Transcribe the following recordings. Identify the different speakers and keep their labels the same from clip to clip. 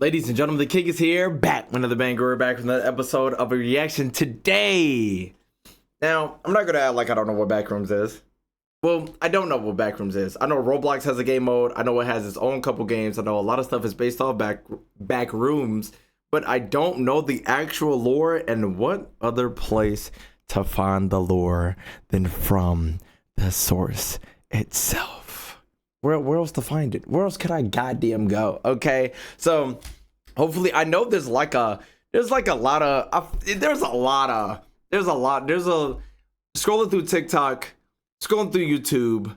Speaker 1: Ladies and gentlemen, the king is here, back with another banger. We're back with another episode of a reaction today. Now, I'm not gonna act like I don't know what Backrooms is. Well, I don't know what Backrooms is. I know Roblox has a game mode. I know it has its own couple games. I know a lot of stuff is based off Backrooms, but I don't know the actual lore. And what other place to find the lore than from the source itself? Where else to find it? Where else could I goddamn go? Okay, so hopefully I know there's a lot of scrolling through TikTok, scrolling through YouTube,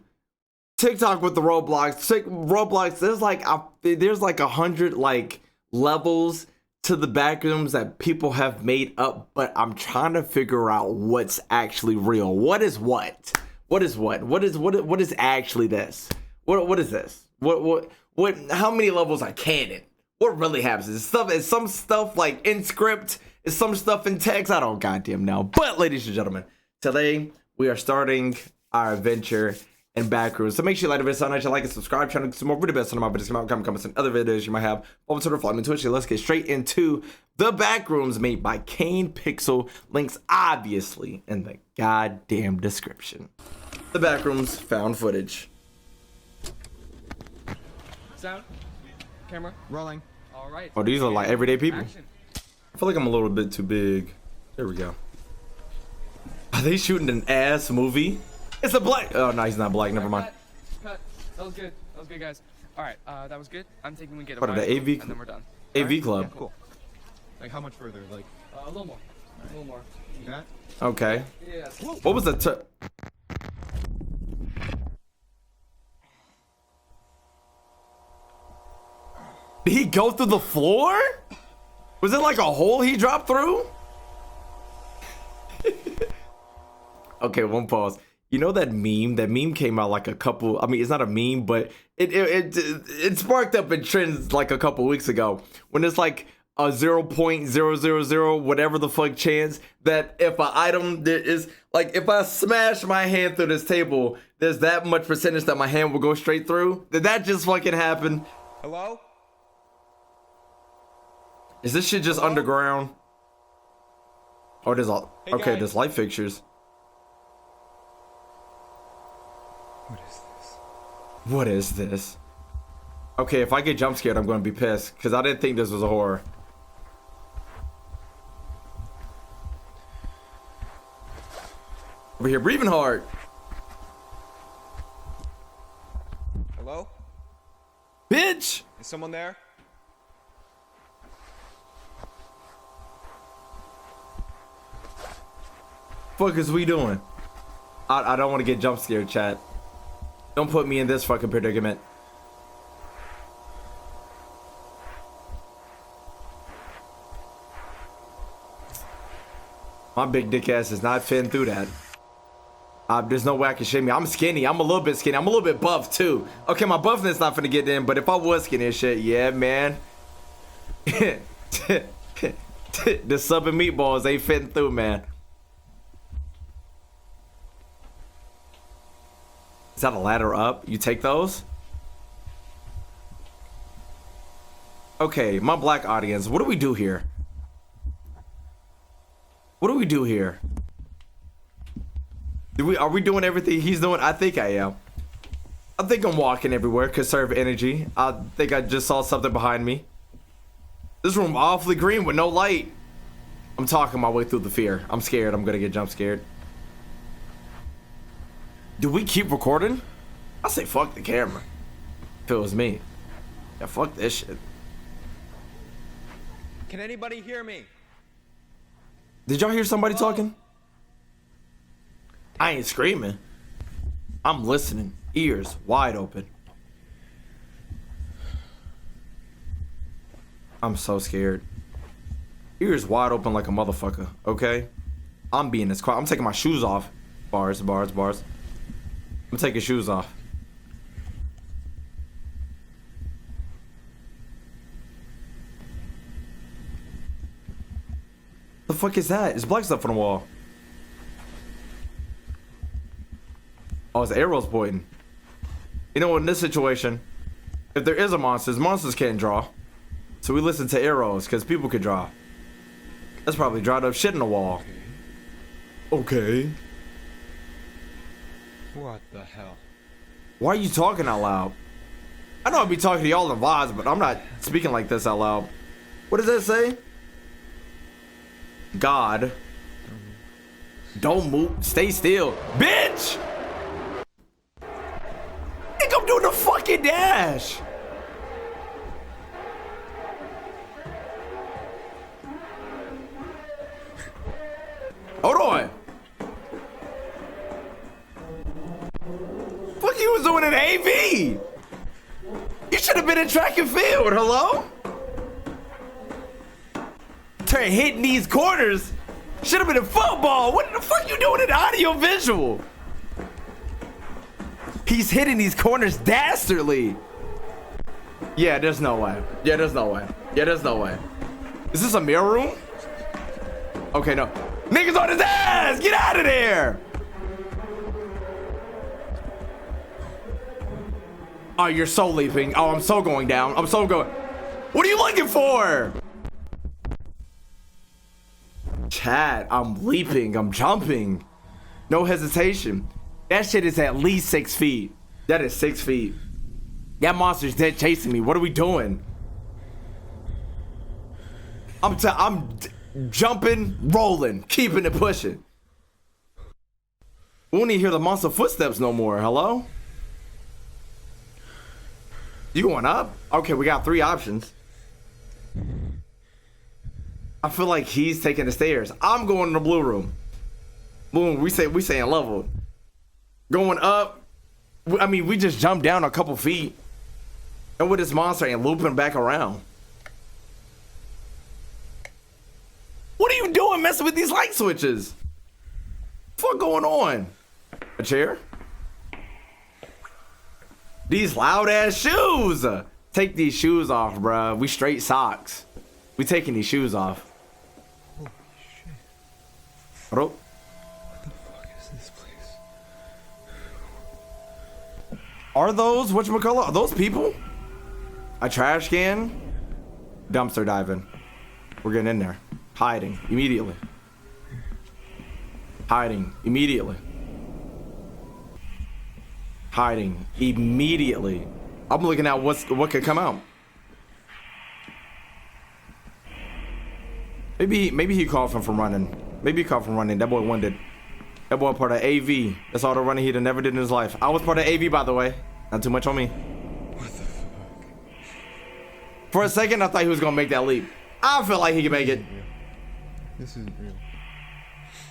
Speaker 1: TikTok with the Roblox. There's like 100 like levels to the Backrooms that people have made up, but I'm trying to figure out what's actually real. What is what? What is what? What is actually this? What is this? What how many levels are canon? What really happens? Is some stuff like in script? Is some stuff in text? I don't goddamn know. But ladies and gentlemen, today we are starting our adventure in Backrooms. So make sure you like the video, like and subscribe, channel some more video best on my videos, come out, comments and other videos you might have. Over Twitter, follow me on Twitch. Let's get straight into the Backrooms made by Kane Pixel. Links obviously in the goddamn description. The Backrooms found footage.
Speaker 2: Sound, camera,
Speaker 3: rolling.
Speaker 2: All right.
Speaker 1: Oh, these are like everyday people.
Speaker 2: Action.
Speaker 1: I feel like I'm a little bit too big. There we go. Are they shooting an ass movie? It's a black. Oh no, he's not black. Never mind.
Speaker 2: Cut. That was good. That was good, guys. All right, that was good. I'm thinking we get a
Speaker 1: What are the AV?
Speaker 2: and then we're done.
Speaker 1: AV
Speaker 2: All right?
Speaker 1: club.
Speaker 2: Yeah, cool.
Speaker 3: Like how much further? Like
Speaker 2: A little more. A little more.
Speaker 3: that?
Speaker 1: Okay.
Speaker 2: Yeah.
Speaker 1: What was the Did he go through the floor? Was it like a hole he dropped through? Okay, one pause. You know that meme? That meme came out like a couple. I mean, it's not a meme, but it sparked up in trends like a couple weeks ago. When it's like a 0.000 whatever the fuck chance that if an item that is like if I smash my hand through this table, there's that much percentage that my hand will go straight through. Did that just fucking happen?
Speaker 3: Hello?
Speaker 1: Is this shit just underground? Oh, there's all okay.
Speaker 3: guys.
Speaker 1: There's light fixtures. What is this? Okay, if I get jump scared, I'm going to be pissed because I didn't think this was a horror. Over here, breathing hard.
Speaker 3: Hello?
Speaker 1: Bitch!
Speaker 3: Is someone there?
Speaker 1: Fuck is we doing? I don't want to get jump scared, chat. Don't put me in this fucking predicament. My big dick ass is not fitting through that. There's no way I can shame me. I'm skinny. I'm a little bit skinny. I'm a little bit buff too. Okay, my buffness not finna get in, but if I was skinny and shit, yeah, man. The sub and meatballs ain't fitting through, man. Is that a ladder up? You take those? Okay, my black audience, what do we do here? What do we do here? Are we doing everything he's doing? I think I am. I think I'm walking everywhere. Conserve energy. I think I just saw something behind me. This room awfully green with no light. I'm talking my way through the fear. I'm scared. I'm gonna get jump scared. Do we keep recording? I say fuck the camera. If it was me. Yeah, fuck this shit.
Speaker 3: Can anybody hear me?
Speaker 1: Did y'all hear somebody talking? I ain't screaming. I'm listening. Ears wide open. I'm so scared. Ears wide open like a motherfucker, okay? I'm being as quiet. I'm taking my shoes off. Bars. I'm taking shoes off. The fuck is that? It's black stuff on the wall. Oh, it's arrows pointing. You know, in this situation, if there is a monster, monsters can't draw. So we listen to arrows because people could draw. That's probably dried up shit in the wall. Okay.
Speaker 3: What the hell?
Speaker 1: Why are you talking out loud? I know I'll be talking to y'all in VODs, but I'm not speaking like this out loud. What does that say? God. Don't move. Stay still. Bitch! Think I'm doing the fucking dash. Hold on. Fuck, you was doing an AV. You should have been in track and field. Hello? Turn hitting these corners. Should have been in football. What the fuck you doing in audio visual? He's hitting these corners dastardly. Yeah, there's no way. Yeah, there's no way. Yeah, there's no way. Is this a mirror room? Okay, no. Niggas on his ass! Get out of there! Oh, you're so leaping. Oh, I'm so going down. I'm so going. What are you looking for? Chat, I'm leaping. I'm jumping. No hesitation. That shit is at least 6 feet. That is 6 feet. That monster's dead chasing me. What are we doing? I'm jumping, rolling, keeping it pushing. We won't even hear the monster footsteps no more. Hello? You going up? Okay, we got 3 options. I feel like he's taking the stairs. I'm going in the blue room. Boom, we saying level. Going up. I mean, we just jumped down a couple feet. And with this monster and looping back around. What are you doing messing with these light switches? What going on? A chair? These loud ass shoes. Take these shoes off, bruh. We straight socks. We taking these shoes off.
Speaker 3: Holy shit.
Speaker 1: What up?
Speaker 3: What the fuck is this place?
Speaker 1: Are those, whatchamacallit, are those people? A trash can? Dumpster diving. We're getting in there. Hiding immediately. Hiding immediately. Hiding immediately. I'm looking at what could come out. Maybe he called from running. Maybe he called from running. That boy winded. That boy part of AV. That's all the running he never did in his life. I was part of AV, by the way. Not too much on me.
Speaker 3: What the fuck?
Speaker 1: For a second, I thought he was gonna make that leap. I feel like he can make it.
Speaker 3: This isn't real.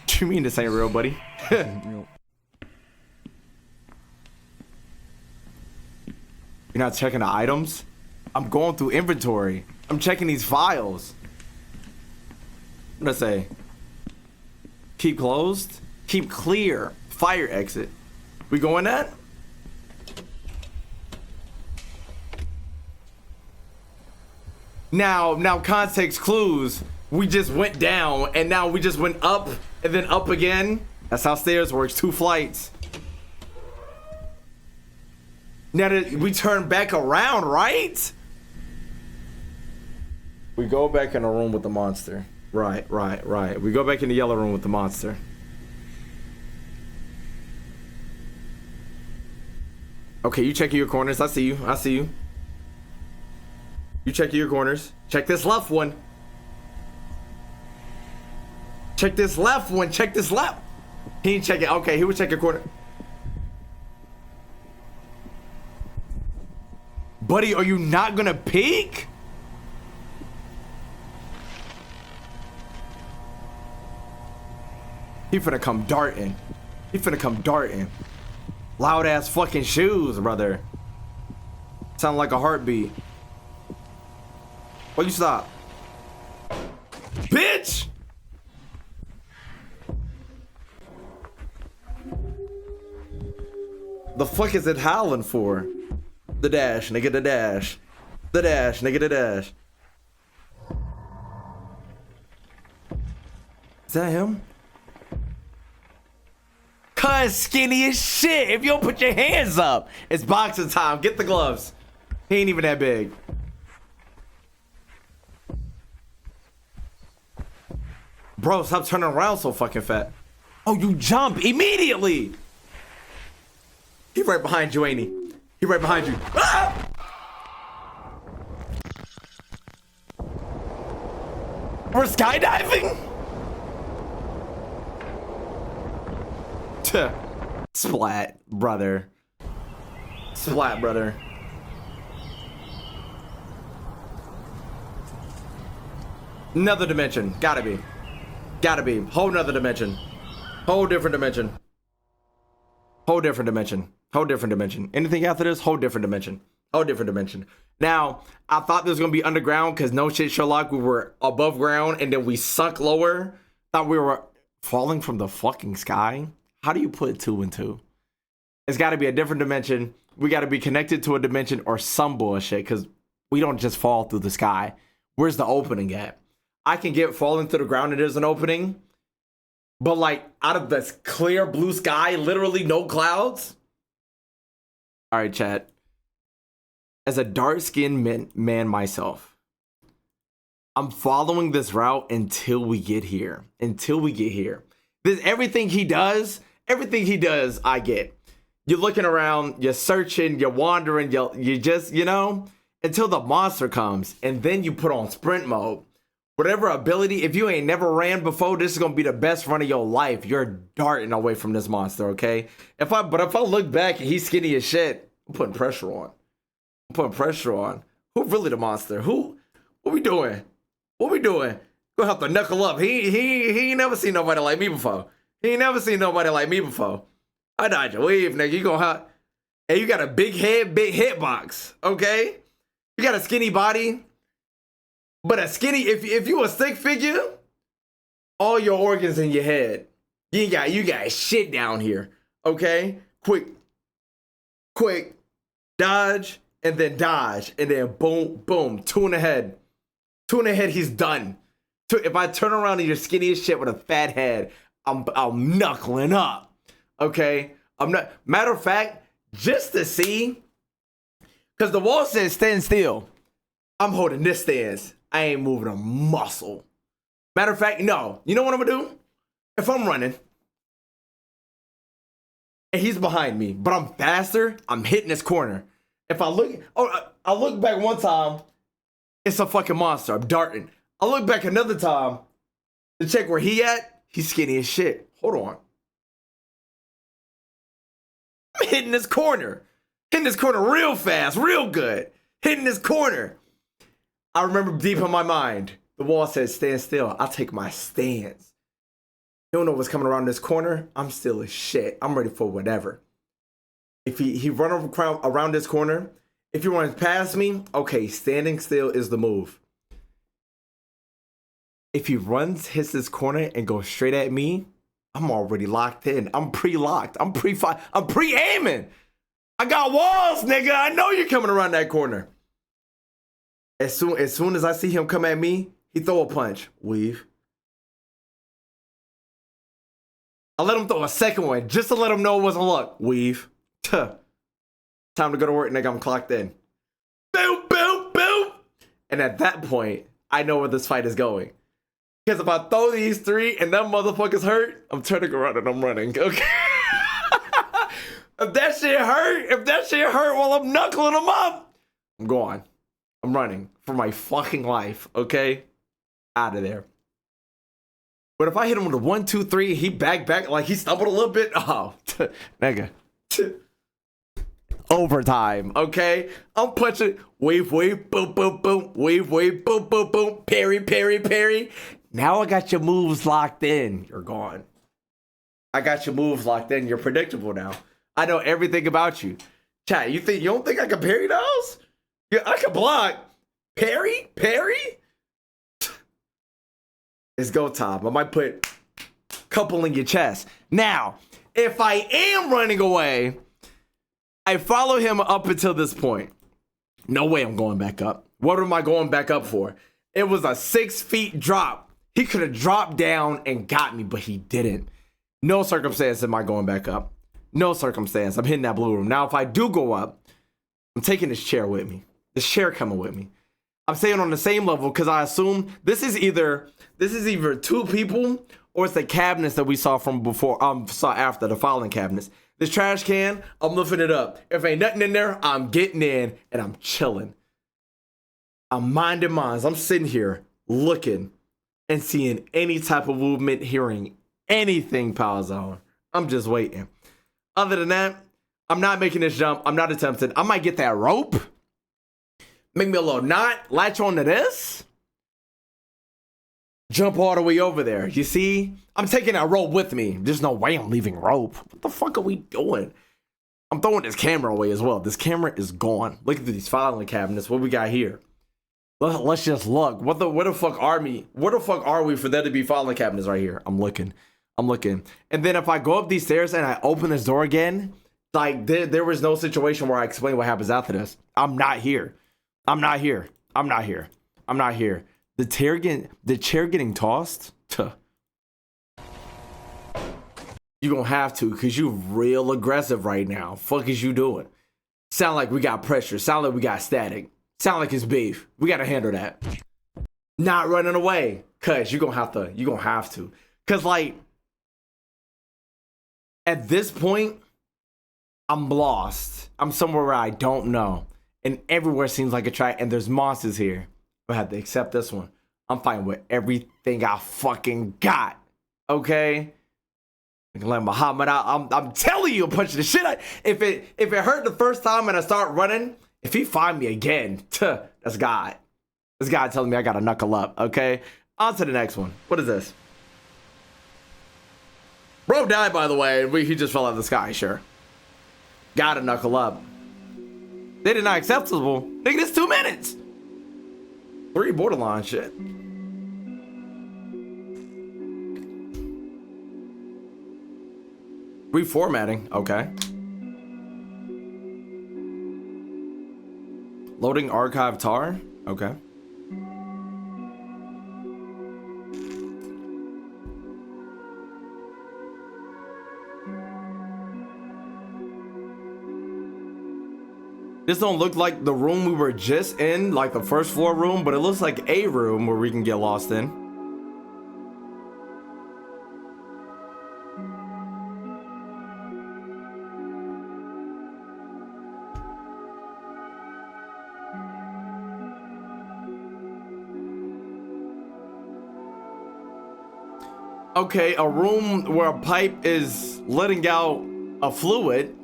Speaker 1: What you mean this ain't real, buddy?
Speaker 3: This isn't real.
Speaker 1: You're not checking the items? I'm going through inventory. I'm checking these files. What did I say? Keep closed? Keep clear. Fire exit. We going that? Now context clues. We just went down and now we just went up and then up again. That's how stairs works. 2 flights. Now that we turn back around, right? We go back in the room with the monster. Right. We go back in the yellow room with the monster. Okay, you checking your corners. I see you. You checking your corners. Check this left one. Check this left one. Check this left. He ain't checking. Okay, he was checking corner. Buddy, are you not gonna peek? He finna come darting. Loud ass fucking shoes, brother. Sound like a heartbeat. Why you stop? Bitch! The fuck is it howling for? The dash, nigga, the dash. The dash, nigga, the dash. Is that him? Cuz skinny as shit. If you don't put your hands up, it's boxing time. Get the gloves. He ain't even that big. Bro, stop turning around so fucking fat. Oh, you jump immediately. He right behind you, ain't he? He right behind you. Ah! We're skydiving? Tuh. Splat, brother. Splat, brother. Another dimension. Gotta be. Gotta be. Whole nother dimension. Whole different dimension. Whole different dimension. Whole different dimension. Anything after this? Whole different dimension. Whole different dimension. Now, I thought this was gonna be underground because no shit, Sherlock, we were above ground and then we sunk lower. Thought we were falling from the fucking sky. How do you put 2 and 2? It's gotta be a different dimension. We gotta be connected to a dimension or some bullshit because we don't just fall through the sky. Where's the opening at? I can get falling to the ground and there's an opening. But like out of this clear blue sky, literally no clouds. All right, chat. As a dark-skinned man myself, I'm following this route until we get here. Until we get here. Everything he does, I get. You're looking around, you're searching, you're wandering, you just, you know, until the monster comes. And then you put on sprint mode. Whatever ability, if you ain't never ran before, this is gonna be the best run of your life. You're darting away from this monster, okay? If I look back and he's skinny as shit, I'm putting pressure on. I'm putting pressure on. Who really the monster? What we doing? What we doing? Gonna have to knuckle up. He ain't never seen nobody like me before. He ain't never seen nobody like me before. I died your wave, nigga. You gonna have, hey, you got a big head, big hitbox, okay? You got a skinny body. But a skinny, if you a stick figure, all your organs in your head. You got shit down here. Okay? Quick, dodge, and then boom, boom. 2 in the head. 2 in the head, he's done. If I turn around and you're skinny as shit with a fat head, I'm knuckling up. Okay? I'm not, matter of fact, just to see, because the wall says stand still. I'm holding this stance. I ain't moving a muscle. Matter of fact, no. You know what I'm gonna do? If I'm running and he's behind me, but I'm faster, I'm hitting this corner. If I look, I look back one time, it's a fucking monster. I'm darting. I look back another time to check where he at. He's skinny as shit. Hold on. I'm hitting this corner. Hitting this corner real fast, real good. Hitting this corner. I remember deep in my mind, the wall says stand still. I'll take my stance. You don't know what's coming around this corner? I'm still as shit. I'm ready for whatever. If he run around this corner, if he runs past me, okay, standing still is the move. If he hits this corner and goes straight at me, I'm already locked in. I'm pre-locked. I'm pre-aiming. I got walls, nigga. I know you're coming around that corner. As soon as I see him come at me, he throw a punch. Weave. I let him throw a second one just to let him know it wasn't luck. Weave. Tuh. Time to go to work, nigga. I'm clocked in. Boom, boom, boom. And at that point, I know where this fight is going. Because if I throw these 3 and that motherfucker's hurt, I'm turning around and I'm running. Okay. If that shit hurt while I'm knuckling him up, I'm gone. I'm running for my fucking life, okay? Out of there. But if I hit him with a 1, 2, 3, he back, like he stumbled a little bit. Oh, nigga. Overtime, okay? I'm punching. Wave, boom, boom, boom. Wave, boom, boom, boom. Parry. Now I got your moves locked in. You're gone. I got your moves locked in. You're predictable now. I know everything about you. Chat, you don't think I can parry those? Yeah, I can block. Parry? It's go time. I might put a couple in your chest. Now, if I am running away, I follow him up until this point. No way I'm going back up. What am I going back up for? It was a 6 feet drop. He could have dropped down and got me, but he didn't. No circumstance am I going back up. No circumstance. I'm hitting that blue room. Now, if I do go up, I'm taking this chair with me. This chair coming with me. I'm staying on the same level because I assume this is either two people or it's the cabinets that we saw from before. Saw after the filing cabinets. This trash can, I'm lifting it up. If ain't nothing in there, I'm getting in and I'm chilling. I'm minding mines. I'm sitting here looking and seeing any type of movement, hearing anything pile zone. I'm just waiting. Other than that, I'm not making this jump. I'm not attempting. I might get that rope. Make me a little knot. Latch onto this. Jump all the way over there. You see? I'm taking that rope with me. There's no way I'm leaving rope. What the fuck are we doing? I'm throwing this camera away as well. This camera is gone. Look at these filing cabinets. What we got here? Let's just look. What the fuck are we? Where the fuck are we for there to be filing cabinets right here? I'm looking. And then if I go up these stairs and I open this door again, like there was no situation where I explain what happens after this. I'm not here. The chair getting tossed? Tuh. You gonna have to, cause you real aggressive right now. Fuck is you doing? Sound like we got pressure. Sound like we got static. Sound like it's beef. We gotta handle that. Not running away, cause you gonna have to. Cause like, at this point, I'm lost. I'm somewhere where I don't know. And everywhere seems like a trap, and there's monsters here. I have to accept this one. I'm fighting with everything I fucking got. Okay? Like Muhammad, I'm telling you, I'm punching the shit out. If it hurt the first time and I start running, if he find me again, that's God. That's God telling me I gotta knuckle up. Okay? On to the next one. What is this? Bro died, by the way. He just fell out of the sky, sure. Gotta knuckle up. They did not acceptable. Nigga, this 2 minutes. 3 borderline shit. Reformatting, okay. Loading archive tar, okay. This don't look like the room we were just in, like the first floor room, but it looks like a room where we can get lost in. Okay, a room where a pipe is letting out a fluid.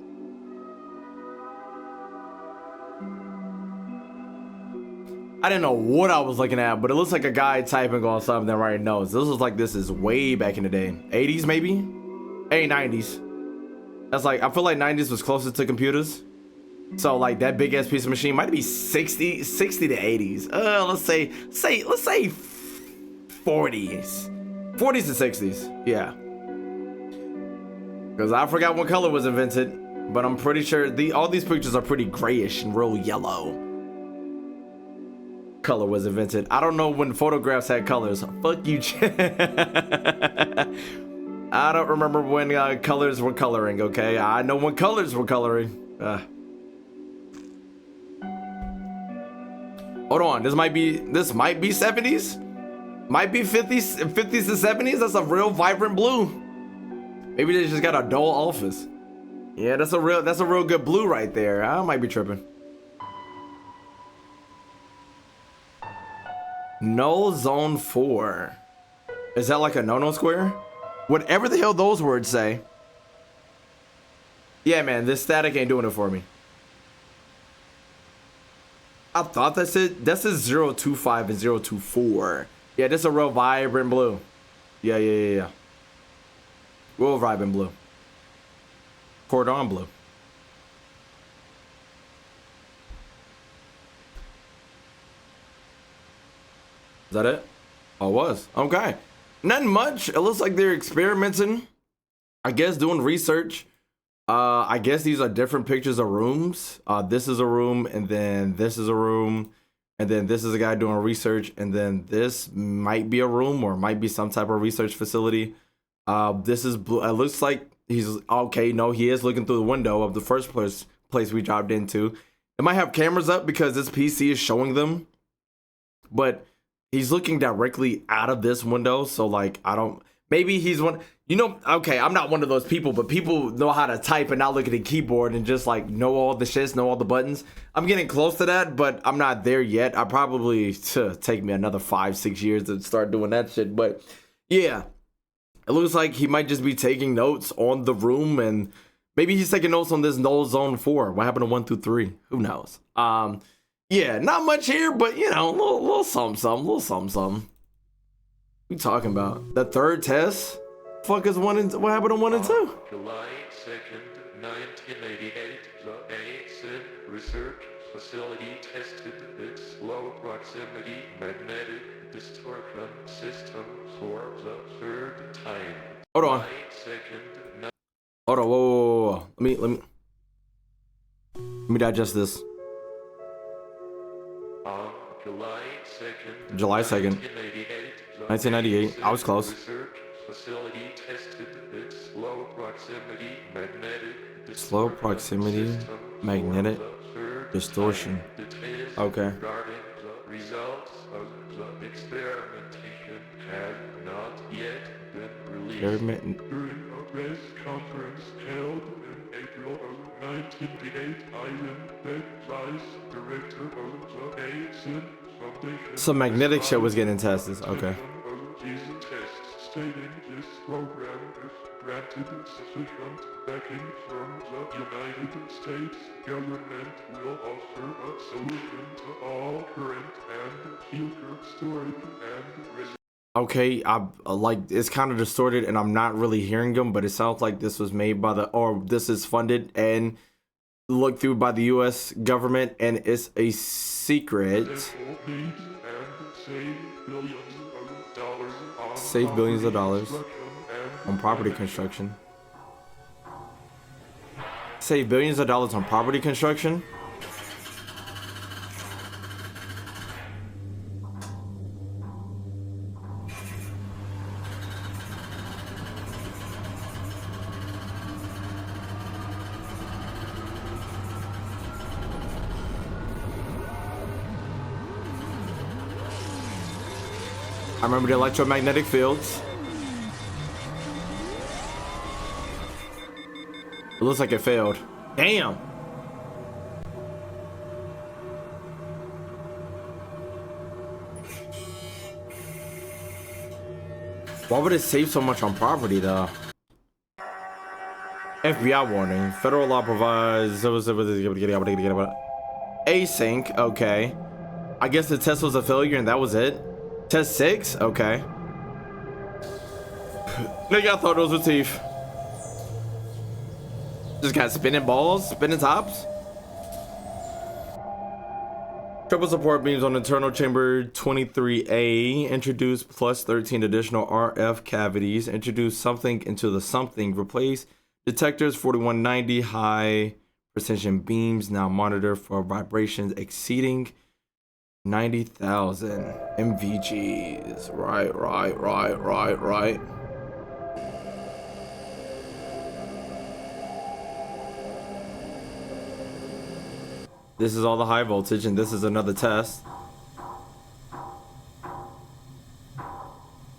Speaker 1: I didn't know what I was looking at, but it looks like a guy typing on something that right knows. This looks like this is way back in the day. 80s maybe? 90s. That's like, I feel like 90s was closer to computers. So like that big ass piece of machine might be 60 to 80s. Let's say 40s. 40s to 60s, yeah. Because I forgot what color was invented, but I'm pretty sure all these pictures are pretty grayish and real yellow. Color was invented. I don't know when photographs had colors. Fuck you. I don't remember when colors were coloring, okay? I know when colors were coloring. Hold on, this might be 70s? Might be 50s to 70s. That's a real vibrant blue. Maybe they just got a dull office. Yeah, that's a real good blue right there. I might be tripping. No zone 4. Is that like a no-no square? Whatever the hell those words say. Yeah, man, this static ain't doing it for me. I thought that's it. That's a 025 and 024. Yeah, this is a real vibrant blue. Yeah. Real vibrant blue. Cordon blue. Is that it? Oh, it was. Okay. Nothing much. It looks like they're experimenting. I guess doing research. I guess these are different pictures of rooms. This is a room, and then this is a room, and then this is a guy doing research, and then this might be a room or might be some type of research facility. This is blue. It looks like he's okay. No, he is looking through the window of the first place we dropped into. It might have cameras up because this PC is showing them but he's looking directly out of this window. So like, I don't, maybe he's one, you know, okay, I'm not one of those people, but people know how to type and not look at a keyboard and just like know all the shits, know all the buttons. I'm getting close to that, but I'm not there yet. I probably take me another 5-6 years to start doing that shit. But yeah, it looks like he might just be taking notes on the room, and maybe he's taking notes on this null zone 4. What happened to 1 through 3? Who knows? Yeah, not much here, but you know, little something, little something. We talking about the third test? Fuck is 1 and what happened to 1 and 2?
Speaker 4: July 2nd, 1988, the ASIN research facility tested its low proximity magnetic distortion system for the third time.
Speaker 1: Hold on. Hold on, whoa. Let me digest this.
Speaker 4: On July 2nd,
Speaker 1: July 2nd, 1998. I was close.
Speaker 4: Research facility tested its low proximity magnetic
Speaker 1: Slow proximity magnetic distortion. Okay.
Speaker 4: regarding the results of the experimentation had not yet been released.
Speaker 1: Experiment.
Speaker 4: During a press conference held in April of 1988, Ivan Beck, vice director of the ASIN Foundation,
Speaker 1: Some magnetic shit was getting tested. Okay.
Speaker 4: of these tests, stating this program, if granted sufficient backing from the United States government, will offer a solution to all current and future storage and
Speaker 1: Okay, I like it's kind of distorted and I'm not really hearing them, but it sounds like this was made by this is funded and looked through by the US government, and it's a secret. Save billions of dollars on property construction. Save billions of dollars on property construction? I remember the electromagnetic fields. It looks like it failed. Damn. Why would it save so much on property though? FBI warning. Federal law provides async. Okay. I guess the test was a failure and that was it. Test 6? Okay. Nigga, I thought those were teeth. Just got spinning balls, spinning tops. Triple support beams on internal chamber 23A. Introduce plus 13 additional RF cavities. Introduce something into the something. Replace detectors 4190 high precision beams. Now monitor for vibrations exceeding 90,000 MVGs. Right. This is all the high voltage, and this is another test.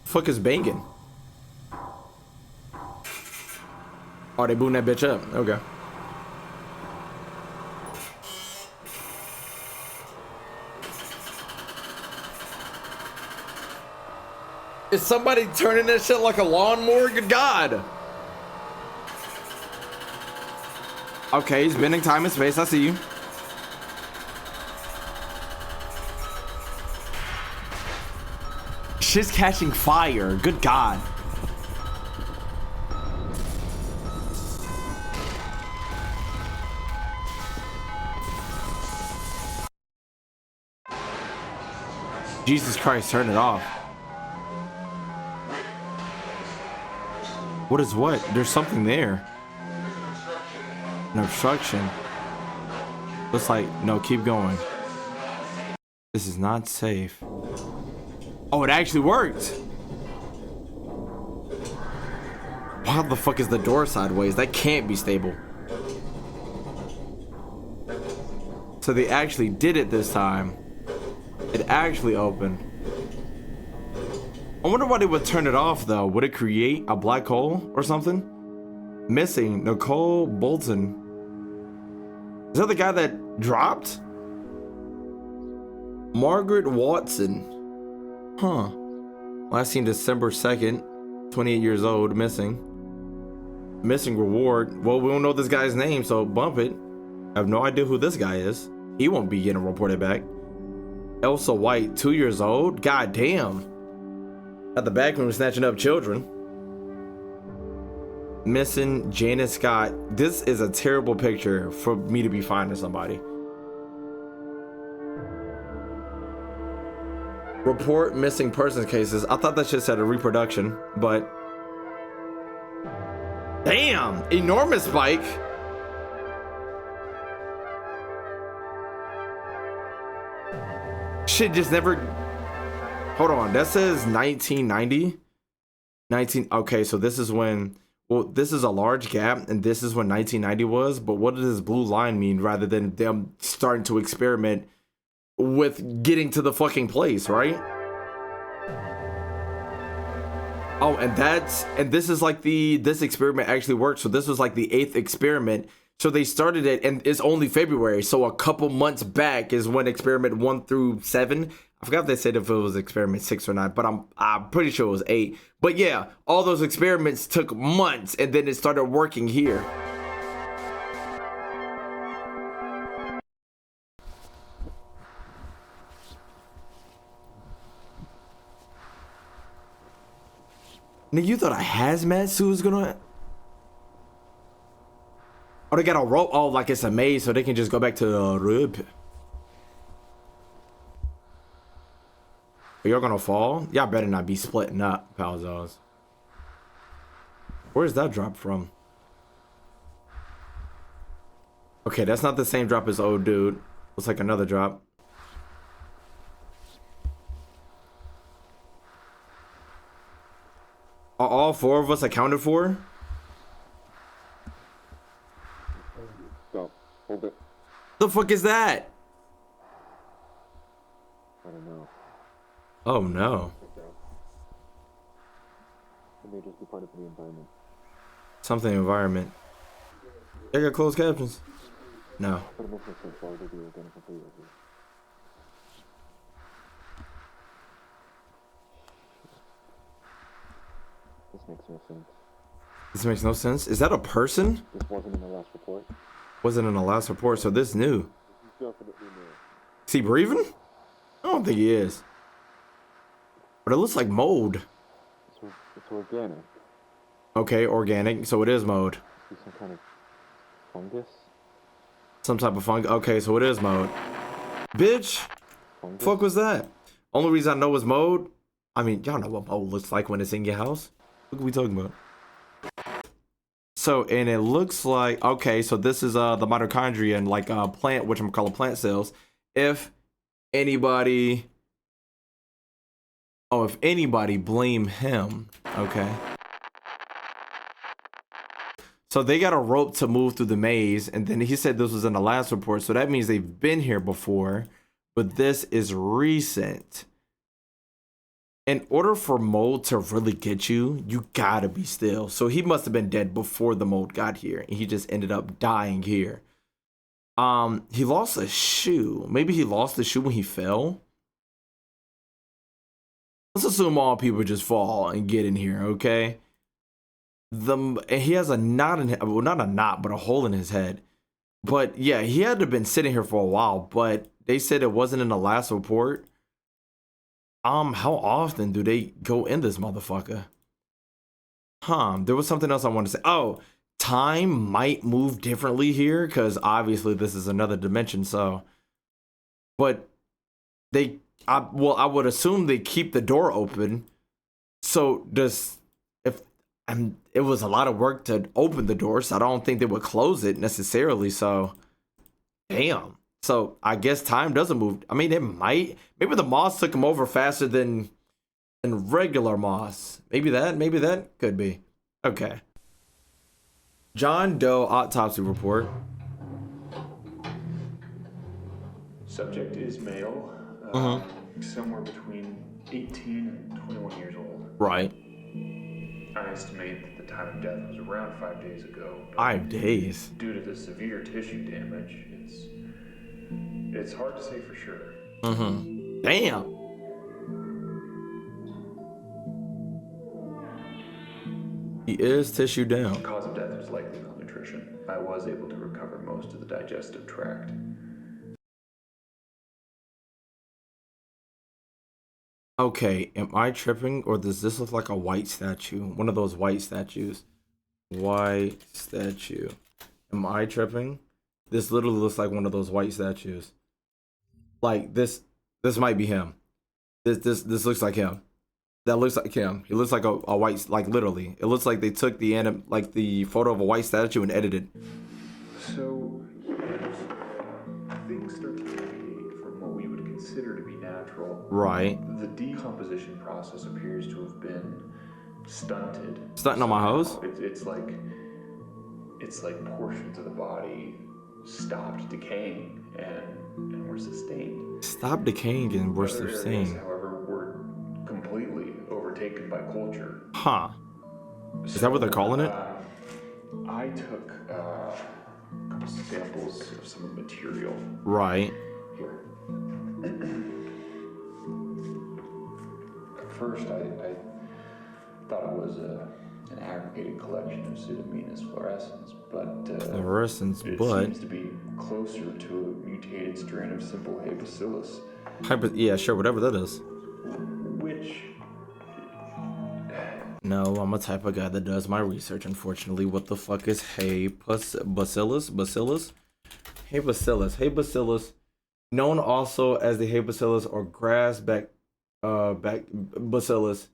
Speaker 1: Fuck is banging? Oh, they booting that bitch up. Okay. Is somebody turning that shit like a lawnmower? Good God. Okay, he's bending time and space. I see you. Shit's catching fire. Good God. Jesus Christ, turn it off. What is what? There's something there. An obstruction. Looks like, no, keep going. This is not safe. Oh, it actually worked. How the fuck is the door sideways? That can't be stable. So they actually did it this time. It actually opened. I wonder why they would turn it off though. Would it create a black hole or something? Missing Nicole Bolton. Is that the guy that dropped? Margaret Watson. Huh. Last seen December 2nd. 28 years old. Missing. Missing reward. Well, we don't know this guy's name, so bump it. I have no idea who this guy is. He won't be getting reported back. Elsa White, 2 years old. God damn. At the back room snatching up children. Missing Janice Scott. This is a terrible picture for me to be finding somebody. Report missing persons cases. I thought that shit said a reproduction, but damn, enormous spike. Shit just never. Hold on, that says 1990. Okay, so this is when. Well, this is a large gap, and this is when 1990 was. But what does this blue line mean, rather than them starting to experiment with getting to the fucking place, right? Oh, and this is like this experiment actually worked. So this was like the 8th experiment. So they started it, and it's only February. So a couple months back is when experiment 1 through 7. I forgot if they said if it was experiment 6 or not, but I'm pretty sure it was 8. But yeah, all those experiments took months, and then it started working here. Nigga, you thought a hazmat suit was gonna... Oh, they got a rope. Oh, like it's a maze, so they can just go back to the rib. You're gonna fall? Y'all better not be splitting up, Palzos. Where's that drop from? Okay, that's not the same drop as old dude. Looks like another drop. Are all 4 of us accounted for?
Speaker 3: Stop. Hold it.
Speaker 1: The fuck is that?
Speaker 3: I don't know.
Speaker 1: Oh no.
Speaker 3: It may just be part of the environment.
Speaker 1: Something environment. They got closed captions? No.
Speaker 3: But it makes no sense. Why would they be organic for you? This makes no sense.
Speaker 1: This makes no sense. Is that a person?
Speaker 3: This wasn't in the last report.
Speaker 1: Wasn't in the last report, so this new.
Speaker 3: This is definitely new.
Speaker 1: Is he breathing? I don't think he is. But it looks like mold.
Speaker 3: It's organic.
Speaker 1: Okay, organic. So it is mold.
Speaker 3: It's some kind of fungus.
Speaker 1: Some type of fungus. Okay, so it is mold. Bitch.
Speaker 3: Fungus?
Speaker 1: Fuck was that? Only reason I know it's mold. I mean, y'all know what mold looks like when it's in your house. What are we talking about? So, and it looks like, okay, so this is the mitochondria and like plant, which I'm calling plant cells. If anybody blame him, okay. So they got a rope to move through the maze, and then he said this was in the last report, so that means they've been here before, but this is recent. In order for mold to really get you, you gotta be still. So he must have been dead before the mold got here, and he just ended up dying here. He lost a shoe. Maybe he lost the shoe when he fell. Let's assume all people just fall and get in here, okay? And he has a knot in, well, not a knot, but a hole in his head. But yeah, he had to have been sitting here for a while, but they said it wasn't in the last report. How often do they go in this motherfucker? There was something else I wanted to say. Oh, time might move differently here, because obviously this is another dimension, so. But I would assume they keep the door open. So it was a lot of work to open the door, so I don't think they would close it necessarily, so. Damn. So I guess time doesn't move. I mean, it might. Maybe the moss took him over faster than regular moss. Maybe that could be. Okay. John Doe autopsy report.
Speaker 5: Subject is male, somewhere between 18 and 21 years old.
Speaker 1: Right.
Speaker 5: I estimate that the time of death was around 5 days ago. But
Speaker 1: 5 days.
Speaker 5: due to the severe tissue damage, it's hard to say for sure.
Speaker 1: Damn. He is tissue down.
Speaker 5: The cause of death was likely malnutrition. I was able to recover most of the digestive tract.
Speaker 1: Okay, am I tripping, or does this look like a white statue? One of those white statues. White statue. Am I tripping? This literally looks like one of those white statues. Like this might be him. This looks like him. That looks like him. He looks like a white, like literally. It looks like they took the photo of a white statue and edited.
Speaker 5: So things start to deviate from what we would consider to be natural.
Speaker 1: Right.
Speaker 5: The decomposition process appears to have been stunted.
Speaker 1: Stunting on my hose?
Speaker 5: It's like portions of the body stopped decaying and were sustained.
Speaker 1: Stop decaying and we're
Speaker 5: Other areas,
Speaker 1: sustained.
Speaker 5: however, were completely overtaken by culture.
Speaker 1: Huh. Is that what they're calling it?
Speaker 5: I took a couple samples of some of the material.
Speaker 1: Right.
Speaker 5: Here. At first, I thought it was an aggregated collection of Pseudomonas fluorescens, but
Speaker 1: Fluorescence,
Speaker 5: it
Speaker 1: but
Speaker 5: seems to be closer to a mutated strain of simple Hay bacillus,
Speaker 1: yeah, sure, whatever that is.
Speaker 5: which
Speaker 1: No, I'm a type of guy that does my research, unfortunately. What the fuck is Hay bacillus? Bacillus? Hay bacillus. Hay bacillus, known also as the Hay bacillus or grass bacillus,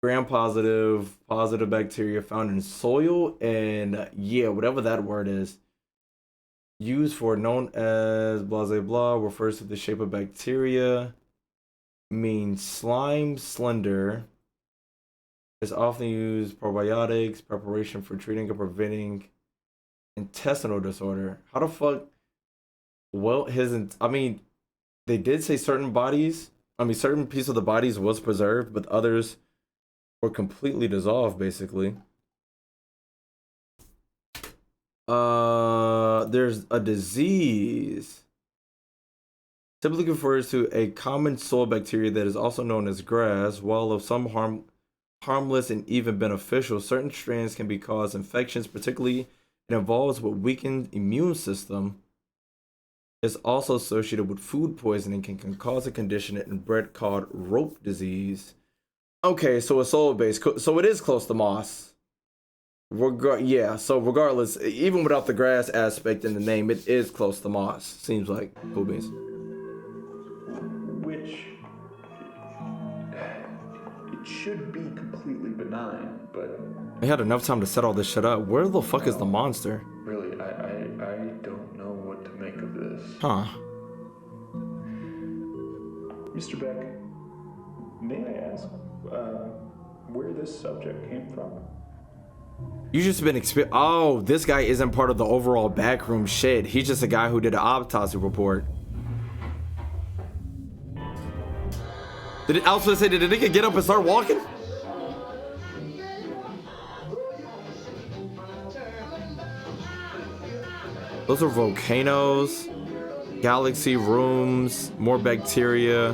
Speaker 1: gram-positive bacteria found in soil and yeah, whatever that word is. Used for known as blah blah blah, refers to the shape of bacteria, means slime slender. It's often used probiotics, preparation for treating or preventing intestinal disorder. How the fuck? Well, I mean, they did say certain piece of the bodies was preserved, but others were completely dissolved, basically. There's a disease. Typically refers to a common soil bacteria that is also known as grass. While of some harmless and even beneficial, certain strains can cause infections, particularly it involves with weakened immune system. It's also associated with food poisoning and can cause a condition in bread called rope disease. Okay, so it's soil based, so it is close to moss. Yeah, so regardless, even without the grass aspect in the name, it is close to moss. Seems like cool beans.
Speaker 5: which it should be completely benign, but
Speaker 1: They had enough time to set all this shit up. Where the fuck is the monster?
Speaker 5: really, I don't know what to make of this.
Speaker 1: Huh.
Speaker 5: Mr. Beck, may I ask where this subject came from?
Speaker 1: You just been oh, this guy isn't part of the overall backroom shit. He's just a guy who did an autopsy report. I was gonna say, did the nigga get up and start walking? Those are volcanoes, galaxy rooms, more bacteria.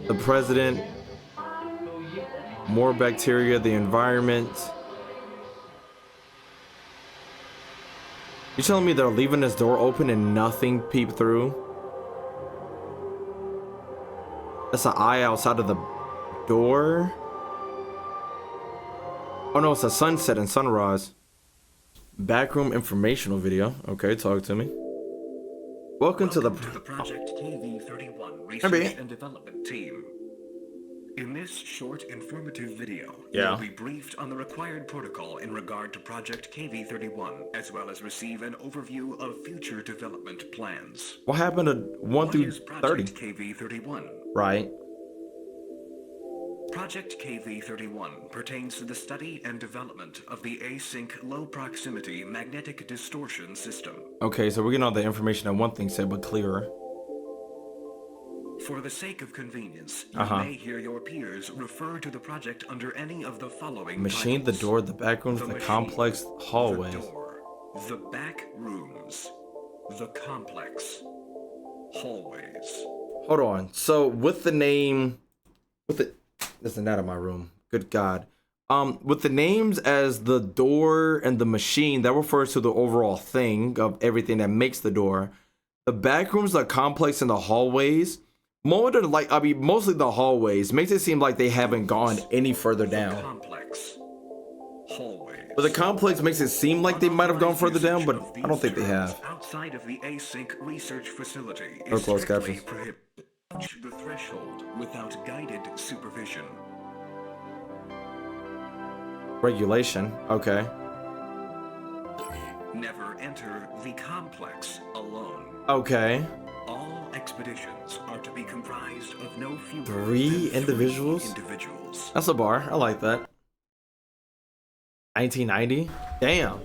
Speaker 1: The president, more bacteria, the environment. You telling me they're leaving this door open and nothing peeped through? That's an eye outside of the door. Oh no, it's a sunset and sunrise. Backroom informational video. Okay, talk to me. Welcome to the
Speaker 6: Project KV-31 Research and Development Team. In this short, informative video, you'll be briefed on the required protocol in regard to Project KV-31, as well as receive an overview of future development plans.
Speaker 1: What happened to 1 through 30?
Speaker 6: Project KV-31?
Speaker 1: Right.
Speaker 6: Project KV-31 pertains to the study and development of the async low-proximity magnetic distortion system.
Speaker 1: Okay, so we're getting all the information that one thing said, but clearer.
Speaker 6: For the sake of convenience, you may hear your peers refer to the project under any of the following
Speaker 1: Machine,
Speaker 6: titles.
Speaker 1: the door, the back rooms, the
Speaker 6: machine,
Speaker 1: complex, hallways.
Speaker 6: The door, the back rooms, the complex, hallways.
Speaker 1: Hold on. So with the name, there's a net in my room. Good God. With the names as the door and the machine, that refers to the overall thing of everything that makes the door. The back rooms, the complex, and the hallways. Mostly the hallways makes it seem like they haven't gone any further down.
Speaker 6: Complex, hallways.
Speaker 1: But the complex makes it seem like they might have gone further down, but I don't think they have.
Speaker 6: Outside of the async research facility
Speaker 1: Oh,
Speaker 6: is
Speaker 1: closed
Speaker 6: strictly
Speaker 1: captions.
Speaker 6: prohibited. The threshold without guided supervision.
Speaker 1: Regulation. Okay.
Speaker 6: Never enter the complex alone.
Speaker 1: Okay.
Speaker 6: All expeditions are to be comprised of no fewer
Speaker 1: Three
Speaker 6: than
Speaker 1: individuals?
Speaker 6: 3 individuals.
Speaker 1: That's a bar. I like that. 1990? Damn.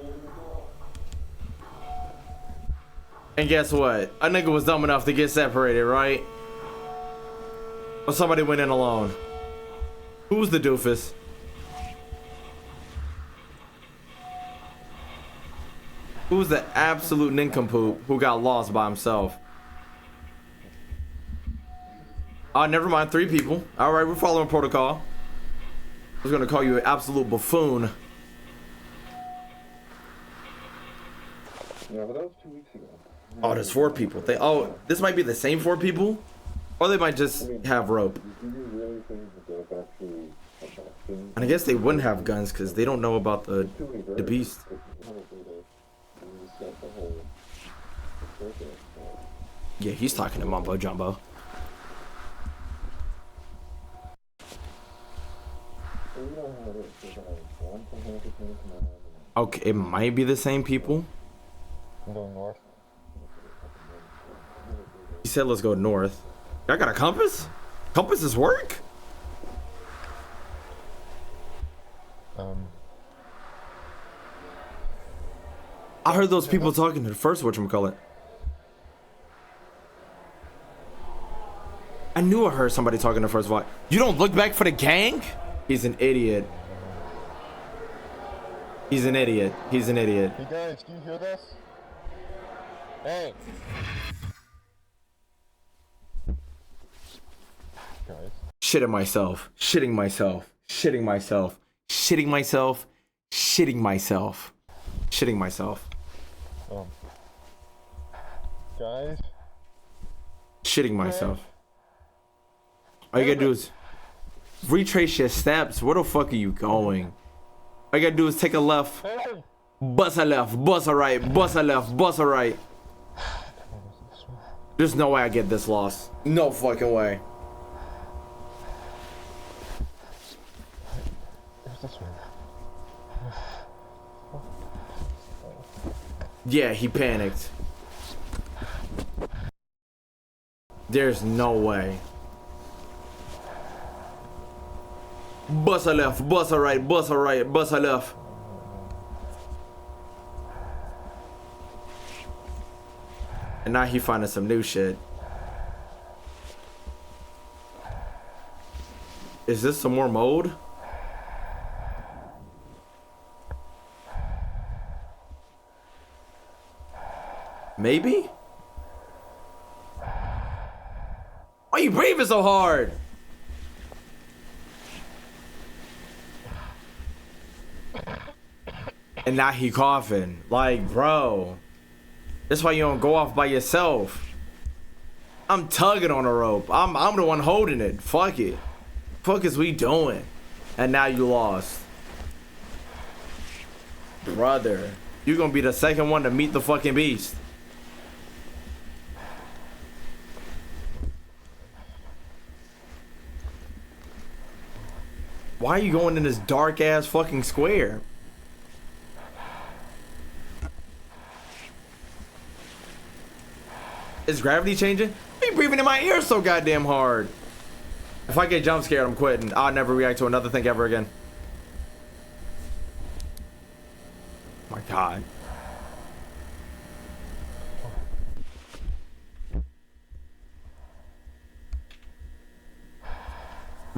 Speaker 1: And guess what? A nigga was dumb enough to get separated, right? Or somebody went in alone. Who's the doofus? Who's the absolute nincompoop who got lost by himself? Oh, never mind. 3 people. All right, we're following protocol. I was gonna call you an absolute buffoon.
Speaker 3: Yeah, but that was 2 weeks ago.
Speaker 1: Oh, there's 4 people. This might be the same 4 people, or they might just have rope.
Speaker 3: Do you really think that that's actually a bad thing?
Speaker 1: And I guess they wouldn't have guns because they don't know about the beast. Yeah, he's talking to Mumbo Jumbo. Okay, it might be the same people.
Speaker 3: I'm going north.
Speaker 1: He said, let's go north. I got a compass? Compasses work? I heard those people talking to the first whatchamacallit. I knew I heard somebody talking to the first one. You don't look back for the gang? He's an idiot. He's an idiot. He's an idiot.
Speaker 3: Hey guys, do you hear this? Hey! Guys.
Speaker 1: Shitting myself. Shitting myself. Shitting myself. Shitting myself. Shitting myself. Shitting myself.
Speaker 3: Guys?
Speaker 1: Shitting myself. All you gotta do is retrace your steps. Where the fuck are you going? All you gotta do is take a left.
Speaker 3: Hey!
Speaker 1: Bust a left. Bust a right. Bust a left. Bust a right. There's no way I get this lost. No fucking way.
Speaker 3: Where's this one?
Speaker 1: Yeah, he panicked. There's no way. Bust a left, bust a right, bust a right, bust a left. And now he finding some new shit. Is this some more mode? Maybe? Why are you breathing so hard? And now he coughing. Like, bro. That's why you don't go off by yourself. I'm tugging on a rope. I'm the one holding it. Fuck it. Fuck is we doing? And now you lost. Brother. You're gonna be the second one to meet the fucking beast. Why are you going in this dark ass fucking square? Is gravity changing? Why are you breathing in my ear so goddamn hard? If I get jump scared, I'm quitting. I'll never react to another thing ever again. My God.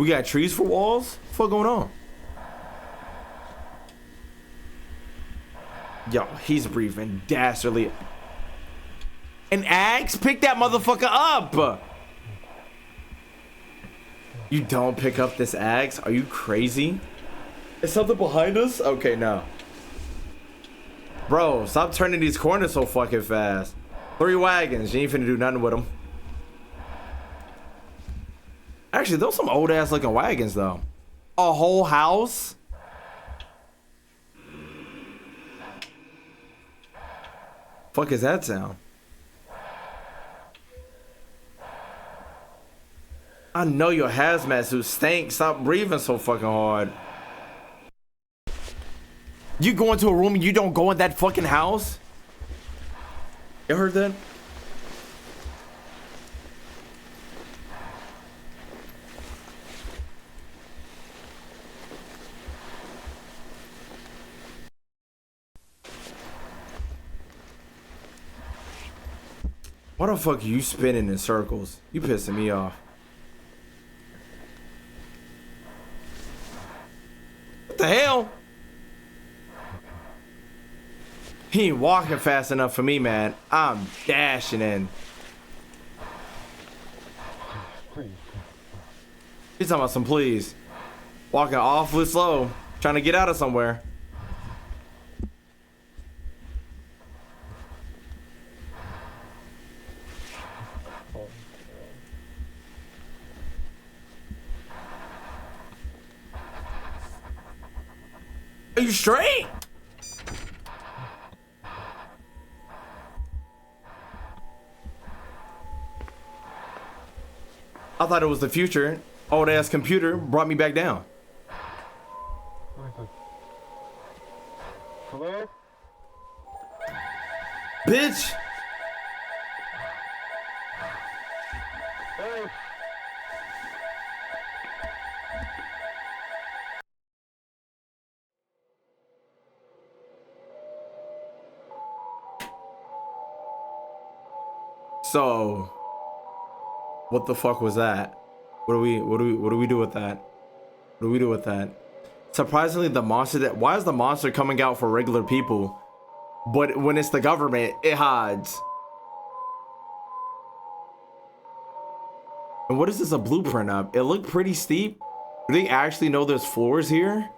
Speaker 1: We got trees for walls? What the fuck going on? Yo, he's breathing dastardly. An axe? Pick that motherfucker up! You don't pick up this axe? Are you crazy? Is something behind us? Okay, no. Bro, stop turning these corners so fucking fast. 3 wagons. You ain't finna do nothing with them. Actually, those some old ass looking wagons though. A whole house? Fuck is that sound? I know your hazmat suit stinks. Stop breathing so fucking hard. You go into a room and you don't go in that fucking house? You heard that? Why the fuck are you spinning in circles? You pissing me off. What the hell? He ain't walking fast enough for me, man. I'm dashing in. He's talking about some please. Walking awfully slow. Trying to get out of somewhere. Are you straight? I thought it was the future. Old ass computer brought me back down.
Speaker 7: Hello?
Speaker 1: Bitch!
Speaker 7: Hey!
Speaker 1: So, what the fuck was that? What do we do with that? What do we do with that? Surprisingly, the monster why is the monster coming out for regular people, but when it's the government, it hides? And what is this a blueprint of? It looked pretty steep. Do they actually know there's floors here?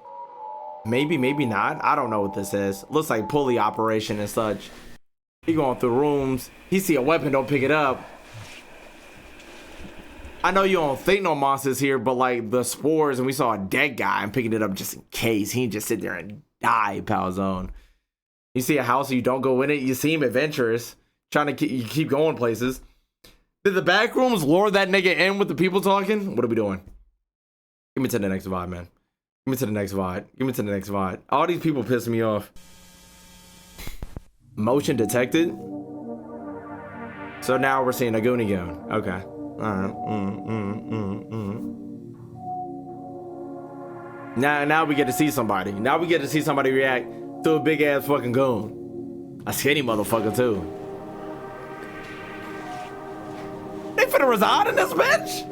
Speaker 1: Maybe, maybe not. I don't know what this is. Looks like pulley operation and such. He going through rooms. He see a weapon, don't pick it up. I know you don't think no monsters here, but like the spores, and we saw a dead guy. I'm picking it up just in case. He just sit there and die, pal zone. You see a house, you don't go in it. You seem adventurous, trying to you keep going places. Did the Backrooms lure that nigga in with the people talking? What are we doing? Give me to the next VOD, man. Give me to the next VOD. Give me to the next VOD. All these people piss me off. Motion detected. So now we're seeing a Goonie Goon. Okay. Alright. Now we get to see somebody. Now we get to see somebody react to a big ass fucking goon. A skinny motherfucker too. They finna reside in this bitch?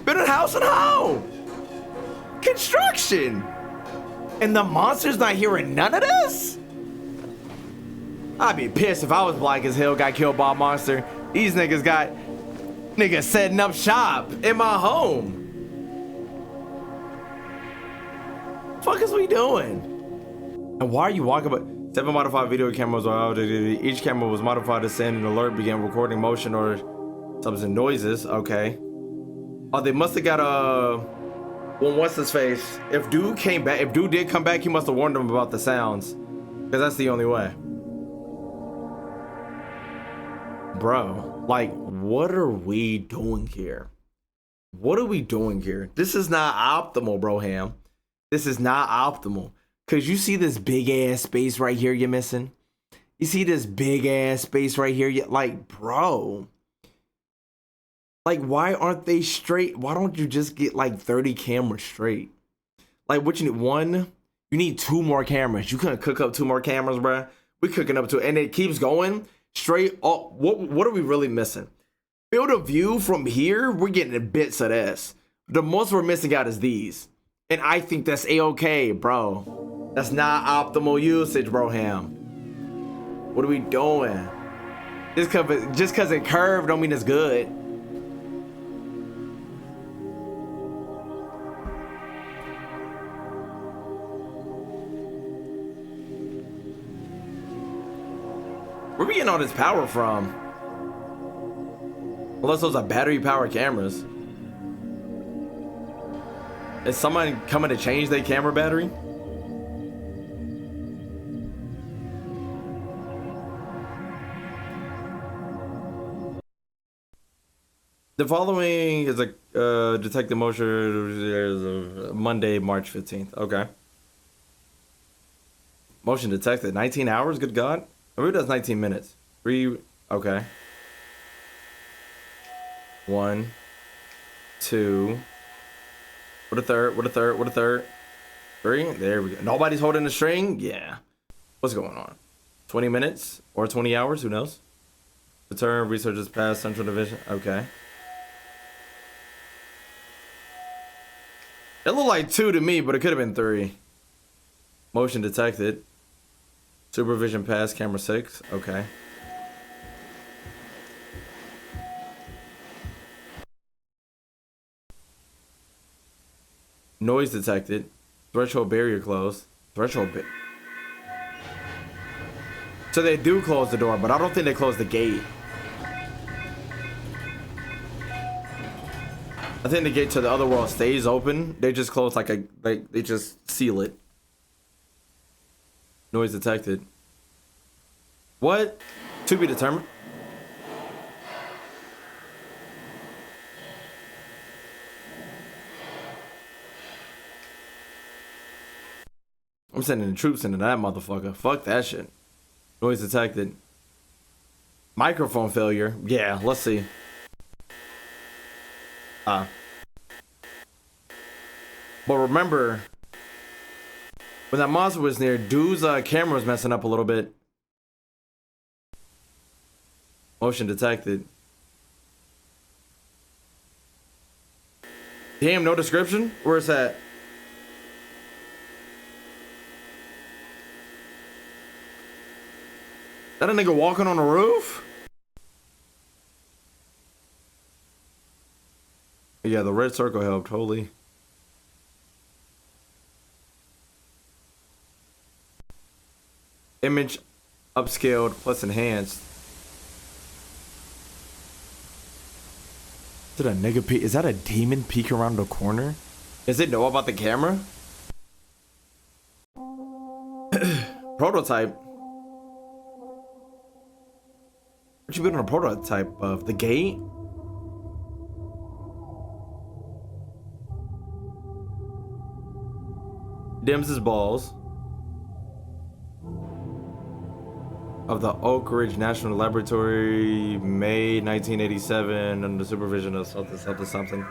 Speaker 1: Been in house and home. Construction. And the monster's not hearing none of this? I'd be pissed if I was black as hell, got killed by a monster. These niggas got niggas setting up shop in my home. Fuck is we doing? And why are you walking about 7 modified video cameras are outdated. Each camera was modified to send an alert, began recording motion or substance noises. Okay. Oh, they must have got a well, what's his face? If dude came back, if dude did come back, he must have warned them about the sounds. Because that's the only way. Bro, like, what are we doing here? What are we doing here? This is not optimal, bro, Ham. This is not optimal. Because you see this big ass space right here you're missing? You see this big ass space right here? Like, bro. Like, why aren't they straight? Why don't you just get like 30 cameras straight? Like, what you need? One? You need 2 more cameras. You couldn't cook up 2 more cameras, bro. We're cooking up 2, and it keeps going. Straight up, what are we really missing? Field of view from here, we're getting bits of this. The most we're missing out is these. And I think that's a-okay, bro. That's not optimal usage, bro ham. What are we doing? Just cause it curved don't mean it's good. Where we getting all this power from? Unless those are battery powered cameras. Is someone coming to change their camera battery? The following is a detective motion Monday, March 15th. Okay. Motion detected. 19 hours? Good God. Maybe that's 19 minutes. 3. Okay. 1, 2. What a third? What a third? What a third? 3. There we go. Nobody's holding the string? Yeah. What's going on? 20 minutes or 20 hours? Who knows? Return. Researchers past Central Division. Okay. It looked like 2 to me, but it could have been 3. Motion detected. Supervision pass, camera 6. Okay. Noise detected. Threshold barrier closed. So they do close the door, but I don't think they close the gate. I think the gate to the other world stays open. They just close they just seal it. Noise detected. What? To be determined. I'm sending the troops into that motherfucker. Fuck that shit. Noise detected. Microphone failure. Yeah, let's see. But remember, when that monster was near, dude's camera was messing up a little bit. Motion detected. Damn, no description? Where's that? That a nigga walking on the roof? Yeah, the red circle helped. Holy. Image upscaled plus enhanced. Is it a nigga peek? Is that a demon peek around the corner? Does it know about the camera? Prototype. What you building a prototype of? The gate? Dims his balls. Of the Oak Ridge National Laboratory, May 1987, under the supervision of something.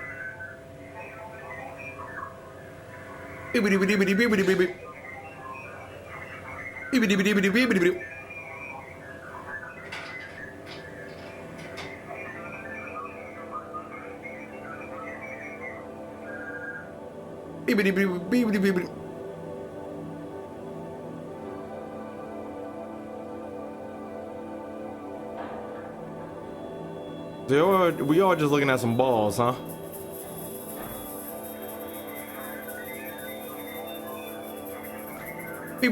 Speaker 1: We all just looking at some balls, huh? Did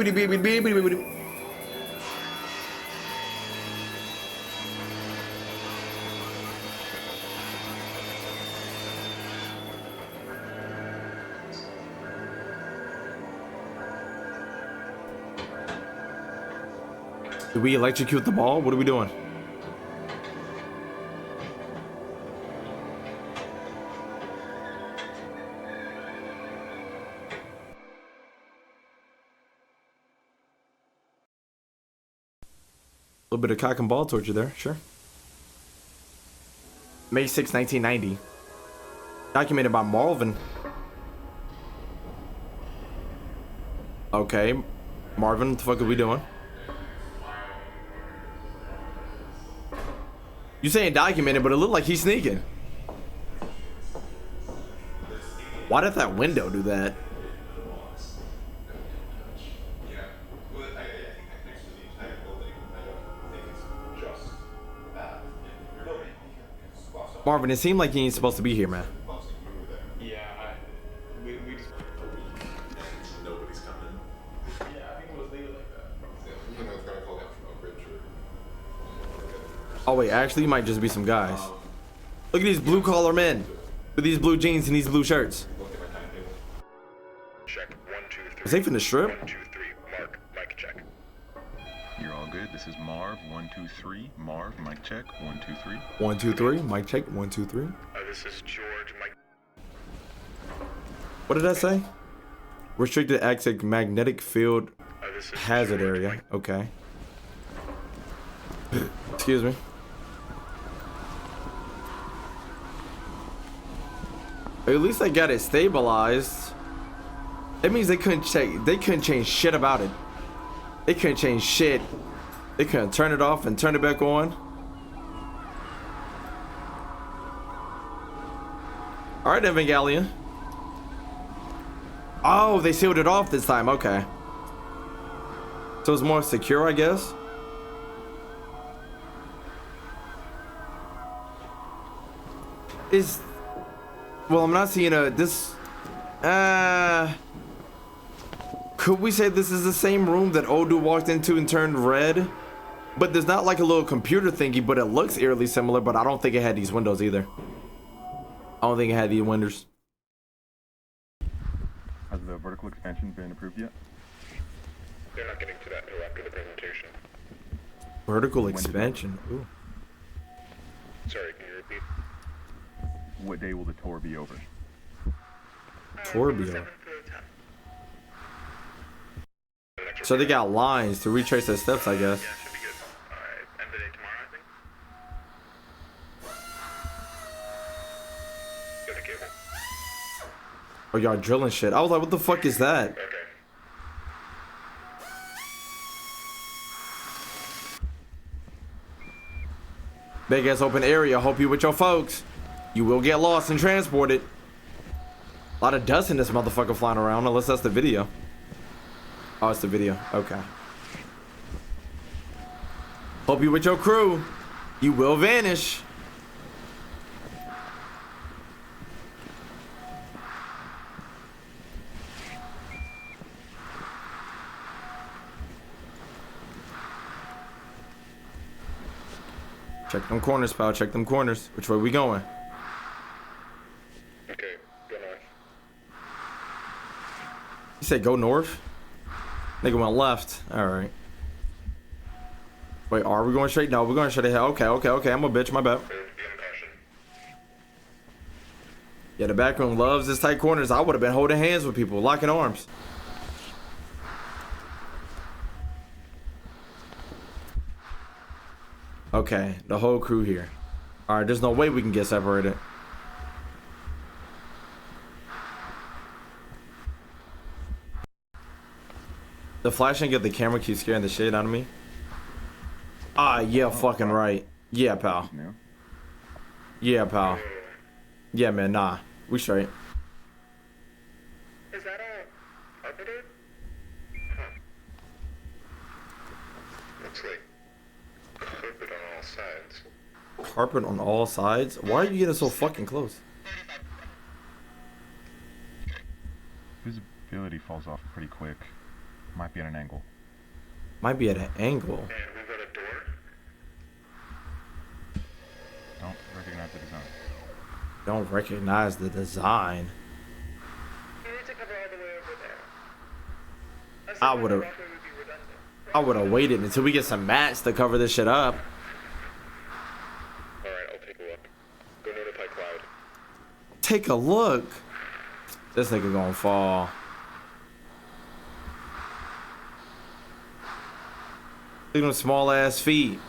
Speaker 1: we electrocute the ball? What are we doing? A little bit of cock and ball torture there, sure. May 6, 1990. Documented by Marvin. Okay. Marvin, what the fuck are we doing? You saying documented, but it looked like he's sneaking. Why did that window do that? Marvin, it seemed like you ain't supposed to be here, man.
Speaker 7: Yeah, we just... Nobody's coming. Yeah, I think it was leaving like that. You know, it's gonna call down from a bridge or...
Speaker 1: Oh wait, actually, it might just be some guys. Look at these blue collar men with these blue jeans and these blue shirts.
Speaker 4: Check 1, 2, 3.
Speaker 1: Is they finna strip?
Speaker 4: 1, 2, 3. Mark. Mic check.
Speaker 8: You're all good. This is Marv. 1, 2, 3. Marv. Mic check. 1, 2, 3.
Speaker 1: 1, 2, 3. Mic check. 1, 2, 3.
Speaker 4: This is George. Mic.
Speaker 1: What did I say? Restricted access magnetic field hazard area. Okay. Excuse me. At least they got it stabilized. That means they couldn't check. They couldn't change shit about it. They couldn't change shit. They couldn't turn it off and turn it back on. All right, Evangelion. Oh, they sealed it off this time. Okay. So it's more secure, I guess. Well, I'm not seeing this. Could we say this is the same room that Odu walked into and turned red? But there's not like a little computer thingy, but it looks eerily similar, but I don't think it had these windows either. I don't think it had these windows.
Speaker 8: Has the vertical expansion been approved yet?
Speaker 4: They're not getting to that until after the presentation.
Speaker 1: Vertical expansion. Ooh.
Speaker 4: Sorry, can you repeat?
Speaker 8: What day will the tour be over?
Speaker 1: Tour be over. So they got lines to retrace their steps, I guess.
Speaker 4: Yeah, should be good. Alright, end of the day tomorrow, I think. Get the cable.
Speaker 1: Oh, y'all drilling shit. I was like, what the fuck is that?
Speaker 4: Okay.
Speaker 1: Big ass open area. Hope you with your folks. You will get lost and transported. A lot of dust in this motherfucker flying around, unless that's the video. Oh, it's the video. Okay. Hope you with your crew. You will vanish. Check them corners, pal. Check them corners. Which way we going?
Speaker 4: Okay, go north.
Speaker 1: You said go north? Nigga went left. Alright. Wait, are we going straight? No, we're going straight ahead. Okay. I'm a bitch. My bad.
Speaker 4: Be in caution.
Speaker 1: Yeah, the back room loves its tight corners. I would have been holding hands with people, locking arms. Okay, the whole crew here. Alright, there's no way we can get separated. The flashing of the camera keeps scaring the shit out of me. Ah, yeah, fucking right. Yeah, pal. Yeah, pal. Yeah, man, nah. We straight.
Speaker 4: Is that all carpeted? Huh. Looks like carpet on all sides.
Speaker 1: Carpet on all sides? Why are you getting so fucking close?
Speaker 8: Visibility falls off pretty quick. Might be at an angle.
Speaker 1: Might be at an angle.
Speaker 4: And we've got a door.
Speaker 8: Don't recognize the design.
Speaker 1: Don't recognize the design.
Speaker 4: You need to cover all the way over there.
Speaker 1: I would have waited until we get some mats to cover this shit up.
Speaker 4: Alright, I'll take a look. Go notify Cloud.
Speaker 1: Take a look. This nigga gonna fall. Look at them small ass feet.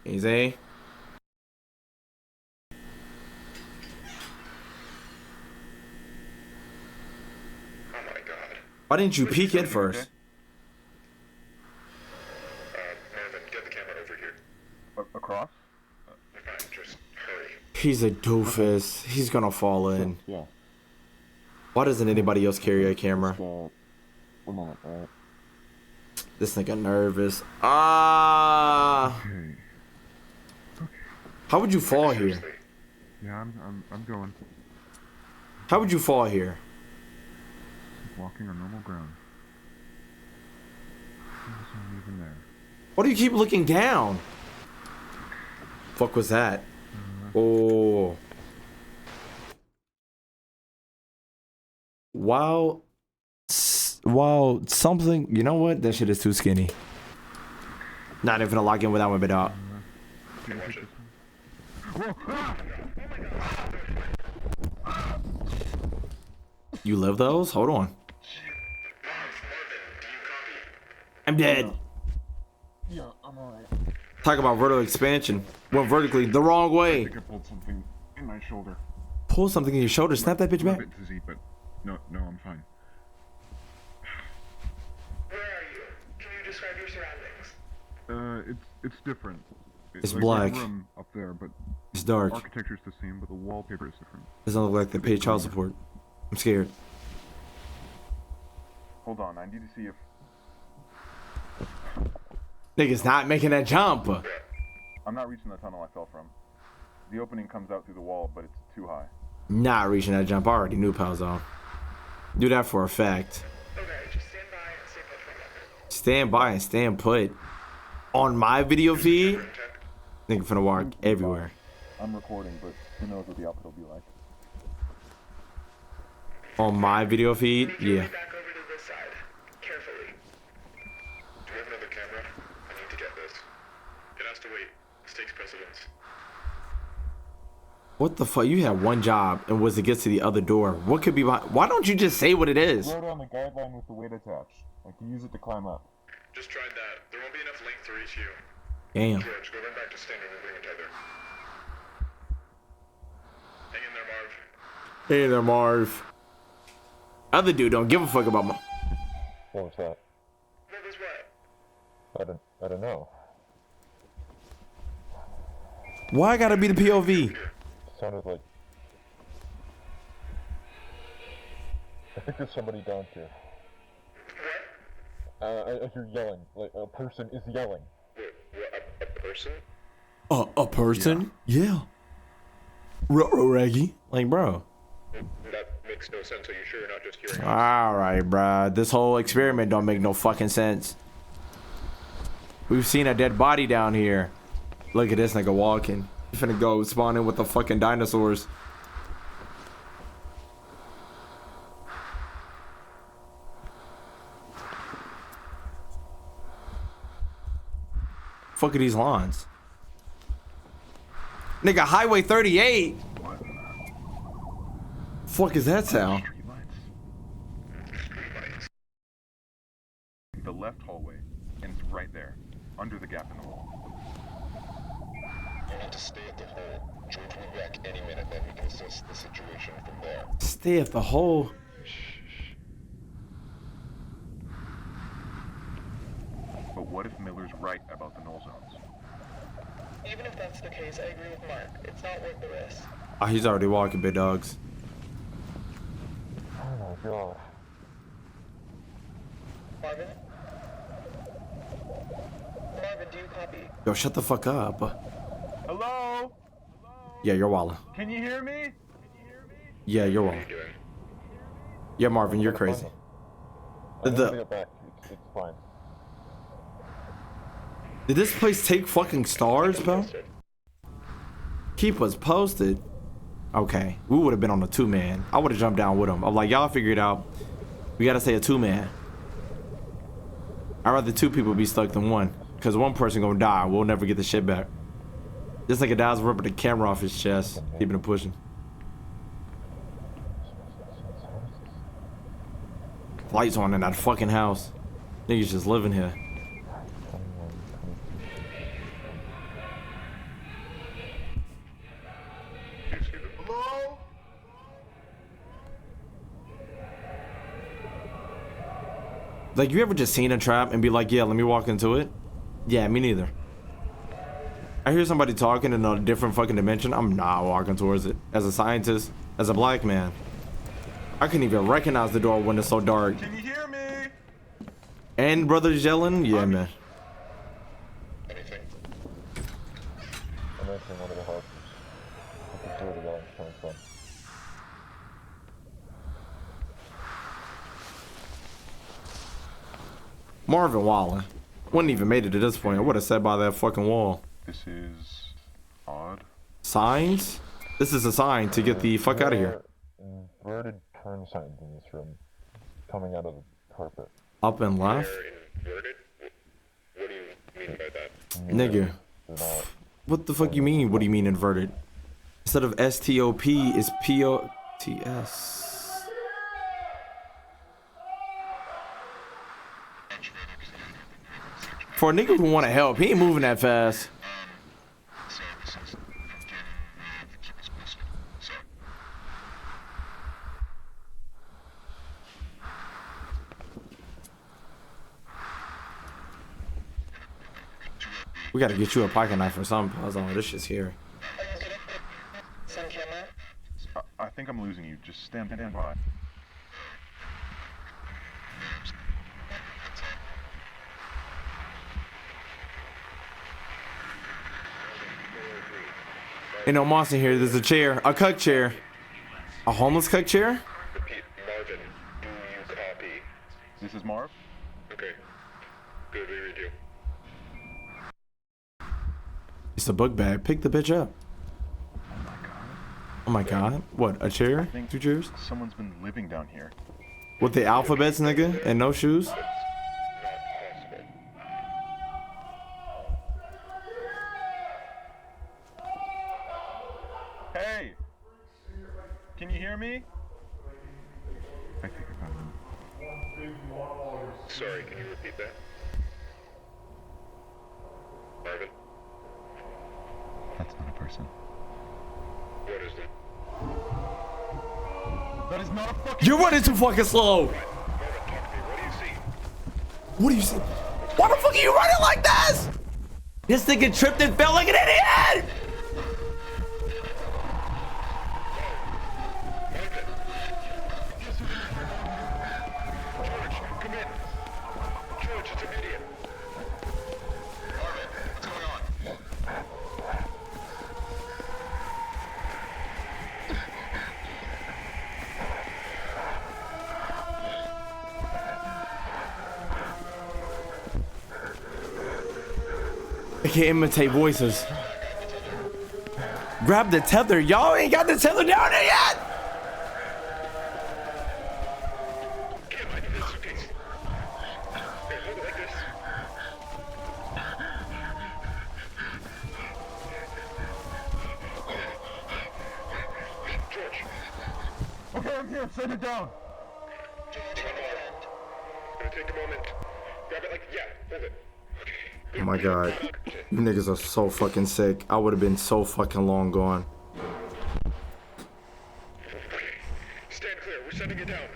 Speaker 4: Easy.
Speaker 1: Easy.
Speaker 4: Oh my god.
Speaker 1: Why didn't you peek in first?
Speaker 4: Marvin, get the camera over here.
Speaker 8: Across?
Speaker 4: Fine, just hurry.
Speaker 1: He's a doofus. He's gonna fall in.
Speaker 3: Yeah.
Speaker 1: Why doesn't anybody else carry a camera?
Speaker 3: 1 moment, alright?
Speaker 1: This nigga nervous. Ah.
Speaker 4: Okay.
Speaker 1: How would you fall here?
Speaker 4: Yeah, I'm going.
Speaker 1: How would you fall here?
Speaker 4: Walking on normal ground. There's not even there.
Speaker 1: Why do you keep looking down? Fuck was that? Oh. Wow. Wow, something. You know what? That shit is too skinny. Not even gonna lock in with that one, but out. You live those? Hold on. I'm dead.
Speaker 4: Yeah, I'm alright.
Speaker 1: Talk about vertical expansion. Went vertically the wrong
Speaker 4: I
Speaker 1: way.
Speaker 4: think I pulled something in my shoulder.
Speaker 1: Pull something in your shoulder. Snap that bitch
Speaker 4: I'm a
Speaker 1: back.
Speaker 4: bit dizzy, but no, I'm fine.
Speaker 9: Where are you? Can you describe your surroundings?
Speaker 4: It's different.
Speaker 1: It's
Speaker 4: like
Speaker 1: black.
Speaker 4: there's a room up there, but
Speaker 1: It's dark.
Speaker 4: architecture's the same, but the wallpaper is different.
Speaker 1: Doesn't look like they pay child support. I'm scared.
Speaker 4: Hold on, I need to see if
Speaker 1: Nigga's not making that jump.
Speaker 4: I'm not reaching the tunnel I fell from. The opening comes out through the wall, but it's too high.
Speaker 1: Not reaching that jump. I already knew Palzo. Do that for a fact.
Speaker 9: Okay, just stand by and stay put for a moment.
Speaker 1: Stand by and stand put. On my video feed, nigga finna walk everywhere.
Speaker 4: I'm recording, but who knows what the output will be like.
Speaker 1: On my video feed, yeah.
Speaker 9: Back over to this side. Carefully.
Speaker 7: Do we have another camera? I need to get this. It has to wait. This takes precedence.
Speaker 1: What the fuck? You had one job and was to get to the other door. What could be behind? Why don't you just say what it is?
Speaker 3: Wrote on the guideline with the weight attached. Like, you use it to climb up.
Speaker 7: Just tried that. There won't be enough length to reach you.
Speaker 1: Damn.
Speaker 7: George, go run back to standard and bring a tether. Hang in there, Marv.
Speaker 1: Hey there, Marv. Other dude don't give a fuck about my.
Speaker 3: What was that?
Speaker 9: What was what?
Speaker 3: I don't know.
Speaker 1: Why I gotta be the POV?
Speaker 3: Sounded like... I think there's somebody down here. I hear yelling. Like, a person is yelling.
Speaker 7: A person?
Speaker 1: A person? Yeah. Ruh-roh, Raggy. Like, bro.
Speaker 7: That makes no sense. Are you sure you're not just hearing?
Speaker 1: Alright, bruh. This whole experiment don't make no fucking sense. We've seen a dead body down here. Look at this nigga walking. He's finna go spawn in with the fucking dinosaurs. Fuck are these lawns? Nigga, Highway 38? Fuck is that sound?
Speaker 4: The left hallway, and it's right there, under the gap in the wall.
Speaker 7: You need to stay at the hole. George will be back any minute, then we can assess the situation from there.
Speaker 1: Stay at the hole.
Speaker 4: But what if Miller's right about the null zones?
Speaker 9: Even if that's the case, I agree with Mark. It's not worth the risk.
Speaker 1: Oh, he's already walking, big dogs.
Speaker 3: Oh my god.
Speaker 9: Marvin? Marvin, do you copy?
Speaker 1: Yo, shut the fuck up.
Speaker 4: Hello?
Speaker 1: Yeah, you're wildin'.
Speaker 4: Can you hear me?
Speaker 1: Yeah, you're wildin'. Yeah, Marvin, you're crazy.
Speaker 3: I'm gonna
Speaker 1: The
Speaker 3: get back. It's fine.
Speaker 1: did this place take fucking stars, bro? Keep us posted. Okay, we would have been on a 2-man. I would have jumped down with him. I'm like, y'all figure it out. We gotta say a 2-man. I'd rather 2 people be stuck than 1, because 1 person gonna die. We'll never get the shit back. Just like a guy's ripping the camera off his chest, keeping it pushing. Lights on in that fucking house. Niggas just living here.
Speaker 7: Hello?
Speaker 1: Like, you ever just seen a trap and be like, yeah, let me walk into it? Yeah, me neither. I hear somebody talking in a different fucking dimension. I'm not walking towards it. As a scientist, as a black man, I couldn't even recognize the door when it's so dark.
Speaker 8: Can you hear me?
Speaker 1: And brothers yelling? Yeah, man.
Speaker 3: Anything? I'm entering one of the houses. I can hear the yelling coming from.
Speaker 1: Marvin Wallen wouldn't even made it to this point. I would have sat by that fucking wall.
Speaker 8: This is odd.
Speaker 1: Signs? This is a sign to get the fuck out of here.
Speaker 3: Inverted turn signs in this room, coming out of the carpet.
Speaker 1: Up and left?
Speaker 3: Inverted? What do you mean by that?
Speaker 1: Nigga. What the fuck you mean? What do you mean inverted? Instead of S-T-O-P, it's P-O-T-S. For a nigga who wanna help, he ain't moving that fast. We gotta get you a pocket knife or something. I was like, this shit's here.
Speaker 8: I think I'm losing you. Just stand by.
Speaker 1: Ain't no monster here. There's a chair. A cuck chair. A homeless cuck chair?
Speaker 3: Repeat, Marvin, do you copy?
Speaker 8: This is Marv.
Speaker 3: Okay. Good, we read you.
Speaker 1: It's a book bag. Pick the bitch up. Oh my god. What, a chair? 2 chairs?
Speaker 8: Someone's been living down here.
Speaker 1: With the alphabets, nigga? And no shoes?
Speaker 8: Hey! Can you hear me? I think I got him.
Speaker 3: Sorry, can you repeat that? Marvin?
Speaker 8: That's not a person.
Speaker 3: What is that?
Speaker 8: That is not a fucking.
Speaker 1: You're running too fucking slow!
Speaker 3: Marvin, talk to me. What do you see?
Speaker 1: What do you see? Why the fuck are you running like this? This nigga tripped and fell like an idiot! I can't imitate voices. Grab the tether. Y'all ain't got the tether down there yet.
Speaker 8: Okay, I'm here. Set it down.
Speaker 3: It's gonna take a moment. Grab it like, yeah, hold it.
Speaker 1: Oh my god. You niggas are so fucking sick. I would have been so fucking long gone.
Speaker 3: Stand clear, we're setting it down.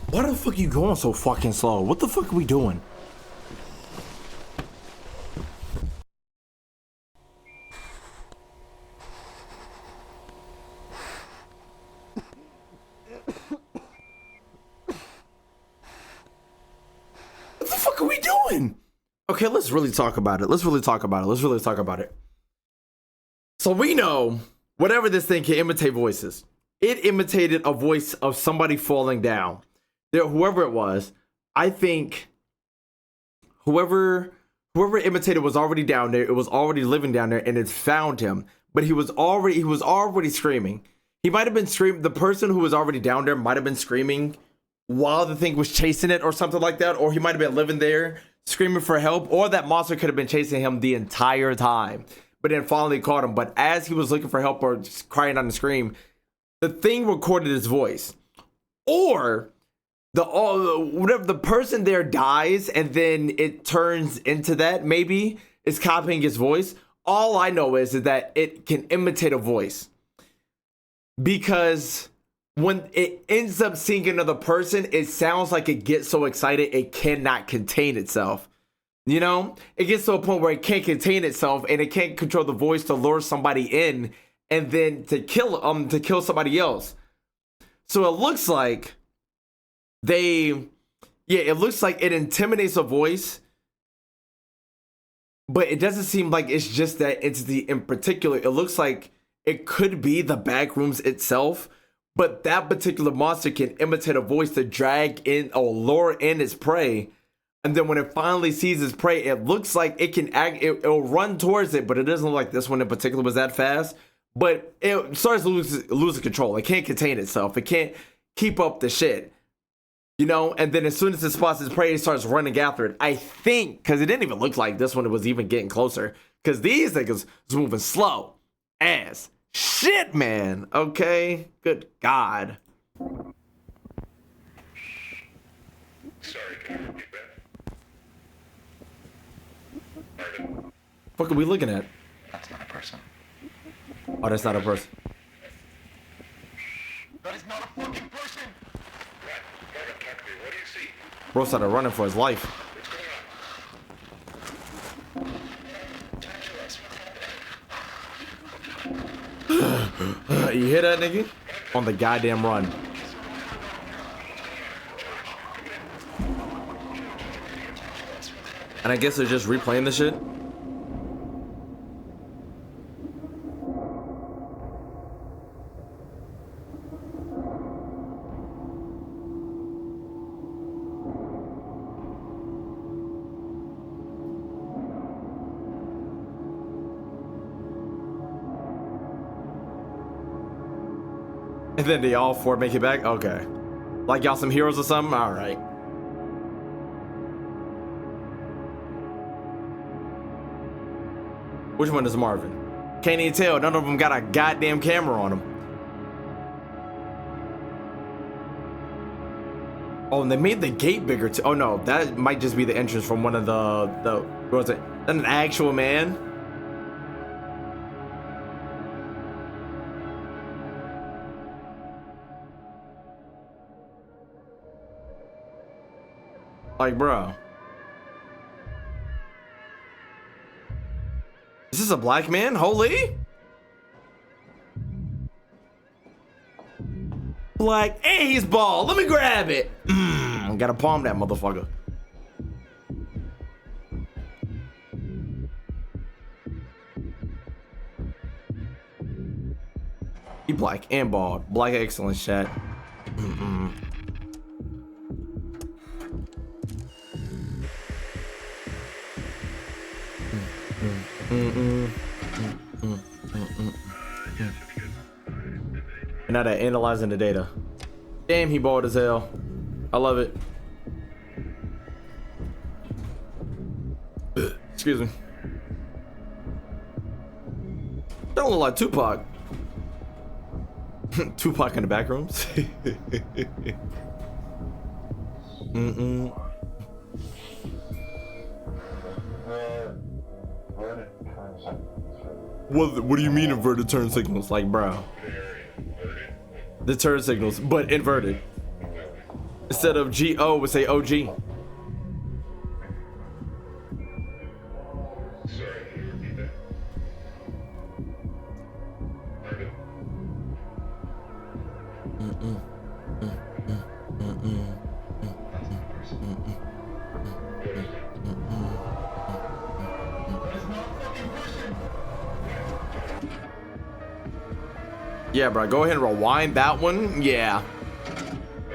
Speaker 1: Why the fuck are you going so fucking slow? What the fuck are we doing? What the fuck are we doing? Okay, let's really talk about it. Let's really talk about it. So we know whatever this thing can imitate voices. It imitated a voice of somebody falling down. Whoever it was, I think whoever imitated was already down there. It was already living down there, and it found him. But he was already screaming. He might have been screaming. The person who was already down there might have been screaming while the thing was chasing it or something like that. Or he might have been living there screaming for help. Or that monster could have been chasing him the entire time, but then finally caught him. But as he was looking for help or just crying on the scream, the thing recorded his voice. Or whatever, the person there dies and then it turns into that, maybe it's copying his voice. All I know is that it can imitate a voice, because when it ends up seeing another person, it sounds like it gets so excited it cannot contain itself. You know, it gets to a point where it can't contain itself and it can't control the voice to lure somebody in and then to kill somebody else. So it looks like it looks like it intimidates a voice, but it doesn't seem like it's just that entity in particular. It looks like it could be the Backrooms itself, but that particular monster can imitate a voice to drag in or lure in its prey. And then when it finally sees its prey, it looks like it can it'll run towards it, but it doesn't look like this one in particular was that fast. But it starts losing control. It can't contain itself. It can't keep up the shit. You know, and then as soon as it spots its prey, it starts running after it. I think, because it didn't even look like this one was even getting closer. Because these niggas was moving slow as shit, man. Okay? Good God.
Speaker 3: Sorry, can you repeat that?
Speaker 1: What are we looking at?
Speaker 5: That's not a person.
Speaker 1: Oh, that's not a person.
Speaker 3: That is not a fucking person! What? Marvin, talk to me. What do you see?
Speaker 1: Bro started running for his life.
Speaker 3: What's going on?
Speaker 1: You hear that, nigga? On the goddamn run. And I guess they're just replaying the shit. And then they all four make it back? Okay. Like y'all some heroes or something? Alright. Which one is Marvin? Can't even tell. None of them got a goddamn camera on them. Oh, and they made the gate bigger too. Oh no, that might just be the entrance from one of the what was it? An actual man? Like, bro. Is this a black man? Holy? Black, and he's bald. Let me grab it. Gotta palm that motherfucker. He black and bald. Black excellence, chat. And now they're analyzing the data. Damn, he bald as hell. I love it. Excuse me. Don't look like Tupac. Tupac in the Backrooms. What do you mean inverted turn signals? Like, bro. The turn signals, but inverted. Instead of G-O, would say OG.
Speaker 3: Sorry, can you repeat that? Marvin?
Speaker 1: Yeah, bro, go ahead and rewind that one. Yeah.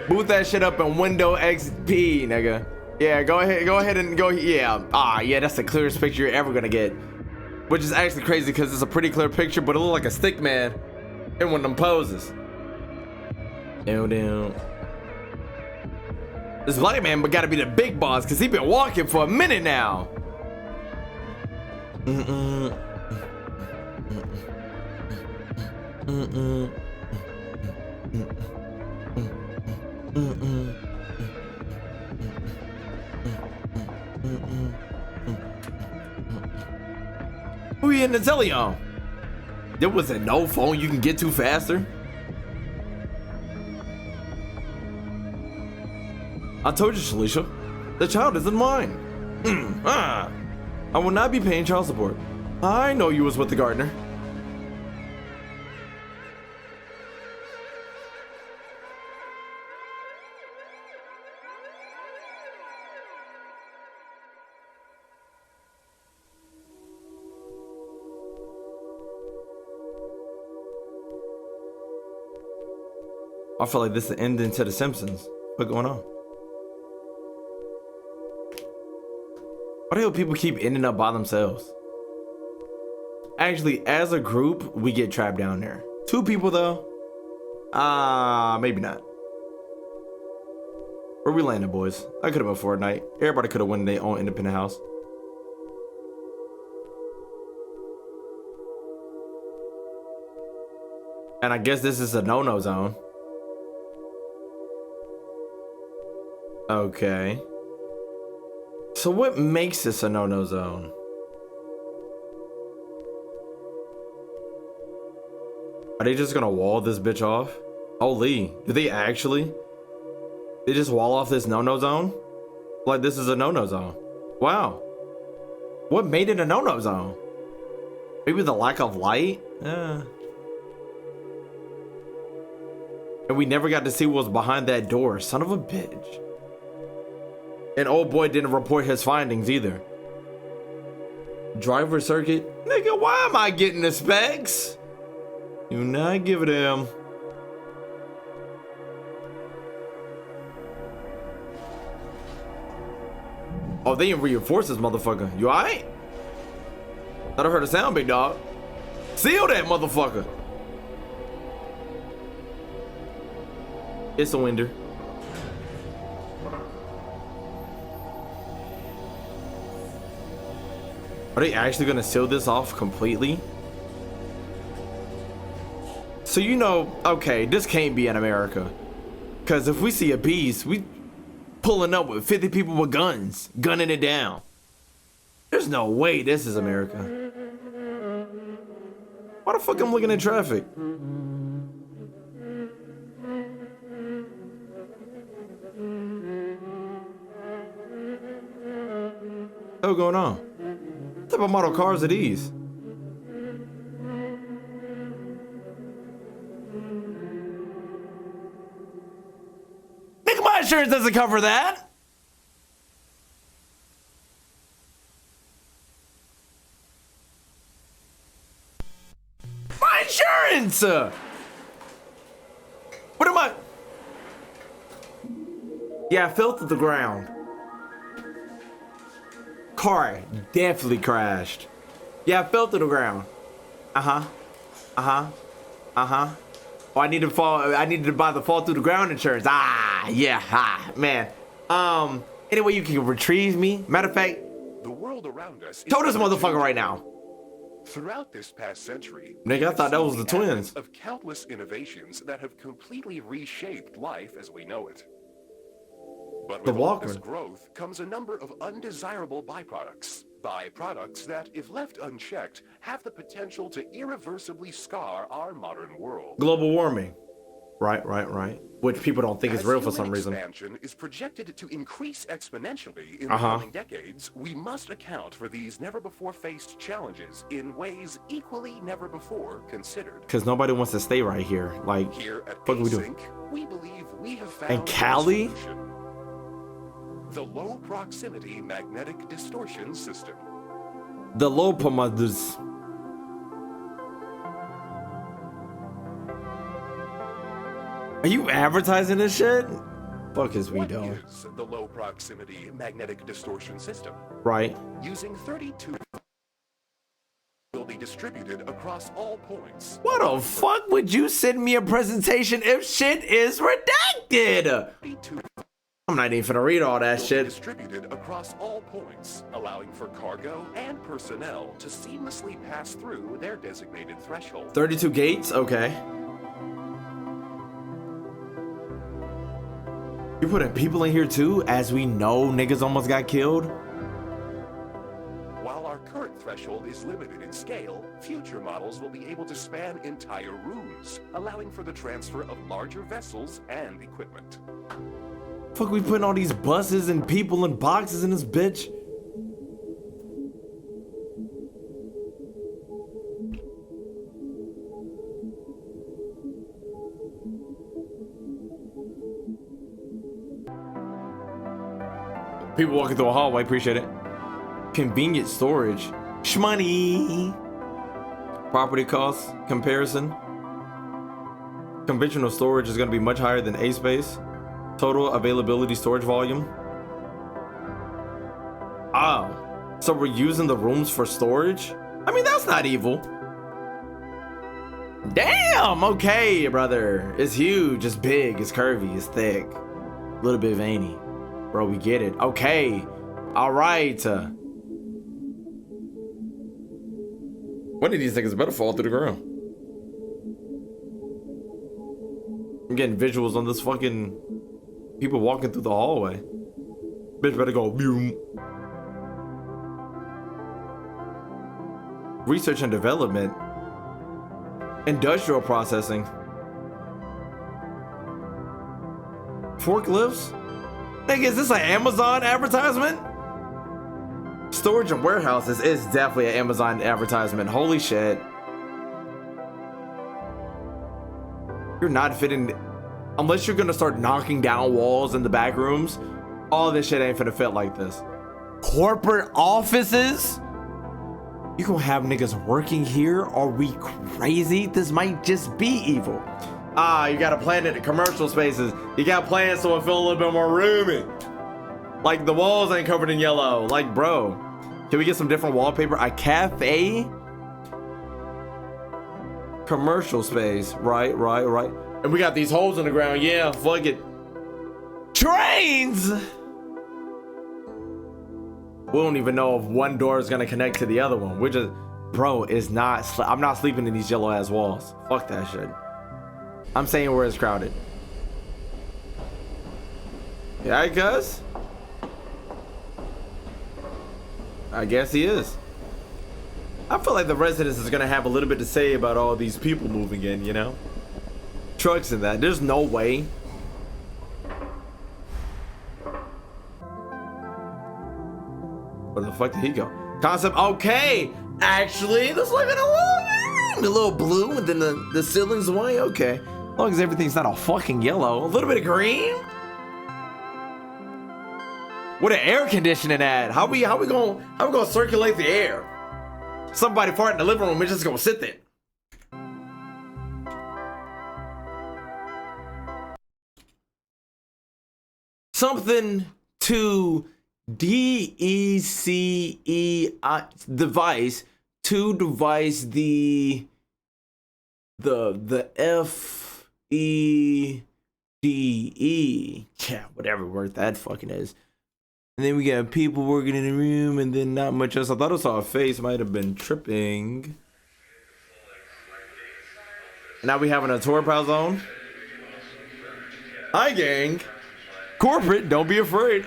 Speaker 1: Boot that shit up in Windows XP, nigga. Yeah, go ahead and go. Yeah. Yeah, that's the clearest picture you're ever gonna get. Which is actually crazy because it's a pretty clear picture, but it looks like a stick man in one of them poses. Down. This black man but gotta be the big boss because he been walking for a minute now. Who you in the telly on? There wasn't no phone you can get to faster. I told you, Shalisha. The child isn't mine. I will not be paying child support. I know you was with the gardener. I feel like this is the ending to The Simpsons. What's going on? Why the hell people keep ending up by themselves? Actually, as a group, we get trapped down there. 2 people though? Maybe not. Where we landed, boys? I could have been Fortnite. Everybody could have won their own independent house. And I guess this is a no-no zone. Okay. So what makes this a no-no zone? Are they just gonna wall this bitch off? Holy, do they actually? They just wall off this no-no zone? Like this is a no-no zone. Wow. What made it a no-no zone? Maybe the lack of light? And we never got to see what was behind that door. Son of a bitch. And old boy didn't report his findings either. Driver circuit? Nigga, why am I getting the specs? Do not give it him. Oh, they didn't reinforce this motherfucker. You alright? Thought I heard a sound, big dog. Seal that motherfucker. It's a winder. Are they actually gonna seal this off completely? So you know, okay, this can't be in America. Cause if we see a beast, we pulling up with 50 people with guns, gunning it down. There's no way this is America. Why the fuck I'm looking at traffic? What's going on? What type of model cars are these? Nigga, my insurance doesn't cover that. My insurance! What am I? Yeah, I fell to the ground. Car definitely crashed. Yeah, I fell to the ground. Oh, I need to fall. I needed to buy the fall through the ground insurance. Man. Anyway, you can retrieve me. Matter of fact,
Speaker 10: the world around us.
Speaker 1: Told this motherfucker right now.
Speaker 10: Throughout this past century,
Speaker 1: nigga, I thought that was the twins.
Speaker 10: Of countless innovations that have completely reshaped life as we know it. But with all this growth comes a number of undesirable byproducts. Byproducts that, if left unchecked, have the potential to irreversibly scar our modern world.
Speaker 1: Global warming. Right. Which people don't think is real for some reason.
Speaker 10: Expansion is projected to increase exponentially in the coming decades. We must account for these never-before-faced challenges in ways equally never-before considered.
Speaker 1: Because nobody wants to stay right here. Like,
Speaker 10: here at
Speaker 1: what we do?
Speaker 10: We believe we have found
Speaker 1: and Cali?
Speaker 10: The low proximity magnetic distortion system.
Speaker 1: The low pomadas. Are you advertising this shit? Fuck is we doing?
Speaker 10: What is the low proximity magnetic distortion system?
Speaker 1: Right.
Speaker 10: Using 32 will be distributed across all points.
Speaker 1: What the fuck would you send me a presentation if shit is redacted?
Speaker 10: 32
Speaker 1: I'm not even finna read all that shit.
Speaker 10: Distributed across all points, allowing for cargo and personnel to seamlessly pass through their designated threshold.
Speaker 1: 32 gates? Okay. You putting people in here too, as we know niggas almost got killed?
Speaker 10: While our current threshold is limited in scale, future models will be able to span entire rooms, allowing for the transfer of larger vessels and equipment.
Speaker 1: Fuck, we putting all these buses and people and boxes in this bitch. People walking through a hallway, appreciate it. Convenient storage. Shmoney. Property costs comparison. Conventional storage is going to be much higher than A-Space. Total availability storage volume. Oh, so we're using the rooms for storage? I mean, that's not evil. Damn, okay, brother. It's huge, it's big, it's curvy, it's thick. A little bit veiny. Bro, we get it. Okay. All right. One of these things better fall through the ground. I'm getting visuals on this fucking people walking through the hallway. Bitch better go boom. Research and development. Industrial processing. Forklifts? Nigga, is this an Amazon advertisement? Storage and warehouses is definitely an Amazon advertisement. Holy shit. You're not fitting, unless you're gonna start knocking down walls in the back rooms. All this shit ain't finna fit like this. Corporate offices? You gonna have niggas working here? Are we crazy? This might just be evil. Ah, you gotta plan it in commercial spaces. You gotta plan so it feel a little bit more roomy. Like the walls ain't covered in yellow. Like, bro, can we get some different wallpaper? A cafe? Commercial space. Right. And we got these holes in the ground. Yeah, fuck it. Trains! We don't even know if one door is gonna connect to the other one. We're just, bro, I'm not sleeping in these yellow ass walls. Fuck that shit. I'm saying where it's crowded. Yeah, cuz. I guess he is. I feel like the residents is gonna have a little bit to say about all these people moving in, you know? Trucks and that. There's no way. Where the fuck did he go? Concept, okay. Actually, let's look at a little blue and then the ceiling's white. Okay. As long as everything's not all fucking yellow. A little bit of green. What an air conditioning at? How we gonna circulate the air? Somebody fart in the living room, we're just gonna sit there. Something to device to devise the FEDE, yeah, whatever word that fucking is. And then we got people working in the room, and then not much else. I thought I saw a face, might have been tripping. Now we having a tour pal zone. Hi, gang. Corporate, don't be afraid.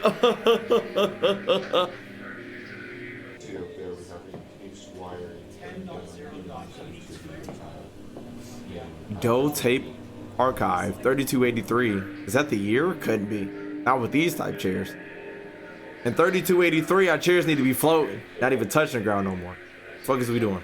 Speaker 1: Doe tape archive 3283. Is that the year? Couldn't be. Not with these type chairs. And 3283, our chairs need to be floating, not even touching the ground no more. What the fuck is we doing?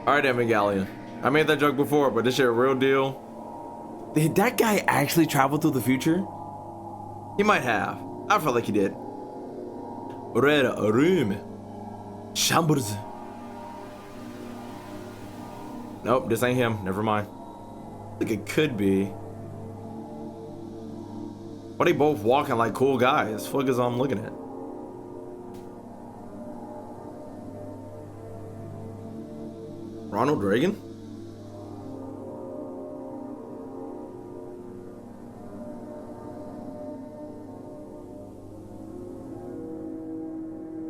Speaker 1: Alright, Evan Gallion. I made that joke before, but this shit a real deal. Did that guy actually travel through the future? He might have. I felt like he did. Red room. Chambers. Nope, this ain't him. Never mind. I think it could be. Why they both walking like cool guys? Fuck is I'm looking at. Ronald Reagan?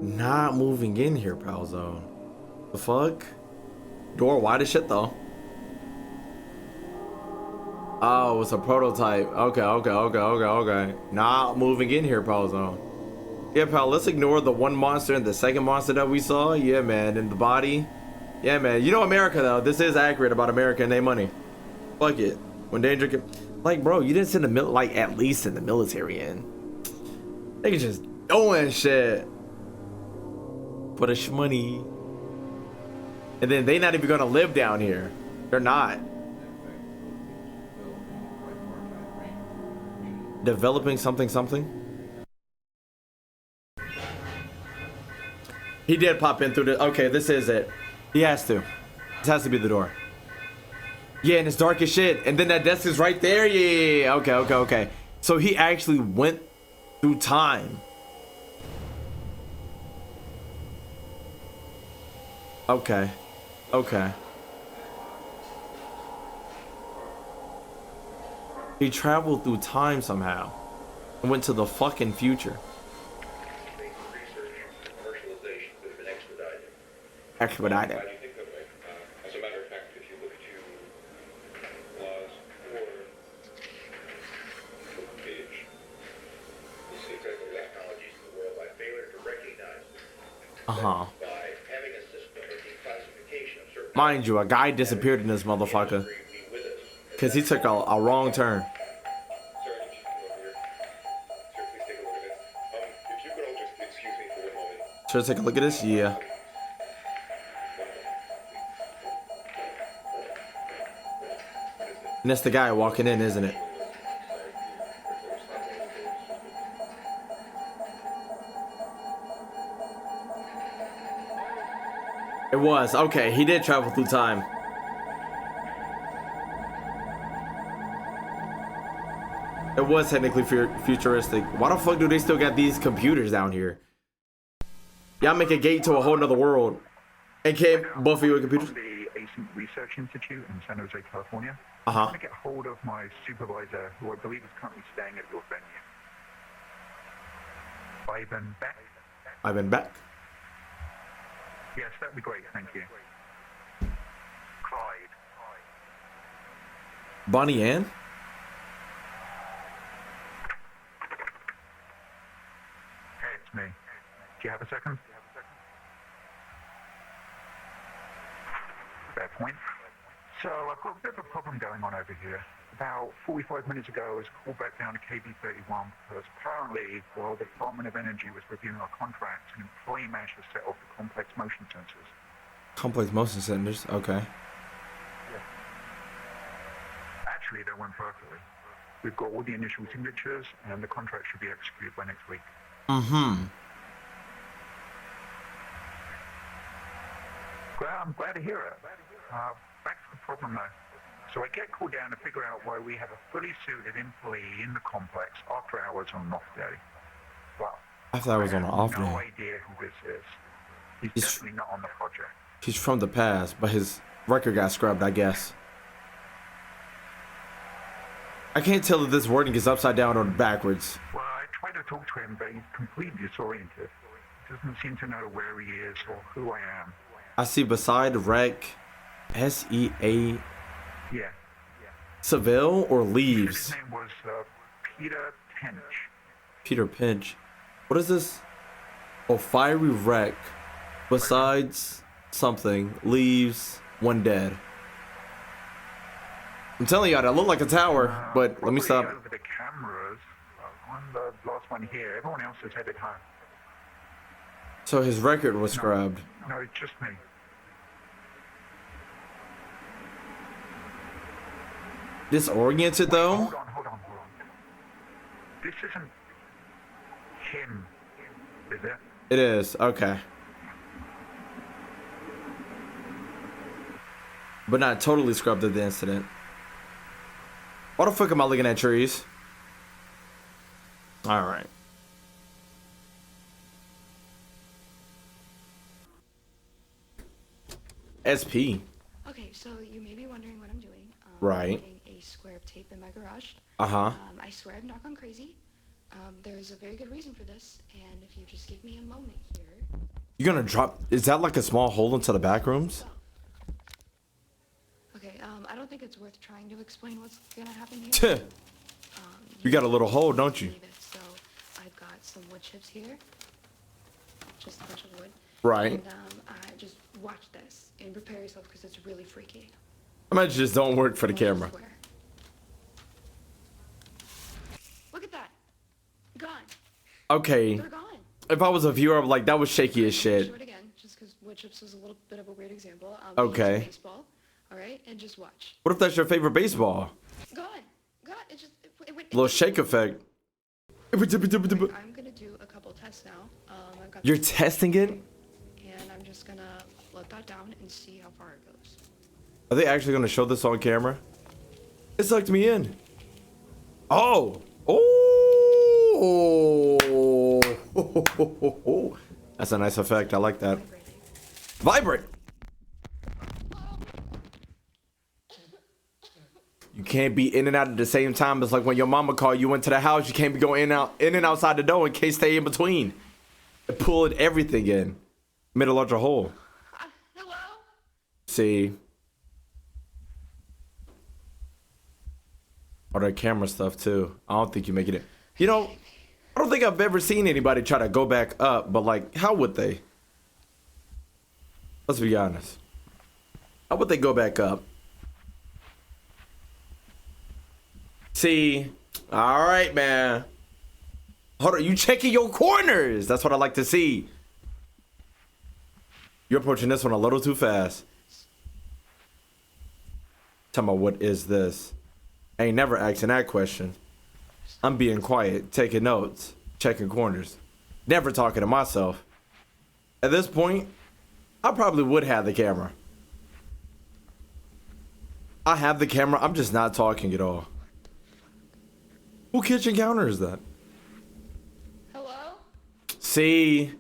Speaker 1: Not moving in here, palzo. The fuck? Door wide as shit though. Oh, it's a prototype. Okay. Not moving in here, palzo. Yeah, pal, let's ignore the one monster and the second monster that we saw. Yeah, man, in the body. Yeah, man. You know America though. This is accurate about America and their money. Fuck it. When danger can, like, bro, you didn't send the like at least in the military in. They can just doing shit for the shmoney. And then they not even gonna live down here. They're not. Developing something. He did pop in through the, okay, this is it. He has to. This has to be the door. Yeah, and it's dark as shit. And then that desk is right there. Yeah. Okay. So he actually went through time. Okay. He traveled through time somehow and went to the fucking future. Expedited.
Speaker 3: As a matter of fact, if you look to clause 4 page, you see exactly that. Technologies in the world by failure to recognize by having a system of declassification of certain.
Speaker 1: Mind you, a guy disappeared in this motherfucker because he took a wrong turn. Sir, take a look at this. Yeah. And that's the guy walking in, isn't it? It was. Okay, he did travel through time. It was technically futuristic. Why the fuck do they still got these computers down here? Y'all make a gate to a whole nother world. And can't Buffy with computers?
Speaker 11: The Ascent Research Institute in San Jose, California.
Speaker 1: I'm
Speaker 11: trying to get hold of my supervisor, who I believe is currently staying at your venue. Ivan Beck. Yes, that'd be great, thank you. Clyde.
Speaker 1: Bonnie Ann?
Speaker 11: Hey, it's me. Do you have a second? Fair point. So I've got a bit of a problem going on over here. About 45 minutes ago, I was called back down to KB31 because apparently, while the Department of Energy was reviewing our contracts, an employee managed to set off the complex motion sensors.
Speaker 1: Complex motion sensors? Okay.
Speaker 11: Yeah. Actually, that went perfectly. We've got all the initial signatures, and the contract should be executed by next week.
Speaker 1: Mm-hmm.
Speaker 11: Well, I'm glad to hear it. Back to the problem, though. So I get called down to figure out why we have a fully suited employee in the complex after hours on an off day. Well,
Speaker 1: after hours on an off day.
Speaker 11: No idea who this is. He's definitely not on the project.
Speaker 1: He's from the past, but his record got scrubbed, I guess. I can't tell if this wording is upside down or backwards.
Speaker 11: Well, I tried to talk to him, but he's completely disoriented. He doesn't seem to know where he is or who I am.
Speaker 1: I see beside rec, S-E-A.
Speaker 11: Yeah.
Speaker 1: Seville or Leaves?
Speaker 11: His name was Peter Pinch.
Speaker 1: Peter Pinch. What is this? Oh, fiery wreck. Besides something, leaves, one dead. I'm telling y'all, that looked like a tower, but let me stop.
Speaker 11: Over the cameras, I'm the last one here. Everyone else is headed home.
Speaker 1: So his record was scrubbed.
Speaker 11: No, it's just me.
Speaker 1: Disoriented though?
Speaker 11: Hold on. This isn't him, is it?
Speaker 1: It is, okay. But not totally scrubbed at the incident. Why the fuck am I looking at trees? Alright. SP.
Speaker 12: Okay, so you may be wondering what I'm doing.
Speaker 1: Right.
Speaker 12: I'm putting a square of tape in my garage.
Speaker 1: Uh-huh.
Speaker 12: I swear I'm not gone crazy. There's a very good reason for this, and if you just give me a moment here.
Speaker 1: You're gonna drop, is that like a small hole into the back rooms?
Speaker 12: Okay, I don't think it's worth trying to explain what's gonna happen here.
Speaker 1: You got a little hole, don't you?
Speaker 12: So I've got some wood chips here, just a bunch of wood,
Speaker 1: Right.
Speaker 12: And just watch this and prepare yourself because it's really freaky.
Speaker 1: I might just don't work for the camera.
Speaker 12: Look at that. Gone.
Speaker 1: Okay.
Speaker 12: They're gone.
Speaker 1: If I was a viewer, I'm like, that was shaky as shit.
Speaker 12: Show it again, just because wood chips was a little bit of a weird example.
Speaker 1: Okay.
Speaker 12: Baseball. All right, and just watch.
Speaker 1: What if that's your favorite baseball?
Speaker 12: Gone. It just
Speaker 1: Little shake effect.
Speaker 12: I'm gonna do a couple tests now. I've got
Speaker 1: You're testing it?
Speaker 12: and I'm just gonna let that down and see how far it goes.
Speaker 1: Are they actually gonna show this on camera? It sucked me in. Oh. Oh. That's a nice effect. I like that. Vibrate. You can't be in and out at the same time. It's like when your mama called you into the house, you can't be going in and outside the door in case stay in between. Pulling everything in. Made a larger hole.
Speaker 12: Hello?
Speaker 1: See. Or the camera stuff too. I don't think you make it. You know, I don't think I've ever seen anybody try to go back up, but like, how would they? Let's be honest. How would they go back up? See, all right, man. Hold on, you checking your corners. That's what I like to see. You're approaching this one a little too fast. Tell me, what is this? I ain't never asking that question. I'm being quiet, taking notes, checking corners. Never talking to myself. At this point, I probably would have the camera. I have the camera, I'm just not talking at all. Who kitchen counter is that?
Speaker 12: Hello?
Speaker 1: See?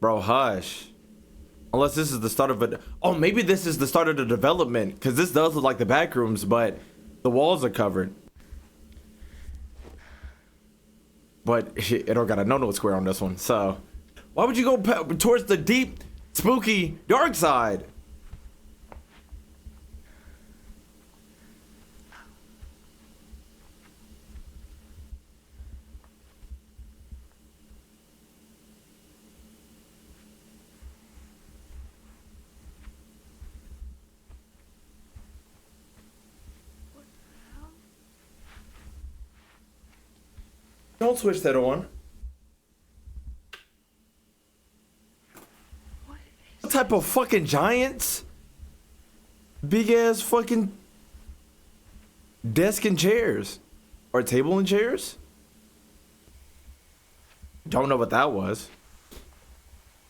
Speaker 1: Bro, hush. Unless this is the start of it. Oh, maybe this is the start of the development. Because this does look like the back rooms, but the walls are covered. But it don't got a no-no square on this one. So, why would you go towards the deep, spooky, dark side? Don't switch that on. What type of fucking giants? Big ass fucking desk and chairs. Or table and chairs? Don't know what that was.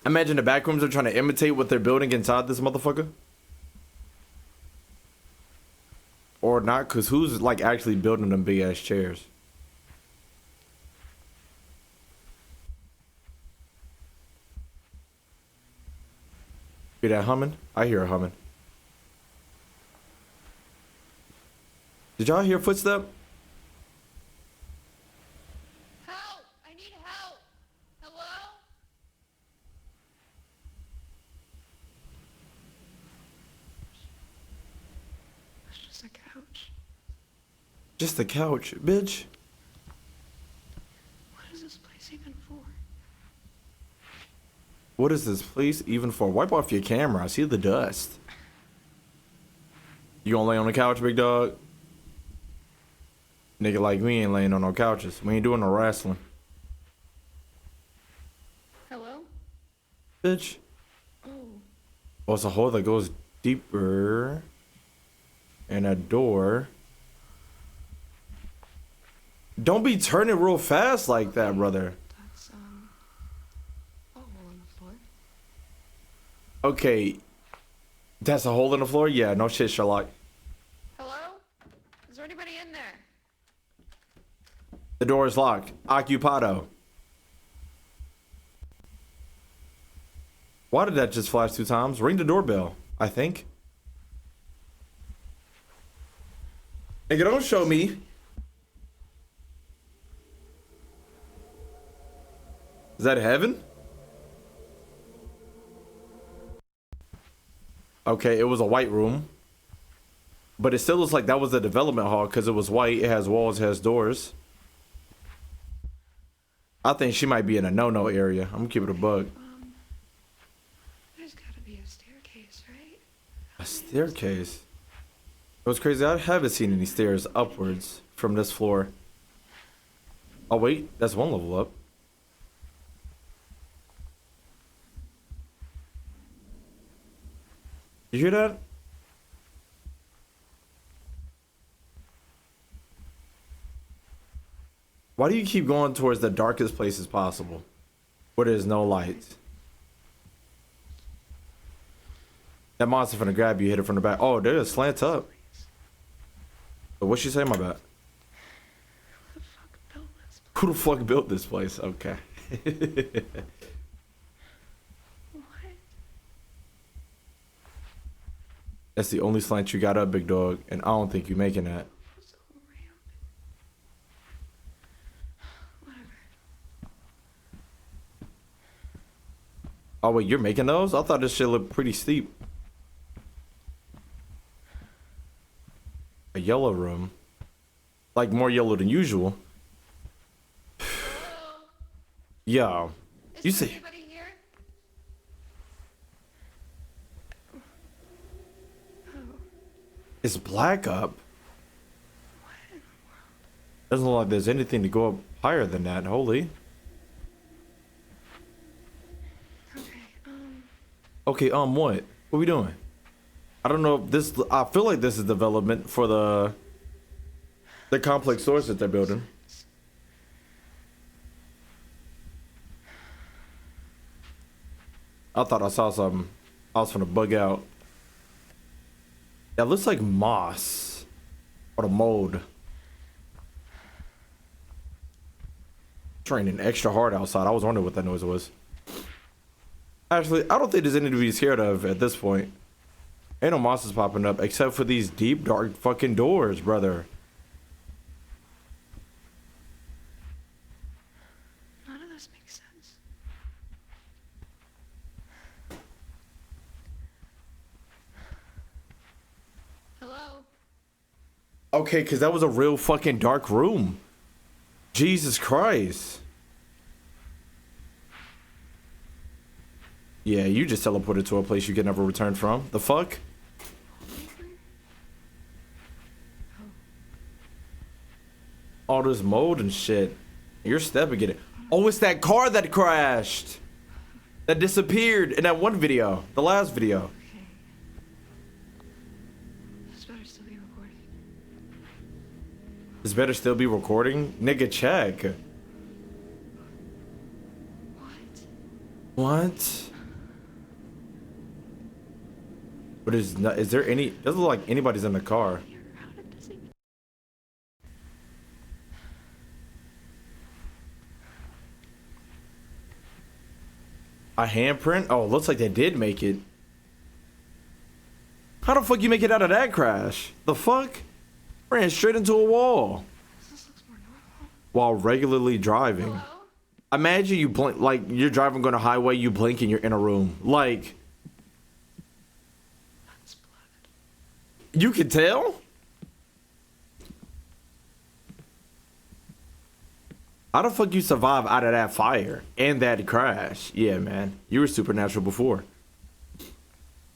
Speaker 1: Imagine the back rooms are trying to imitate what they're building inside this motherfucker. Or not, because who's like actually building them big ass chairs? Hear that humming? I hear a humming. Did y'all hear a footstep?
Speaker 12: Help! I need help! Hello? It's just a couch.
Speaker 1: Just a couch, bitch.
Speaker 12: What is this place even for?
Speaker 1: What is this place even for? Wipe off your camera. I see the dust. You gonna lay on the couch, big dog? Nigga like me ain't laying on no couches. We ain't doing no wrestling.
Speaker 12: Hello?
Speaker 1: Bitch.
Speaker 12: Oh.
Speaker 1: Oh, it's a hole that goes deeper. And a door. Don't be turning real fast like that, brother.
Speaker 12: That's, a hole in the floor.
Speaker 1: Okay. That's a hole in the floor? Yeah, no shit, Sherlock.
Speaker 12: Hello? Is there anybody in there?
Speaker 1: The door is locked. Occupado. Why did that just flash 2 times? Ring the doorbell, I think. Nigga, don't show me. Is that heaven? Okay, it was a white room. But it still looks like that was the development hall because it was white. It has walls, it has doors. I think she might be in a no-no area. I'm gonna keep it a bug. A staircase. It was crazy. I haven't seen any stairs upwards from this floor. Oh wait, that's one level up. You hear that? Why do you keep going towards the darkest places possible where there's no light? That monster finna grab you, hit it from the back. Oh, there it slants up. But what'd she say, my bad? Who the fuck built this place? Okay. That's the only slant you got up, big dog, and I don't think you're making that. Oh wait, you're making those? I thought this shit looked pretty steep. A yellow room. Like more yellow than usual. Yo. You see? It's black up. Doesn't look like there's anything to go up higher than that. Holy. Okay, what? What are we doing? I don't know if this, I feel like this is development for the complex stores that they're building. I thought I saw something. I was gonna bug out. That looks like moss or the mold. It's raining extra hard outside. I was wondering what that noise was. Actually, I don't think there's anything to be scared of at this point. Ain't no monsters popping up except for these deep, dark fucking doors, brother.
Speaker 12: None of this makes sense. Hello?
Speaker 1: Okay, because that was a real fucking dark room. Jesus Christ. Yeah, you just teleported to a place you can never return from. The fuck? All this mold and shit. You're stepping in it. Oh, it's that car that crashed. That disappeared in that one video. The last video.
Speaker 12: This better still be recording.
Speaker 1: This better still be recording? Nigga, check. What? But is there any, doesn't look like anybody's in the car. A handprint? Oh, it looks like they did make it. How the fuck you make it out of that crash? The fuck? Ran straight into a wall. While regularly driving. Hello? Imagine you blink, like you're driving on a highway, you blink and you're in a room. Like, you can tell? How the fuck you survive out of that fire and that crash? Yeah, man. You were supernatural before.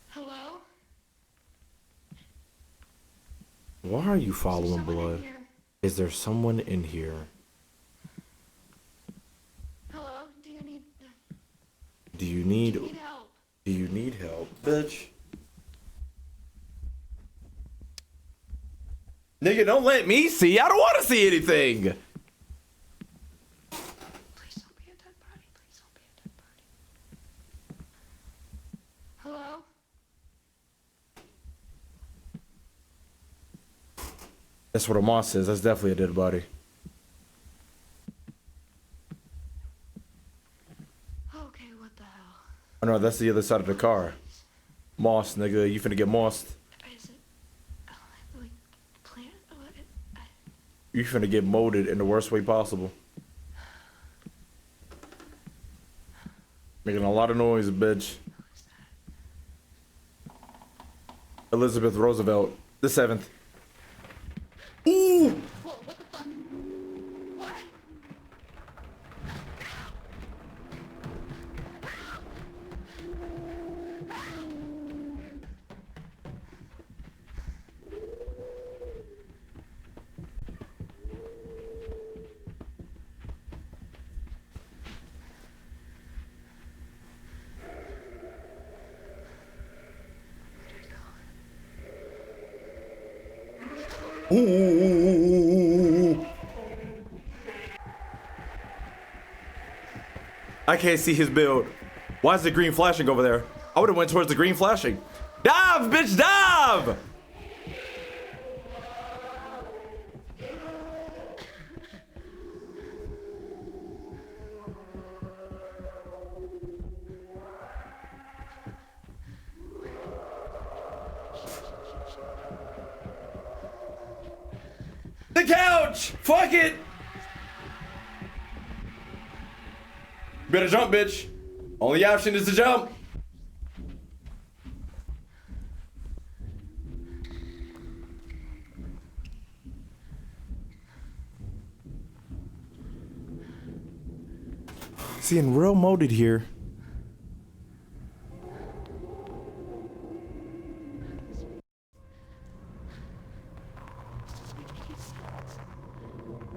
Speaker 12: Hello?
Speaker 1: Why are you following blood? Is there someone in here?
Speaker 12: Hello? Do you need
Speaker 1: help? Do you need help, bitch? Nigga, don't let me see. I don't want to see anything.
Speaker 12: Please don't be a dead body. Please don't be a dead body. Hello?
Speaker 1: That's what a moss is. That's definitely a dead body.
Speaker 12: Okay, what the hell?
Speaker 1: Oh no, that's the other side of the car. Moss, nigga. You finna get mossed.
Speaker 12: Is it like plant?
Speaker 1: You finna get molded in the worst way possible. Making a lot of noise, bitch. Elizabeth Roosevelt, the 7th. Ooh!
Speaker 12: Whoa, what the fuck? What?
Speaker 1: Ooh. I can't see his build. Why is the green flashing over there? I would have went towards the green flashing. Dive, bitch, dive! The couch! Fuck it! Better jump, bitch. Only option is to jump. Seeing real molded here.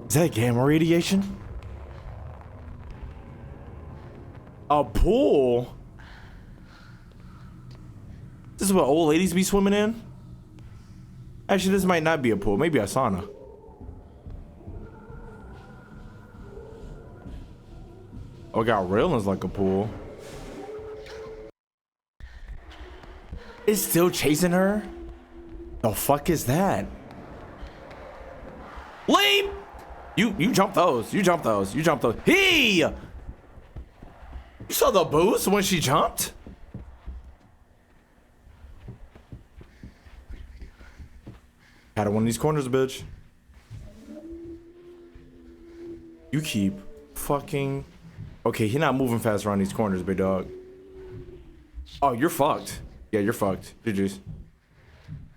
Speaker 1: Is that gamma radiation? A pool? This is what old ladies be swimming in? Actually, this might not be a pool. Maybe a sauna. Oh, it got railings like a pool. It's still chasing her? The fuck is that? Leap! You jump those. You jump those. You jump those. Hey! You saw the boost when she jumped? Out of one of these corners, bitch. You keep fucking... Okay, he's not moving fast around these corners, big dog. Oh, you're fucked. Yeah, you're fucked. GG's.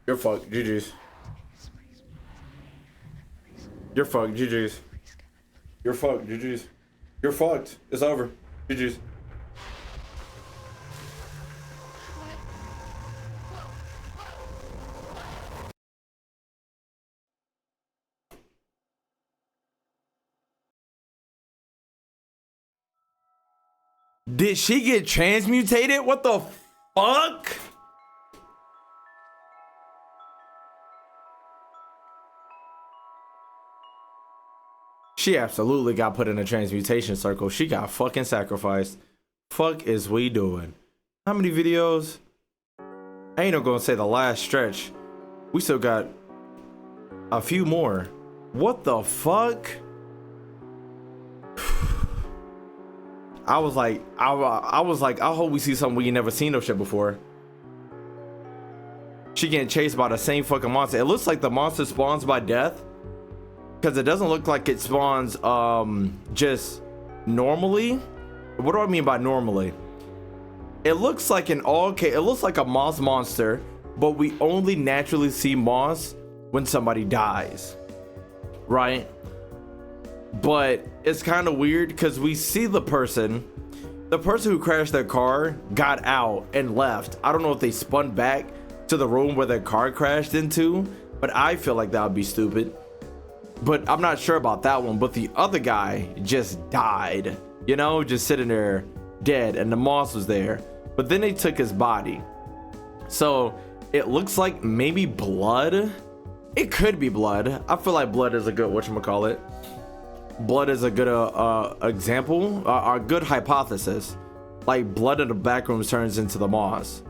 Speaker 1: You're fucked. GG's. You're fucked. GG's. You're fucked. GG's. You're fucked. It's over. GG's. Did she get transmutated? What the fuck? She absolutely got put in a transmutation circle. She got fucking sacrificed. Fuck is we doing? How many videos? I ain't gonna say the last stretch. We still got a few more. What the fuck? I was like, I hope we see something we ain't never seen no shit before. She getting chased by the same fucking monster. It looks like the monster spawns by death, because it doesn't look like it spawns just normally. What do I mean by normally? It looks like it looks like a moss monster, but we only naturally see moss when somebody dies, right? But it's kind of weird because we see the person who crashed their car got out and left. I don't know if they spun back to the room where their car crashed into, but I feel like that would be stupid. But I'm not sure about that one. But the other guy just died, you know, just sitting there dead, and the moss was there. But then they took his body. So it looks like maybe blood. It could be blood. I feel like blood is a good whatchamacallit. Blood is a good example, a good hypothesis. Like blood in the backrooms turns into the moss,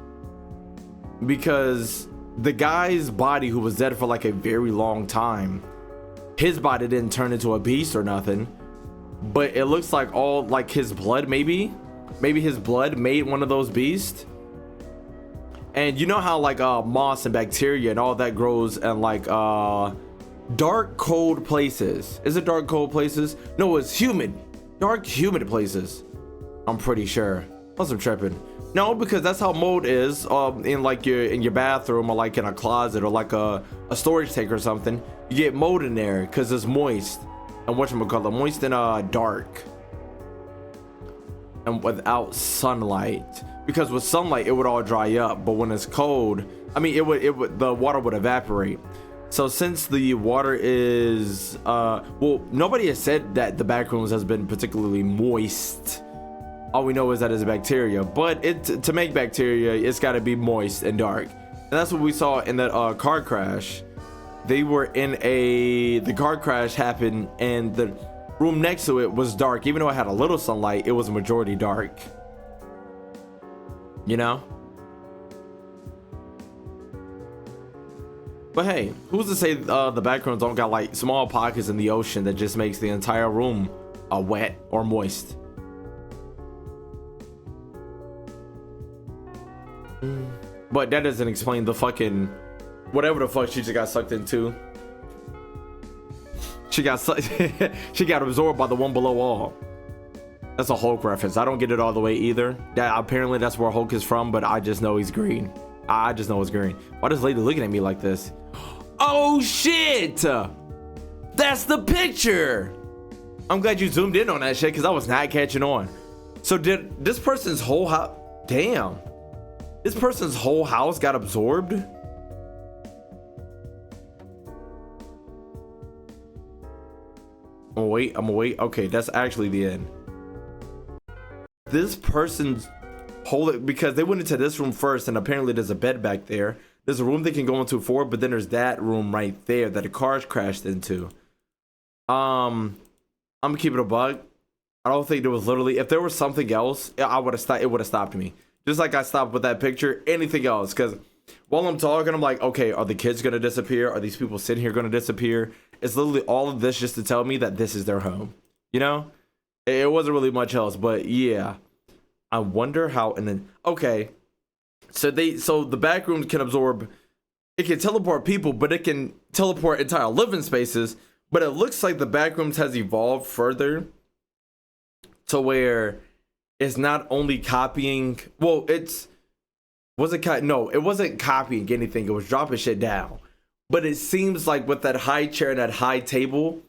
Speaker 1: because the guy's body who was dead for like a very long time, his body didn't turn into a beast or nothing, but it looks like all like his blood, maybe his blood made one of those beasts. And you know how like moss and bacteria and all that grows in like dark cold places. Is it dark cold places? No, it's humid, dark humid places, I'm pretty sure. Unless I'm tripping. No, because that's how mold is in like your bathroom, or like in a closet, or like a storage tank or something. You get mold in there because it's moist and whatchamacallit, moist and dark and without sunlight. Because with sunlight it would all dry up, but when it's cold, I mean the water would evaporate. So since the water is well, nobody has said that the backrooms has been particularly moist. All we know is that it's bacteria, but to make bacteria, it's got to be moist and dark. And that's what we saw in that car crash. they were in the car crash happened and the room next to it was dark. Even though it had a little sunlight, it was majority dark. You know? But hey, who's to say the Backrooms don't got like small pockets in the ocean that just makes the entire room wet or moist? But that doesn't explain the fucking whatever the fuck she just got sucked into. She got she got absorbed by the one below all. That's a Hulk reference. I don't get it all the way either. That apparently that's where Hulk is from, but I just know he's green. I just know it's green. Why is this lady looking at me like this? Oh shit! That's the picture. I'm glad you zoomed in on that shit because I was not catching on. So did this person's whole house? Damn. This person's whole house got absorbed? I'm gonna wait. Okay, that's actually the end. This person's whole, because they went into this room first and apparently there's a bed back there. There's a room they can go into forward, but then there's that room right there that the cars crashed into. I'm gonna keep it a bug. I don't think there was literally, if there was something else, I would have stopped. It would have stopped me. Just like I stopped with that picture, anything else. Because while I'm talking, I'm like, okay, are the kids going to disappear? Are these people sitting here going to disappear? It's literally all of this just to tell me that this is their home. You know? It wasn't really much else, but yeah. I wonder how, and then, okay. So the back rooms can absorb, it can teleport people, but it can teleport entire living spaces. But it looks like the back rooms has evolved further to where it's not only copying, well, it wasn't copying anything, it was dropping shit down. But it seems like with that high chair and that high table,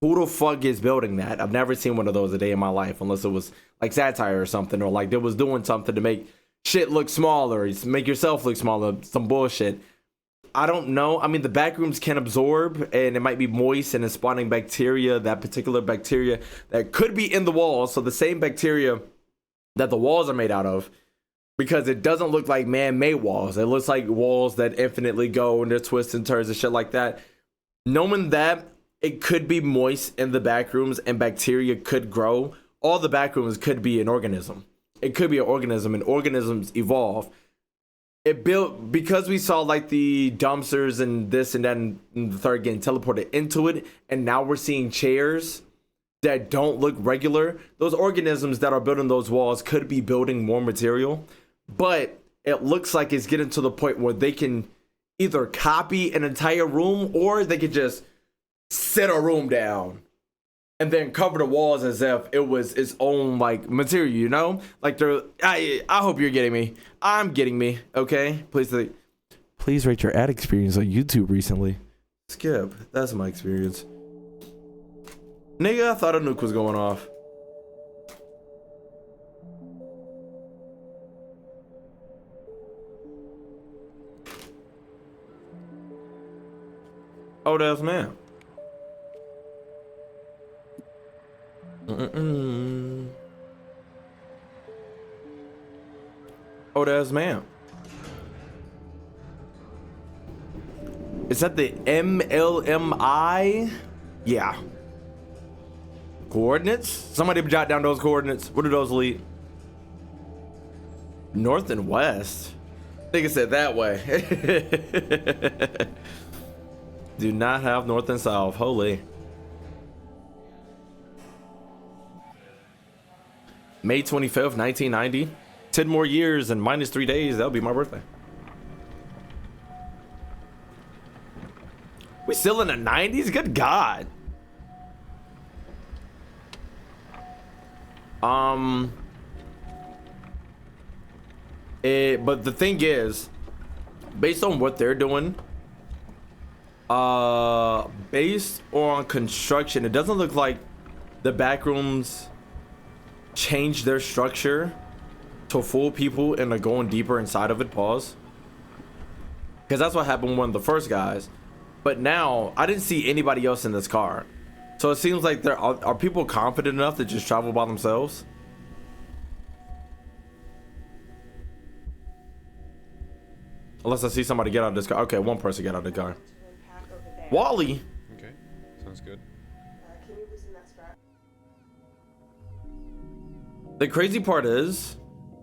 Speaker 1: who the fuck is building that? I've never seen one of those a day in my life, unless it was like satire or something, or like they was doing something to make shit look smaller, make yourself look smaller, some bullshit. I don't know. I mean, the back rooms can absorb, and it might be moist and it's spawning bacteria, that particular bacteria that could be in the walls. So the same bacteria that the walls are made out of, because it doesn't look like man-made walls. It looks like walls that infinitely go and their twists and turns and shit like that. Knowing that it could be moist in the back rooms and bacteria could grow, all the back rooms could be an organism. It could be an organism, and organisms evolve. It built, because we saw like the dumpsters and this and that and the third getting teleported into it, and now we're seeing chairs that don't look regular. Those organisms that are building those walls could be building more material, but it looks like it's getting to the point where they can either copy an entire room, or they could just set a room down and then cover the walls as if it was its own like material, you know? Like I hope you're getting me. I'm getting me, okay? Please rate your ad experience on YouTube recently. Skip, that's my experience. Nigga, I thought a nuke was going off. Oh, that's man. Oh, that's man. Is that the MLMI? Yeah. Coordinates? Somebody jot down those coordinates. What do those lead? North and west. I think it said that way. Do not have north and south. Holy. May 25th, 1990. 10 more years and minus 3 days. That'll be my birthday. We still in the 90s? Good God. But the thing is, based on what they're doing, based on construction, it doesn't look like the Backrooms changed their structure to fool people into going deeper inside of it. Pause. Because that's what happened with one of the first guys. But now, I didn't see anybody else in this car. So it seems like there are people confident enough to just travel by themselves? Unless I see somebody get out of this car. Okay, one person get out of the car. Wally.
Speaker 7: Okay, sounds good.
Speaker 13: Can you loosen that strap?
Speaker 1: The crazy part is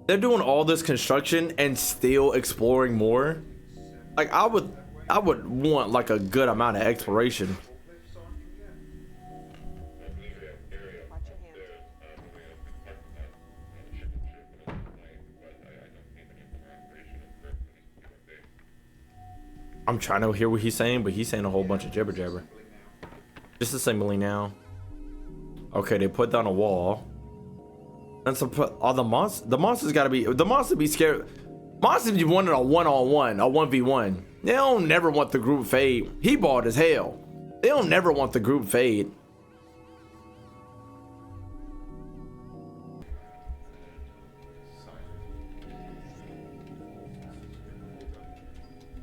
Speaker 1: they're doing all this construction and still exploring more. Like I would want like a good amount of exploration. I'm trying to hear what he's saying, but he's saying a whole bunch of jibber jabber. Just assembly now. Okay, they put down a wall. And some the monsters gotta be be scared. Monsters be wanting a one-on-one, a 1v1. They don't never want the group fade. He bald as hell. They don't never want the group fade.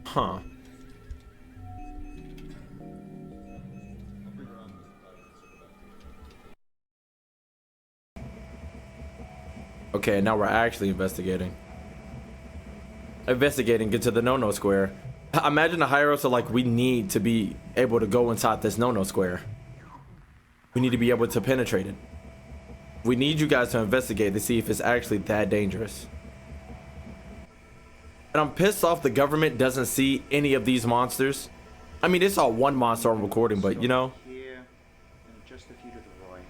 Speaker 1: Huh. Okay, now we're actually investigating. Get to the no-no square. Imagine the hierarchs are like, we need to be able to go inside this no-no square. We need to be able to penetrate it. We need you guys to investigate to see if it's actually that dangerous. And I'm pissed off the government doesn't see any of these monsters. I mean, they saw one monster on recording, but you know.
Speaker 14: Here, and just a few to the right.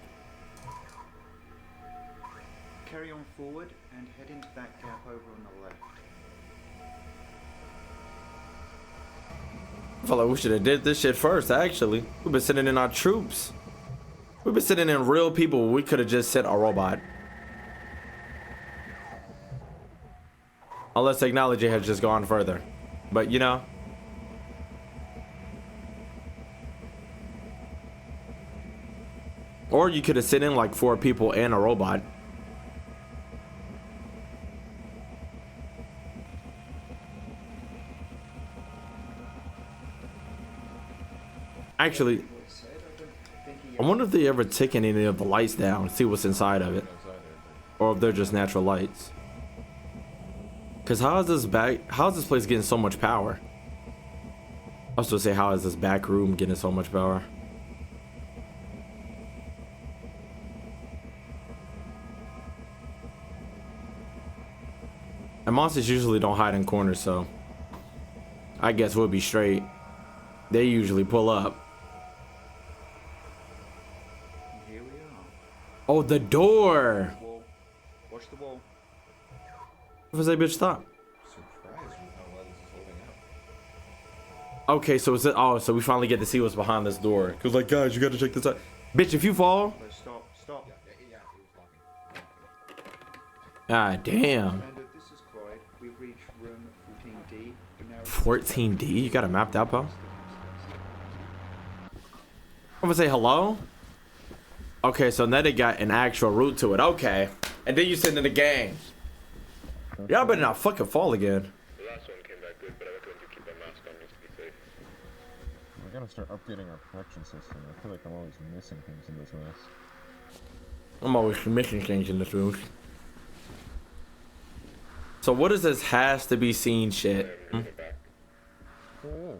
Speaker 14: Carry on forward and head into that gap over on the left.
Speaker 1: I feel like we should have did this shit first, actually. We've been sending in our troops. We've been sending in real people. We could have just sent a robot. Unless technology has just gone further. But, you know. Or you could have sent in like 4 people and a robot. Actually, I wonder if they ever taken any of the lights down, see what's inside of it, or if they're just natural lights. Cause how is this place getting so much power? I was gonna say, how is this back room getting so much power? And monsters usually don't hide in corners, so I guess we'll be straight. They usually pull up.
Speaker 14: Here we are.
Speaker 1: Oh, the door.
Speaker 14: Wall. Watch the wall.
Speaker 1: What was that bitch stop?
Speaker 7: Surprised with how well this is holding up.
Speaker 1: Okay, so it's so we finally get to see what's behind this door. Cause like, guys, you gotta check this out. Bitch, if you fall.
Speaker 14: Stop.
Speaker 7: Yeah, he was walking.
Speaker 1: God damn.
Speaker 14: Commander, this is Clyde. We've reached room 14D.
Speaker 1: 14D? You got a map that, pal? I'm gonna say hello. Okay, so now they got an actual route to it. Okay, and then you send in the gang. Y'all better not fucking fall again.
Speaker 3: The last one came back good, but I recommend you keep a mask on just to be safe.
Speaker 7: We gotta start updating our protection system. I feel like I'm always missing things in this mess.
Speaker 1: I'm always missing things in this room. So what is this has to be seen shit? Hmm?
Speaker 7: Oh yeah.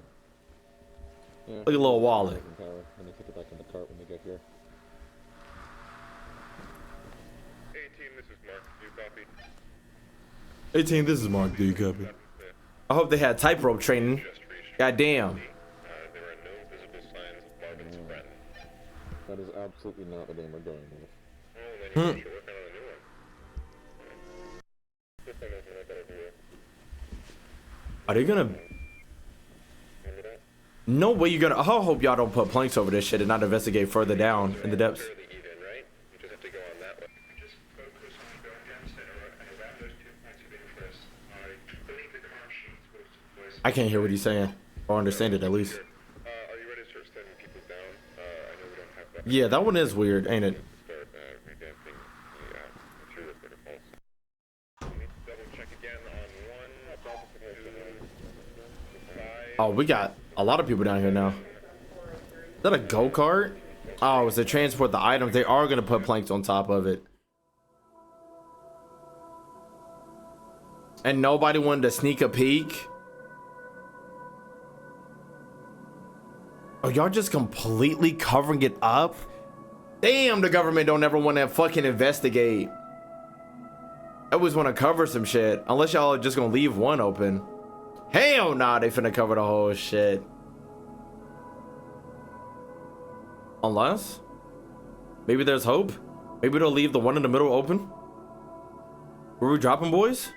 Speaker 7: Yeah.
Speaker 1: Look at a little wallet.
Speaker 7: And they put it back in the cart when they get here.
Speaker 3: Hey team, this is Mark. Do you copy?
Speaker 1: 18, this is Mark. Do you copy? I hope they had tightrope training. God damn.
Speaker 3: There are no visible signs of Marvin's friend.
Speaker 7: That is absolutely not the name we're going with.
Speaker 3: Oh, then you should work on a new one. This one isn't a better view.
Speaker 1: Are they gonna? No way you're gonna. I hope y'all don't put planks over this shit and not investigate further down in the depths.
Speaker 3: Fairly even, right? You just have to go on that way. Just focus on going down center and around those 2 points of interest. I believe the command sheets was.
Speaker 1: I can't hear what he's saying or understand it at least.
Speaker 3: Are you ready to start sending people down? I know we don't have that.
Speaker 1: Yeah, that one is weird, ain't it?
Speaker 3: Start revamping the material protocols. We need to double check again on 1, 2, 5.
Speaker 1: Oh, we got a lot of people down here now. Is that a go-kart? Oh, it's to transport the items. They are gonna put planks on top of it. And nobody wanted to sneak a peek. Oh, y'all just completely covering it up? Damn, the government don't ever want to fucking investigate. I always want to cover some shit. Unless y'all are just gonna leave one open. Hell nah, they finna cover the whole shit. Unless maybe there's hope. Maybe they'll leave the one in the middle open. Were we dropping, boys?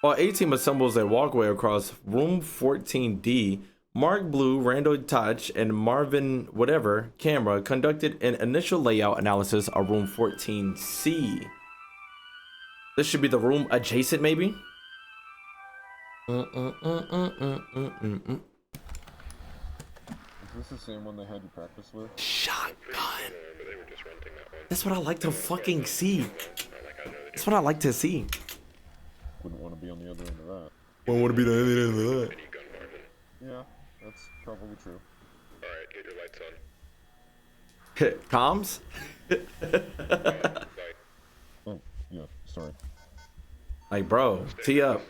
Speaker 1: While A-Team assembles a walkway across room 14D, Mark Blue, Randall Touch, and Marvin whatever camera conducted an initial layout analysis of room 14C. This should be the room adjacent, maybe?
Speaker 7: Is this the same one they had you practice with?
Speaker 1: Shotgun. That's what I like to fucking see. That's what I like to see.
Speaker 7: Wouldn't want to be on the other end of that.
Speaker 1: Wouldn't want to be the other end of that.
Speaker 7: Yeah, that's probably true.
Speaker 3: Alright, get your lights on.
Speaker 1: Comms?
Speaker 7: Oh, yeah, sorry.
Speaker 1: Like, bro, tee up.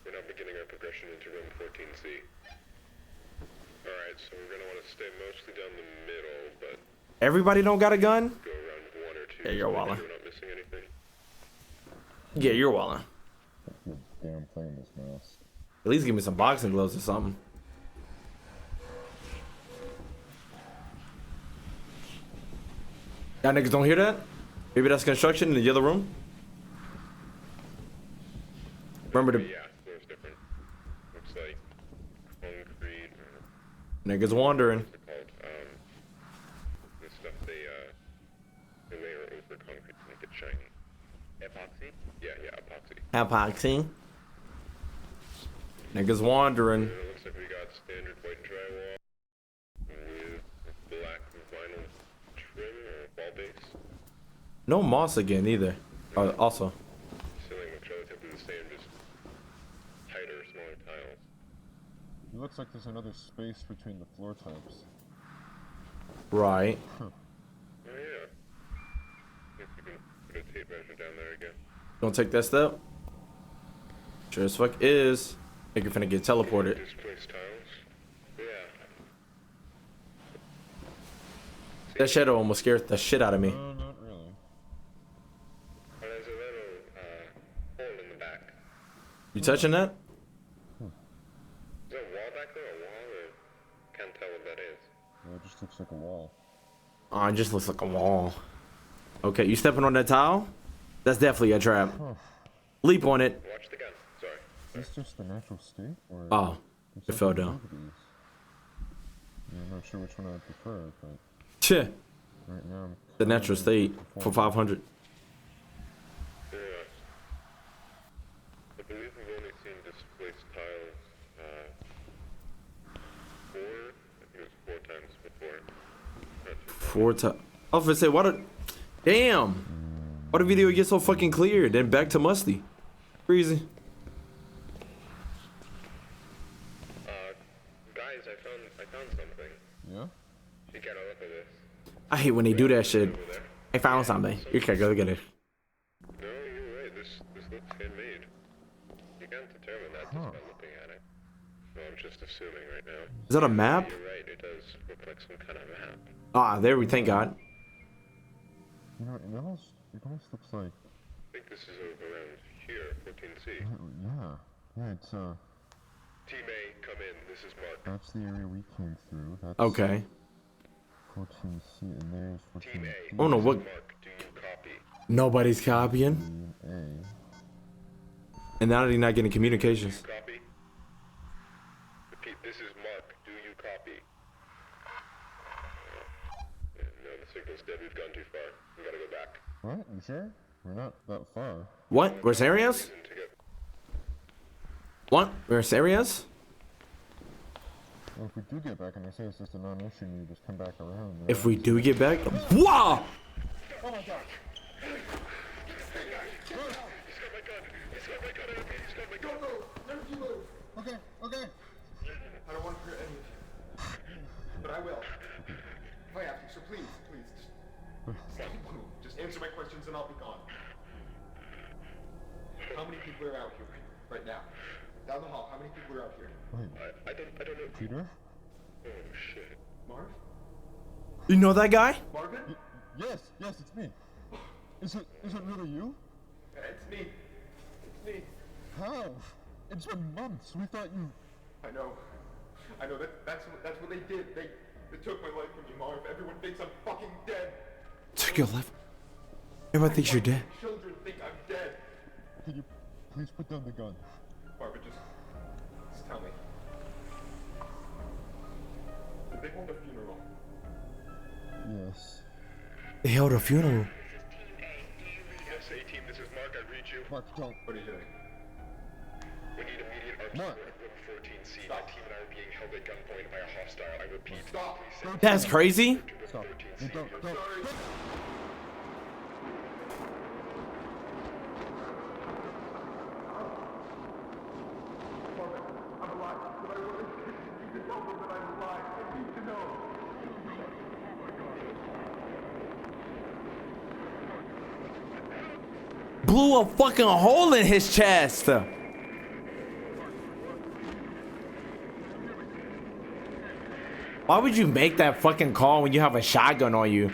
Speaker 3: We're now beginning our progression into room 14C. Alright, so we're gonna want to stay mostly down the middle, but
Speaker 1: Everybody don't got a gun?
Speaker 3: go around one or two.
Speaker 1: Yeah, you're wildin'.
Speaker 3: We're not missing anything.
Speaker 1: Yeah, you're wildin'.
Speaker 7: Good damn thing, this mouse.
Speaker 1: At least give me some boxing gloves or something. Y'all niggas don't hear that? Maybe that's construction in the other room? Remember the
Speaker 3: Yeah, there's different. Looks like concrete.
Speaker 1: niggas wandering.
Speaker 3: What's it called? The stuff they layer over concrete to make it shiny. Epoxy? Yeah, epoxy.
Speaker 1: Epoxy. Niggas wandering.
Speaker 3: And it looks like we got standard white drywall with black vinyl trim or wall base.
Speaker 1: No moss again either. Also.
Speaker 3: Ceiling looks relatively the same, just tighter, smaller tiles.
Speaker 7: It looks like there's another space between the floor types.
Speaker 1: Right.
Speaker 3: Oh yeah. If you can put a tape measure down there again.
Speaker 1: Don't take that step. Sure as fuck is. Think you're finna get teleported.
Speaker 3: Displaced tiles. Yeah.
Speaker 1: That shadow almost scared the shit out of me.
Speaker 7: Not really.
Speaker 3: Well, there's a little hole in the back.
Speaker 1: You touching that?
Speaker 3: Is there a wall back there? A wall? Or can't tell what that is.
Speaker 7: Yeah, it just looks like a wall.
Speaker 1: Oh, it just looks like a wall. Okay, you stepping on that tile? That's definitely a trap. Leap on it.
Speaker 3: Watch the gun. Sorry.
Speaker 7: Is this just the natural state? Or
Speaker 1: Oh, it fell down.
Speaker 7: Yeah, I'm not sure which one I prefer, but
Speaker 1: Cheh.
Speaker 7: right now I'm
Speaker 1: The natural state for 500.
Speaker 3: Yeah. I believe we've only seen displaced tiles 4. I think it was 4 times before. Not too far.
Speaker 1: 4 times. I was gonna say, why the... Damn! Why the video get so fucking clear? Then back to musty. Crazy.
Speaker 3: Guys, I found something.
Speaker 7: Yeah?
Speaker 3: You gotta look at this.
Speaker 1: I hate when they do that shit. I found something. You can't go look at it.
Speaker 3: No, you're right. This looks handmade. You can't determine that just by looking at it. No, I'm just assuming right now.
Speaker 1: Is that a map?
Speaker 3: You're right. It does look like some kind of map.
Speaker 1: Ah, there we thank God.
Speaker 7: You know, it almost looks like...
Speaker 3: I think this is around here, 14C.
Speaker 7: Yeah. Yeah, it's,
Speaker 3: Team A, come in. This is Mark.
Speaker 7: that's the area we came through. That's
Speaker 1: Okay.
Speaker 7: 14C, and there's 14C.
Speaker 1: Oh no, what?
Speaker 3: Mark, do you copy?
Speaker 1: Nobody's copying.
Speaker 7: A.
Speaker 1: And now they're not getting communications.
Speaker 3: Copy? Repeat, this is Mark. Do you copy? No, the signal's dead. We've gone too far. We gotta go back.
Speaker 7: What? You sure? We're not that far.
Speaker 1: What? We're serious? What? We're serious?
Speaker 7: Well, if we do get back and they say it's just a non-issue and you just come back around...
Speaker 1: If we do get back... Wow!
Speaker 7: Oh my god!
Speaker 3: He's got my gun. He's got my gun. He's got my gun. Go, never you move.
Speaker 7: Okay, okay.
Speaker 8: I don't want to hurt any of you. But I will. If I have to, so please, just don't move. Just answer my questions and I'll be gone. How many people are out here right now? Down the hall, how many people are out here?
Speaker 7: Wait.
Speaker 3: I don't know.
Speaker 7: Peter?
Speaker 3: shit.
Speaker 8: Marv?
Speaker 1: You know that guy?
Speaker 8: Marvin?
Speaker 4: Yes, it's me. Is it really you?
Speaker 8: It's me. It's me.
Speaker 4: How? It's been months. We thought you...
Speaker 8: I know. That's what they did. They took my life from me, Marv. Everyone thinks I'm fucking dead.
Speaker 1: Took your life? Everyone thinks you're dead.
Speaker 8: Children think I'm dead.
Speaker 4: Can you please put down the gun?
Speaker 8: Barbara, just tell me. Did they hold a funeral?
Speaker 4: Yes.
Speaker 1: They held a funeral.
Speaker 3: Yes, A-Team, this is Mark. I read you.
Speaker 4: Mark, don't.
Speaker 8: What are you doing?
Speaker 3: We need immediate arms support at room 14C. My team and I are being held at gunpoint by a hostile. I repeat.
Speaker 8: Stop.
Speaker 1: That's crazy.
Speaker 4: Stop. Don't.
Speaker 8: I'm alive, but I really need to tell them that I'm alive. I need to know.
Speaker 1: Blew a fucking hole in his chest. Why would you make that fucking call when you have a shotgun on you?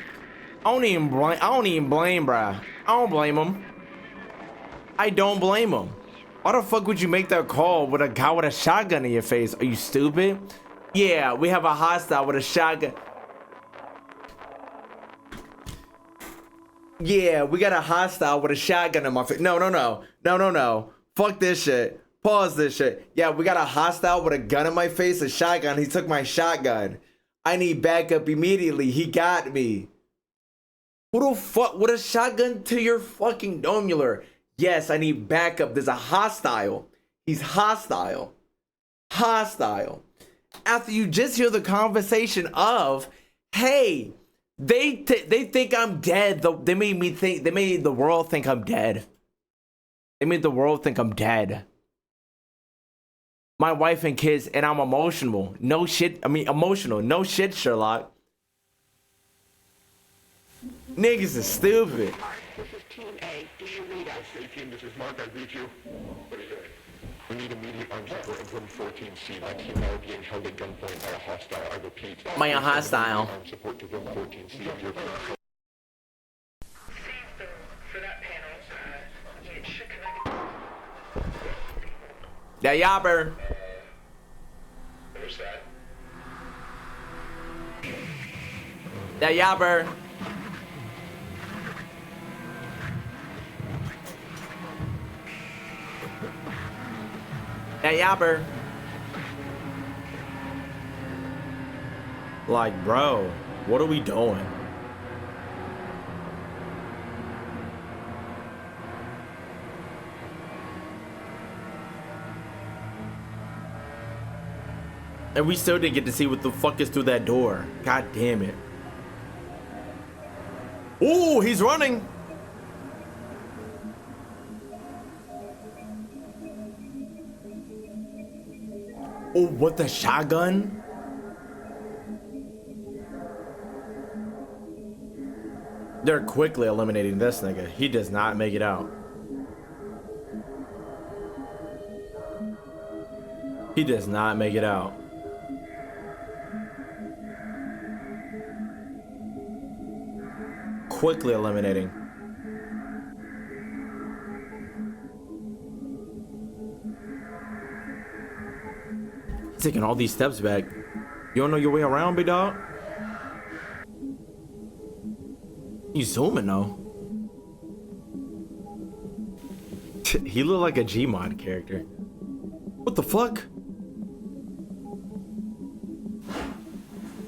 Speaker 1: I don't even blame, bruh. I don't blame him. I don't blame him. Why the fuck would you make that call with a guy with a shotgun in your face? Are you stupid? Yeah, we have a hostile with a shotgun. Yeah, we got a hostile with a shotgun in my face. No. Fuck this shit. Pause this shit. Yeah, we got a hostile with a gun in my face, a shotgun. He took my shotgun. I need backup immediately. He got me. Who the fuck with a shotgun to your fucking domular? Yes, I need backup. There's a hostile. He's hostile. Hostile. After you just hear the conversation of, hey, they think I'm dead. They made the world think I'm dead. They made the world think I'm dead. My wife and kids, and I'm emotional. No shit. I mean, emotional. No shit, Sherlock. Niggas is stupid.
Speaker 3: This is Team A. Do you read us? A-Team, this is Mark. I read you. What are you doing? We need immediate arms support at room 14C. My team and I are being held at gunpoint by a hostile. I repeat.
Speaker 1: By a hostile.
Speaker 3: Arms support to room 14C of your plan. For that panel, it should connect.
Speaker 1: That yabber.
Speaker 3: Who's that?
Speaker 1: That yabber. That yabber. Like, bro, what are we doing? And we still didn't get to see what the fuck is through that door. God damn it. Ooh, he's running. Oh, what, the shotgun? They're quickly eliminating this nigga. He does not make it out. He does not make it out. Quickly eliminating. He's taking all these steps back. You don't know your way around, big dog? You zooming though. He looked like a Gmod character. What the fuck?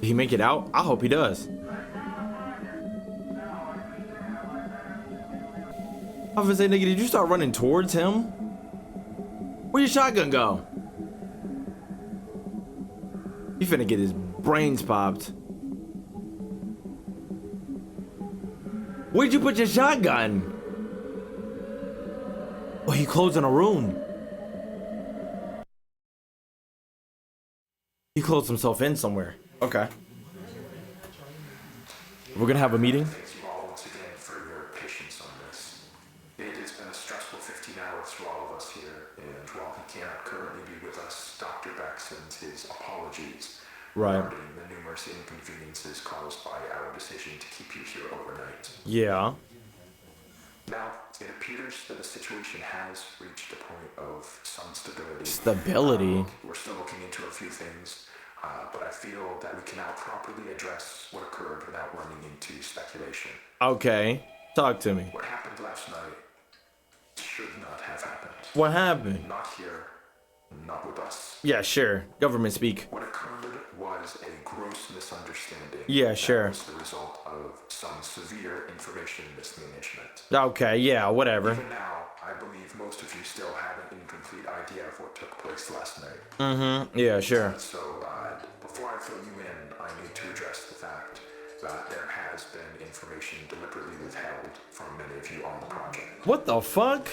Speaker 1: Did he make it out? I hope he does. I was gonna say, nigga, did you start running towards him? Where your shotgun go? He finna get his brains popped. Where'd you put your shotgun? Oh, he closed in a room. He closed himself in somewhere. Okay. We're gonna have a meeting.
Speaker 15: Thanks you all once again for your patience on this. It has been a stressful 15 hours for all of us here, and while he cannot currently be with us, Dr. Back sends his apologies
Speaker 1: Right.
Speaker 15: regarding the numerous inconveniences caused by our decision to keep you here overnight.
Speaker 1: Yeah.
Speaker 15: Now, it appears that the situation has reached a point of some stability.
Speaker 1: Stability?
Speaker 15: We're still looking into a few things, but I feel that we can now properly address what occurred without running into speculation.
Speaker 1: Okay. Talk to me.
Speaker 15: What happened last night should not have happened.
Speaker 1: What happened?
Speaker 15: Not here, not with us.
Speaker 1: Yeah, sure. Government speak.
Speaker 15: What occurred was a gross misunderstanding.
Speaker 1: Yeah, sure.
Speaker 15: That was the result of some severe information mismanagement.
Speaker 1: Okay, yeah, whatever.
Speaker 15: Even now, I believe most of you still have an incomplete idea of what took place last night.
Speaker 1: Mm-hmm. Yeah, sure.
Speaker 15: So, before I fill you in, I need to address the fact that there has been information deliberately withheld from many of you on the project.
Speaker 1: What the fuck?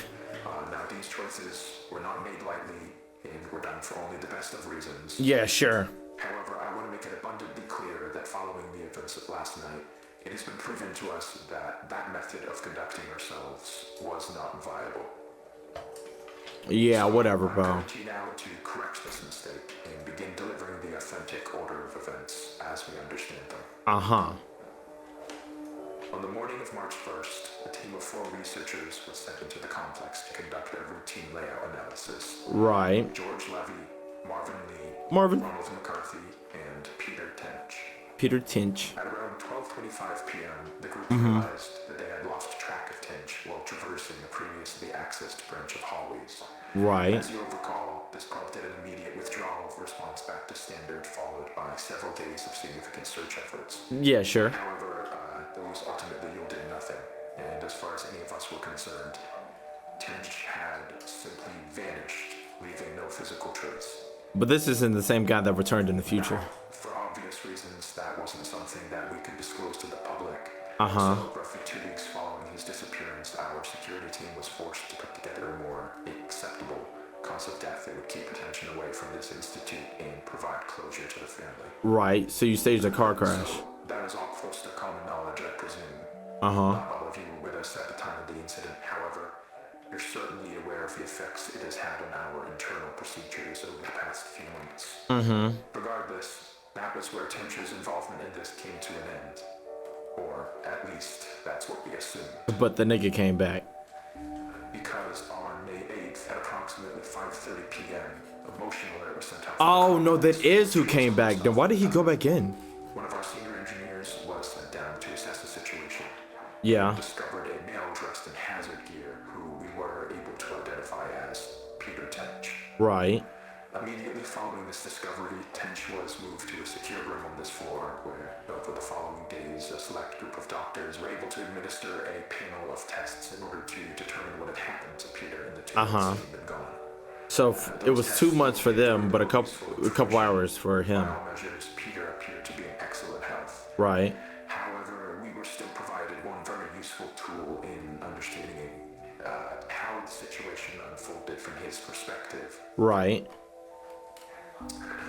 Speaker 15: Now, these choices were not made lightly and were done for only the best of reasons.
Speaker 1: Yeah, sure.
Speaker 15: However, I want to make it abundantly clear that following the events of last night, it has been proven to us that that method of conducting ourselves was not viable.
Speaker 1: Yeah, whatever,
Speaker 15: I'm
Speaker 1: bro.
Speaker 15: going to now to correct this mistake and begin delivering the authentic order of events as we understand them.
Speaker 1: Uh-huh.
Speaker 15: On the morning of March 1st, a team of 4 researchers was sent into the complex to conduct a routine layout analysis.
Speaker 1: Right.
Speaker 15: George Levy, Marvin, Ronald McCarthy, and Peter Tench.
Speaker 1: Peter Tinch.
Speaker 15: At around 12:25 p.m., the group realized that they had lost track of Tench while traversing a previously accessed branch of hallways.
Speaker 1: Right.
Speaker 15: As you'll recall, this prompted an immediate withdrawal of response back to standard, followed by several days of significant search efforts.
Speaker 1: Yeah, sure.
Speaker 15: However, those ultimately yielded nothing, and as far as any of us were concerned, Tench had simply vanished, leaving no physical trace.
Speaker 1: But this isn't the same guy that returned in the future.
Speaker 15: Now, for obvious reasons, that wasn't something that we could disclose to the public.
Speaker 1: Uh-huh.
Speaker 15: So, roughly 2 weeks following his disappearance, our security team was forced to put together a more acceptable cause of death that would keep attention away from this institute and provide closure to the family.
Speaker 1: Right, so you staged a car crash.
Speaker 15: So, that is all close to common knowledge, I presume.
Speaker 1: Uh-huh.
Speaker 15: Not all of you were with us at the time of the incident. However, you're certainly aware of the effects it has had on our internal procedures over the past few months.
Speaker 1: Mm-hmm.
Speaker 15: Regardless, that was where Tench's involvement in this came to an end. Or, at least, that's what we assumed.
Speaker 1: But the nigga came back.
Speaker 15: Because on May 8th, at approximately 5:30 p.m., a motion alert was sent out.
Speaker 1: Oh, no, that is who came back. Then why did he go back in?
Speaker 15: One of our senior engineers was sent down to assess the situation.
Speaker 1: Yeah.
Speaker 15: Discovered a male dressed in hazard gear who we were able to identify as Peter Tench.
Speaker 1: Right.
Speaker 15: Immediately following this discovery, Tench was moved to a secure room on this floor where, over the following days, a select group of doctors were able to administer a panel of tests in order to determine what had happened to Peter in the 2 months
Speaker 1: Uh-huh.
Speaker 15: he'd been gone.
Speaker 1: So it was 2 months for them, but a couple hours for him.
Speaker 15: By all measures, Peter appeared to be in excellent health.
Speaker 1: Right.
Speaker 15: However, we were still provided one very useful tool in understanding how the situation unfolded from his perspective.
Speaker 1: Right.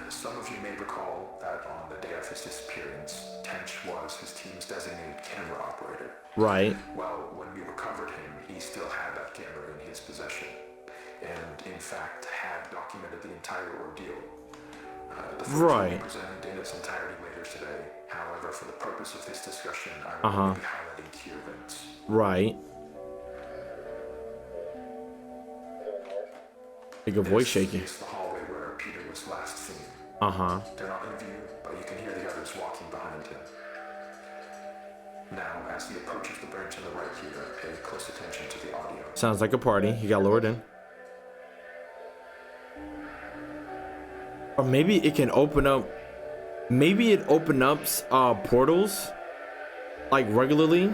Speaker 15: Some of you may recall that on the day of his disappearance, Tench was his team's designated camera operator.
Speaker 1: Right.
Speaker 15: Well, when we recovered him, he still had that camera in his possession, and in fact had documented the entire ordeal. The footage will be presented in its entirety later today. However, for the purpose of this discussion, I will be highlighting key events.
Speaker 1: Right. Like a voice shaking.
Speaker 15: This is the hallway where Peter was last seen.
Speaker 1: Uh-huh.
Speaker 15: They're not in view, but you can hear the others walking behind him. Now, as he approaches the branch on the right here, pay close attention to the audio.
Speaker 1: Sounds like a party. He got lured in. Or maybe it can open up. Maybe it opens up portals like regularly.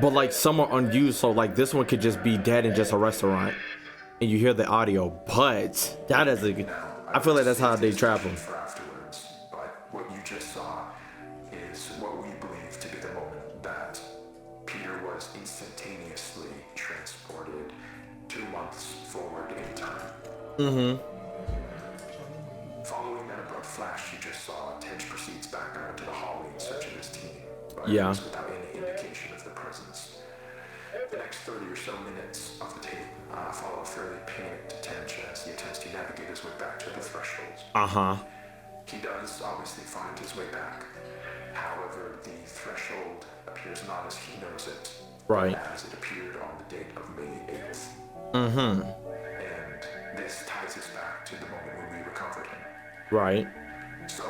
Speaker 1: But like some are unused, so like this one could just be dead in just a restaurant. And you hear the audio, but that is a, I feel like that's how they trap him.
Speaker 15: Afterwards, but what you just saw is what we believe to be the moment that Peter was instantaneously transported 2 months forward in time.
Speaker 1: Mm-hmm.
Speaker 15: Following that abrupt flash you just saw, Tench proceeds back out into the hallway in search of his team, but
Speaker 1: Yeah.
Speaker 15: without any indication of their presence. The next 30 or so minutes of the tape follow a fairly panicked Tench as he attempts to navigate his way back to the threshold. He does obviously find his way back. However, the threshold appears not as he knows it,
Speaker 1: right,
Speaker 15: as it appeared on the date of May 8th.
Speaker 1: And
Speaker 15: this ties us back to the moment when we recovered him.
Speaker 1: Right.
Speaker 15: So,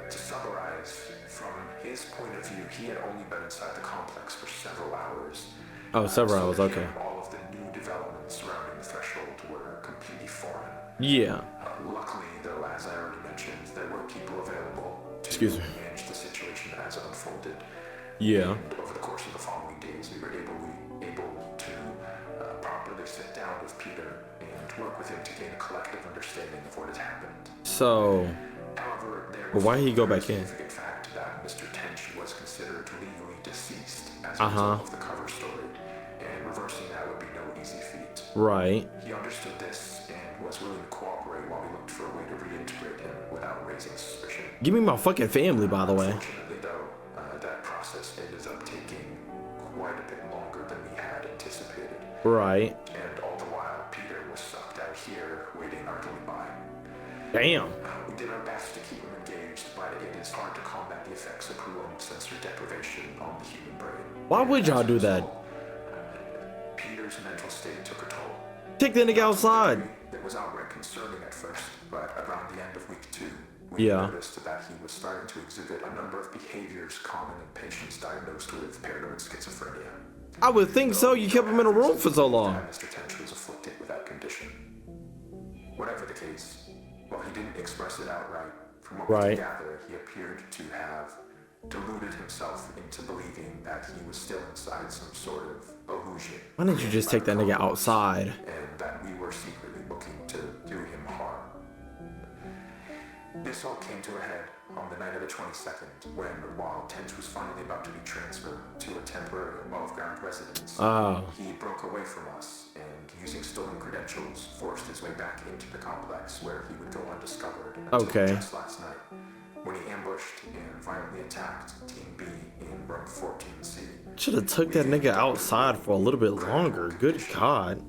Speaker 15: to summarize, from his point of view, he had only been inside the complex for several hours.
Speaker 1: Oh, several hours, okay.
Speaker 15: All of the new developments surrounding the threshold were completely foreign.
Speaker 1: Yeah.
Speaker 15: Luckily, though, as I already mentioned, there were people available to manage the situation as it unfolded.
Speaker 1: Yeah.
Speaker 15: And over the course of the following days, we were able to properly sit down with Peter and work with him to gain a collective understanding of what had happened.
Speaker 1: So,
Speaker 15: however,
Speaker 1: but why did he go back in?
Speaker 15: Significant fact that Mr. Tench was considered legally deceased as a result of the cover story, and reversing that would be no easy feat.
Speaker 1: Right.
Speaker 15: He understood this and was willing to cooperate while we looked for a way to reintegrate him without raising suspicion.
Speaker 1: Give me my fucking family, by the way.
Speaker 15: Unfortunately, though, that process ended up taking quite a bit longer than we had anticipated.
Speaker 1: Right.
Speaker 15: And all the while, Peter was sucked out here, waiting idly by.
Speaker 1: Damn.
Speaker 15: We did our best to keep him engaged, but it is hard to combat the effects of prolonged sensory deprivation on the human brain.
Speaker 1: Why would y'all do that?
Speaker 15: Peter's mental state took a toll.
Speaker 1: Take the nigga outside.
Speaker 15: It was outright concerning at first, but around the end of week 2, we noticed that he was starting to exhibit a number of behaviors common in patients diagnosed with paranoid schizophrenia.
Speaker 1: I would think so. You kept him in a room for so long.
Speaker 15: Mr. Tench was afflicted with that condition. Whatever the case, while he didn't express it outright, from what we could gather, he appeared to have deluded himself into believing that he was still inside some sort of illusion.
Speaker 1: Why didn't you just take that nigga outside?
Speaker 15: And that we were secretly looking to do him harm. This all came to a head on the night of the 22nd, when, while Tench was finally about to be transferred to a temporary above-ground residence, he broke away from us and, using stolen credentials, forced his way back into the complex where he would go undiscovered until just last night, when he ambushed and violently attacked Team B in room 14C.
Speaker 1: Should have took that nigga outside for a little bit longer. Good God.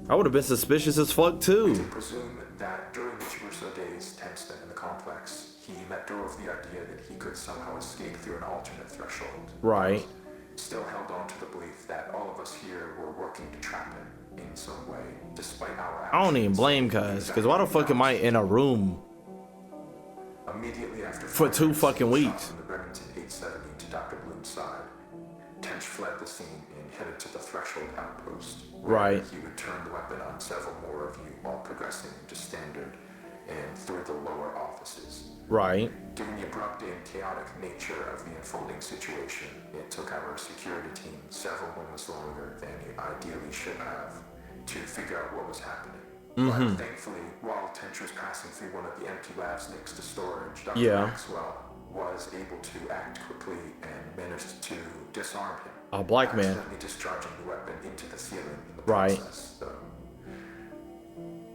Speaker 1: I would have been suspicious as fuck too.
Speaker 15: We can presume that during the 2 or so days Tench spent in the complex, he let go of the idea that he could somehow escape through an alternate threshold.
Speaker 1: Right.
Speaker 15: Still held on to the belief that all of us here were working to trap him in some way, despite our actions.
Speaker 1: I don't even blame cuz why the fuck am I in a room
Speaker 15: immediately after
Speaker 1: for 2 fucking weeks?
Speaker 15: From the Remington 870 to Dr. Bloom's side, Tench fled the scene and headed to the threshold outpost.
Speaker 1: Right.
Speaker 15: He would turn the weapon on several more of you while progressing into standard and through the lower offices.
Speaker 1: Right.
Speaker 15: Given the abrupt and chaotic nature of the unfolding situation, it took our security team several moments longer than it ideally should have to figure out what was happening. But thankfully, while Tench was passing through one of the empty labs next to storage, Dr. Maxwell was able to act quickly and managed to disarm him.
Speaker 1: A black man.
Speaker 15: Accidentally discharging the weapon into the ceiling in the process.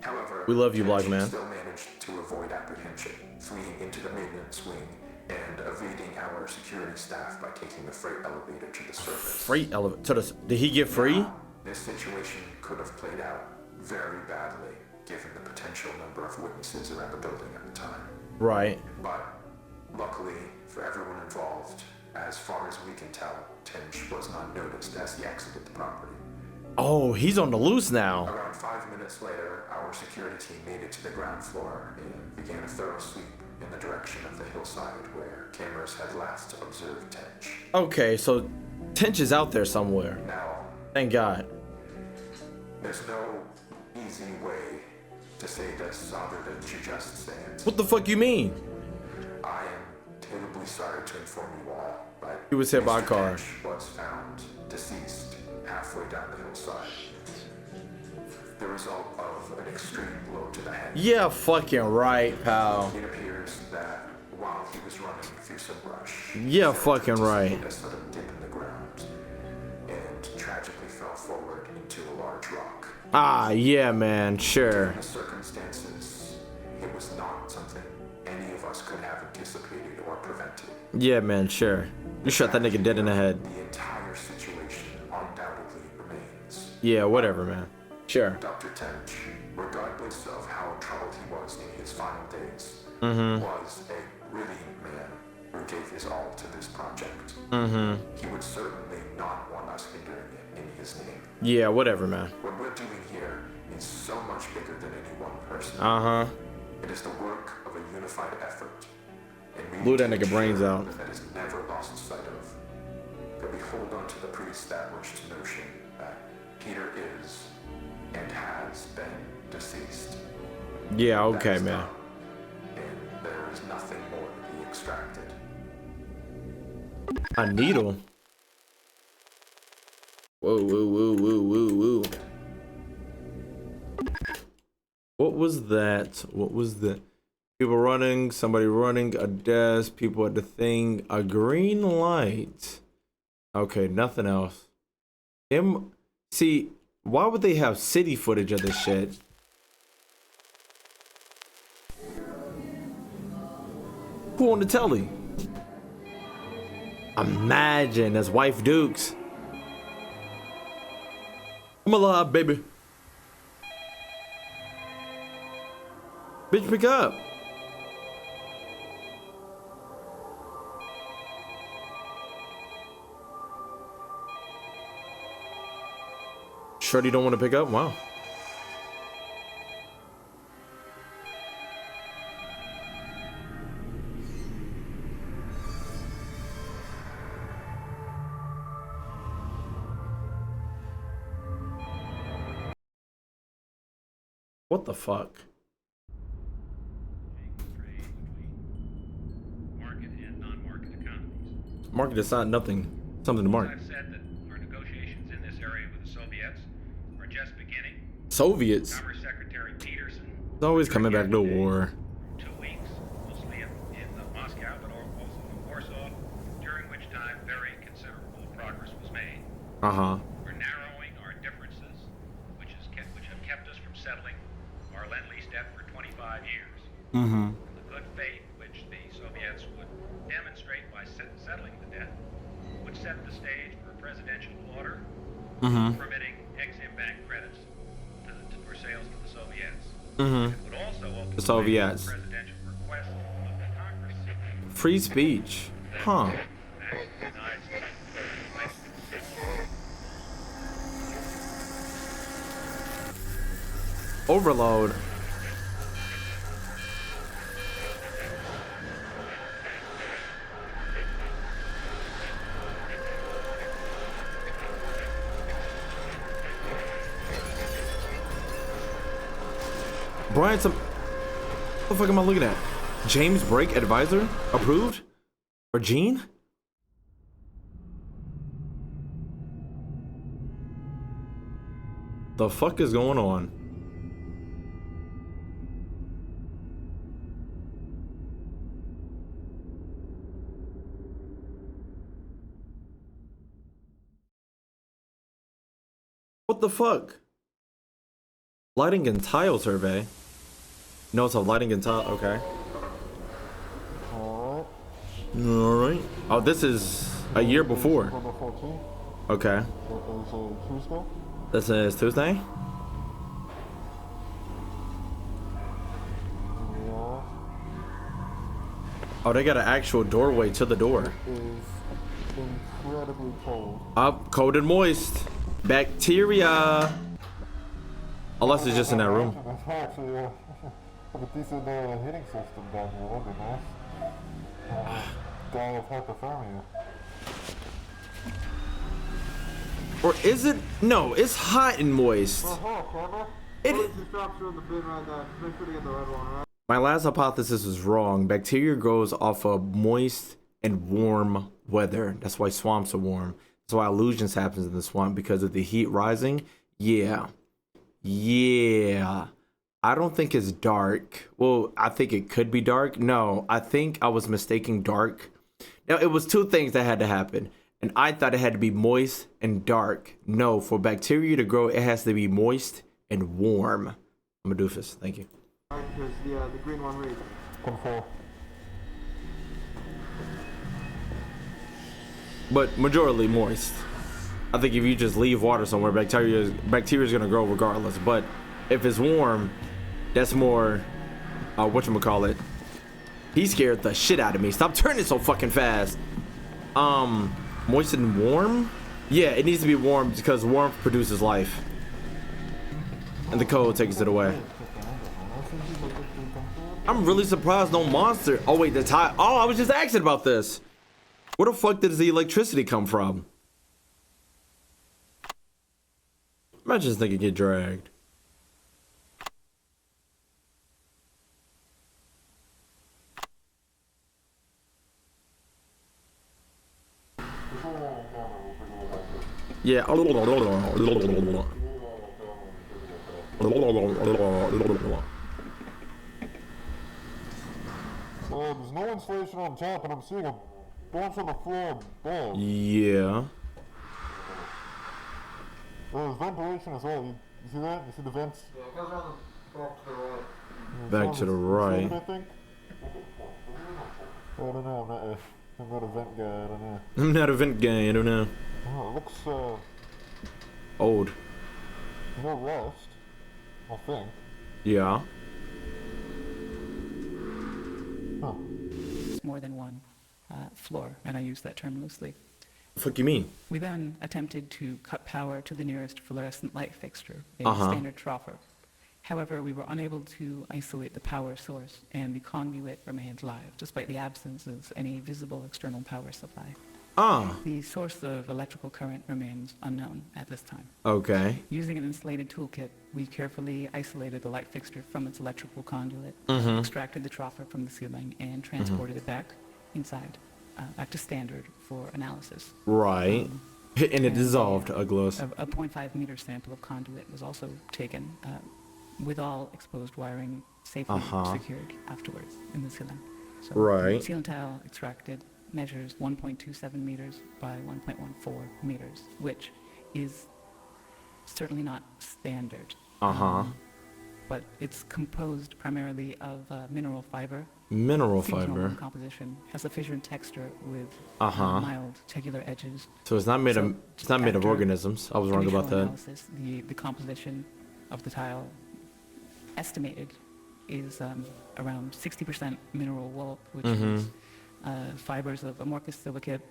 Speaker 15: However,
Speaker 1: we love you, black man.
Speaker 15: Still managed to avoid apprehension, fleeing into the maintenance wing and evading our security staff by taking the freight elevator to the surface.
Speaker 1: Freight elevator? Did he get free?
Speaker 15: This situation could have played out very badly, given the potential number of witnesses around the building at the time.
Speaker 1: Right.
Speaker 15: But luckily for everyone involved, as far as we can tell, Tench was not noticed as he exited the property.
Speaker 1: Oh, he's on the loose now.
Speaker 15: Around 5 minutes later, our security team made it to the ground floor and began a thorough sweep in the direction of the hillside where cameras had last observed Tench.
Speaker 1: Okay, so Tench is out there somewhere.
Speaker 15: Now,
Speaker 1: thank God.
Speaker 15: There's no easy way to say this other than to just say it.
Speaker 1: What the fuck you mean?
Speaker 15: I am terribly sorry to inform you all, but
Speaker 1: he was hit by a car.
Speaker 15: Tench was found deceased halfway down the hillside. The result of an extreme blow to the head.
Speaker 1: Yeah, fucking right, pal.
Speaker 15: It appears that while he was running through some brush,
Speaker 1: yeah, fucking right.
Speaker 15: a sudden dip in the ground and tragically fell forward into a large rock.
Speaker 1: Ah, yeah, man, sure.
Speaker 15: Given the circumstances, it was not something any of us could have anticipated or prevented.
Speaker 1: Yeah, man, sure. You shot that nigga dead in the head.
Speaker 15: The entire situation
Speaker 1: Yeah, whatever, man. Sure.
Speaker 15: Dr. Tench, regardless of how troubled he was in his final days,
Speaker 1: Mm-hmm.
Speaker 15: was a brilliant man who gave his all to this project.
Speaker 1: Mm-hmm.
Speaker 15: He would certainly not want us hindering it in his name.
Speaker 1: Yeah, whatever, man.
Speaker 15: What we're doing here is so much bigger than any one person.
Speaker 1: Uh-huh.
Speaker 15: It is the work of a unified effort. And
Speaker 1: Blew that nigga brains out.
Speaker 15: That is never lost sight of. That we hold on to the pre-established notion that Peter is and has been deceased.
Speaker 1: Yeah, okay, man.
Speaker 15: And there is nothing more to be extracted.
Speaker 1: A needle? Whoa, whoa, whoa, whoa, whoa, whoa. What was that? What was the... People running, somebody running, a desk, people at the thing, a green light. Okay, nothing else. See, why would they have city footage of this shit? Who on the telly? Imagine as wife Dukes. I'm alive, baby. Bitch, pick up. Shorty don't want to pick up? Wow. What the fuck?
Speaker 16: Market and non-market economies.
Speaker 1: Market is not nothing. Something to market.
Speaker 16: I've said that our negotiations in this area with the Soviets are just beginning.
Speaker 1: Soviets?
Speaker 16: Commerce Secretary Peterson.
Speaker 1: It's always coming back to war.
Speaker 16: 2 weeks, mostly in Moscow, but also in Warsaw, during which time very considerable progress was made.
Speaker 1: Uh-huh.
Speaker 16: We're narrowing our differences, which have kept us from settling our Lend-Lease debt for 25 years.
Speaker 1: Mm-hmm.
Speaker 16: The good faith which the Soviets would demonstrate by settling the debt would set the stage for a presidential order permitting Exim Bank credits for sales to the Soviets.
Speaker 1: Mm-hmm.
Speaker 16: It would also open
Speaker 1: The Soviets.
Speaker 16: the presidential request of the Congress.
Speaker 1: Free speech. Huh. Overload. Brian, what the fuck am I looking at? James Brake advisor? Approved? Or Gene? The fuck is going on? What the fuck? Lighting and tile survey. Notes of lighting and tile. Okay. Alright. Oh, this is a year before. Okay. This is Tuesday? Oh, they got an actual doorway to the door.
Speaker 4: Incredibly cold.
Speaker 1: Up, cold and moist. Bacteria. Unless it's just in that room.
Speaker 4: There's actually a decent heating system down here. That'd be nice. Die of hypothermia.
Speaker 1: Or is it? No, it's hot and moist. My last hypothesis was wrong. Bacteria grows off of moist and warm weather. That's why swamps are warm. That's why illusions happens in the swamp, because of the heat rising. Yeah. I don't think it's dark. Well, I think it could be dark. No, I think I was mistaking dark. Now, it was two things that had to happen. And I thought it had to be moist and dark. No, for bacteria to grow, it has to be moist and warm. I'm a doofus. Thank you.
Speaker 17: Because the green one reads.
Speaker 1: But majorly moist. I think if you just leave water somewhere, bacteria is gonna grow regardless. But if it's warm, that's more, whatchamacallit. He scared the shit out of me. Stop turning so fucking fast. Moist and warm? Yeah, it needs to be warm because warmth produces life. And the cold takes it away. I'm really surprised no monster. Oh wait, the tile. Oh, I was just asking about this. Where the fuck does the electricity come from? Imagine this nigga get dragged. Yeah.
Speaker 4: There's no insulation on top, and I'm seeing a bunch on the floor above.
Speaker 1: Yeah.
Speaker 4: There's ventilation as well. You see that? You see the vents?
Speaker 1: Back to the right.
Speaker 4: I think. I don't know. I'm not a vent guy. I don't know.
Speaker 1: I'm not a vent guy. I don't know.
Speaker 4: Oh, it looks
Speaker 1: old.
Speaker 4: No rust, I think.
Speaker 1: Yeah.
Speaker 4: Huh.
Speaker 18: It's more than one floor, and I use that term loosely.
Speaker 1: The fuck you mean?
Speaker 18: We then attempted to cut power to the nearest fluorescent light fixture, a standard troffer. However, we were unable to isolate the power source, and the conduit remained live, despite the absence of any visible external power supply. The source of electrical current remains unknown at this time.
Speaker 1: Okay.
Speaker 18: Using an insulated toolkit, we carefully isolated the light fixture from its electrical conduit, extracted the troffer from the ceiling, and transported it back inside, back to standard for analysis.
Speaker 1: Right. And it dissolved, Uglos.
Speaker 18: A 0.5 meter sample of conduit was also taken, with all exposed wiring safely secured afterwards in the ceiling. So the ceiling tile extracted measures 1.27 meters by 1.14 meters, which is certainly not standard. But it's composed primarily of mineral fiber.
Speaker 1: Mineral fiber.
Speaker 18: Composition has a fissured texture with mild tegular edges.
Speaker 1: So it's not made of organisms. I was wrong about that.
Speaker 18: Analysis, the composition of the tile estimated is around 60% mineral wool, which is fibers of amorphous silicate.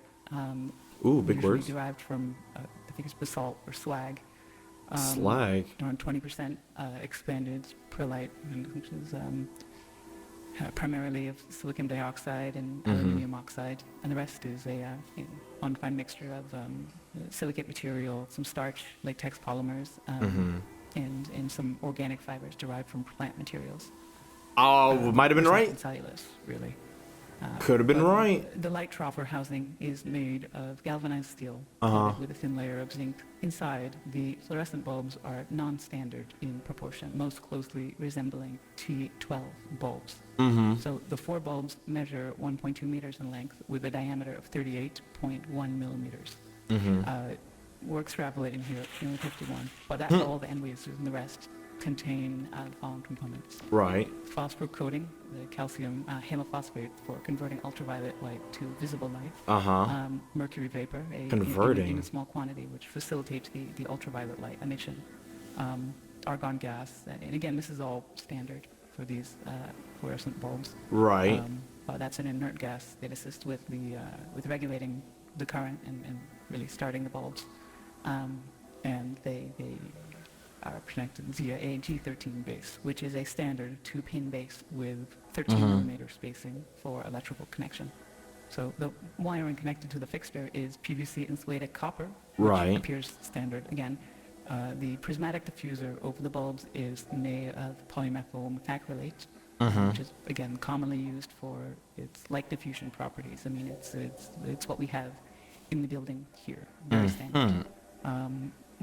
Speaker 1: Ooh, big words.
Speaker 18: Derived from, I think it's basalt or slag.
Speaker 1: Slag?
Speaker 18: Around 20% expanded perlite, which is primarily of silicon dioxide and aluminum oxide. And the rest is a undefined mixture of silicate material, some starch, latex polymers, and some organic fibers derived from plant materials.
Speaker 1: Oh, might have been right.
Speaker 18: And cellulose, really.
Speaker 1: Could have been right.
Speaker 18: The light troffer housing is made of galvanized steel with a thin layer of zinc. Inside, the fluorescent bulbs are non-standard in proportion, most closely resembling T12 bulbs. So the 4 bulbs measure 1.2 meters in length with a diameter of 38.1 millimeters. We're extrapolating here at 51, but that's all the end uses, and the rest contain the following components.
Speaker 1: Right.
Speaker 18: Phosphor coating, the calcium hemiphosphate for converting ultraviolet light to visible light. Mercury vapor, in a small quantity, which facilitates the ultraviolet light emission. Argon gas, and again, this is all standard for these fluorescent bulbs.
Speaker 1: Right.
Speaker 18: But that's an inert gas that assists with regulating the current and really starting the bulbs. And they are connected via a G13 base, which is a standard 2-pin base with 13 millimeter spacing for electrical connection. So the wiring connected to the fixture is PVC insulated copper, which appears standard again. The prismatic diffuser over the bulbs is made of polymethyl methacrylate, which is again commonly used for its light diffusion properties. I mean, it's what we have in the building here, very standard.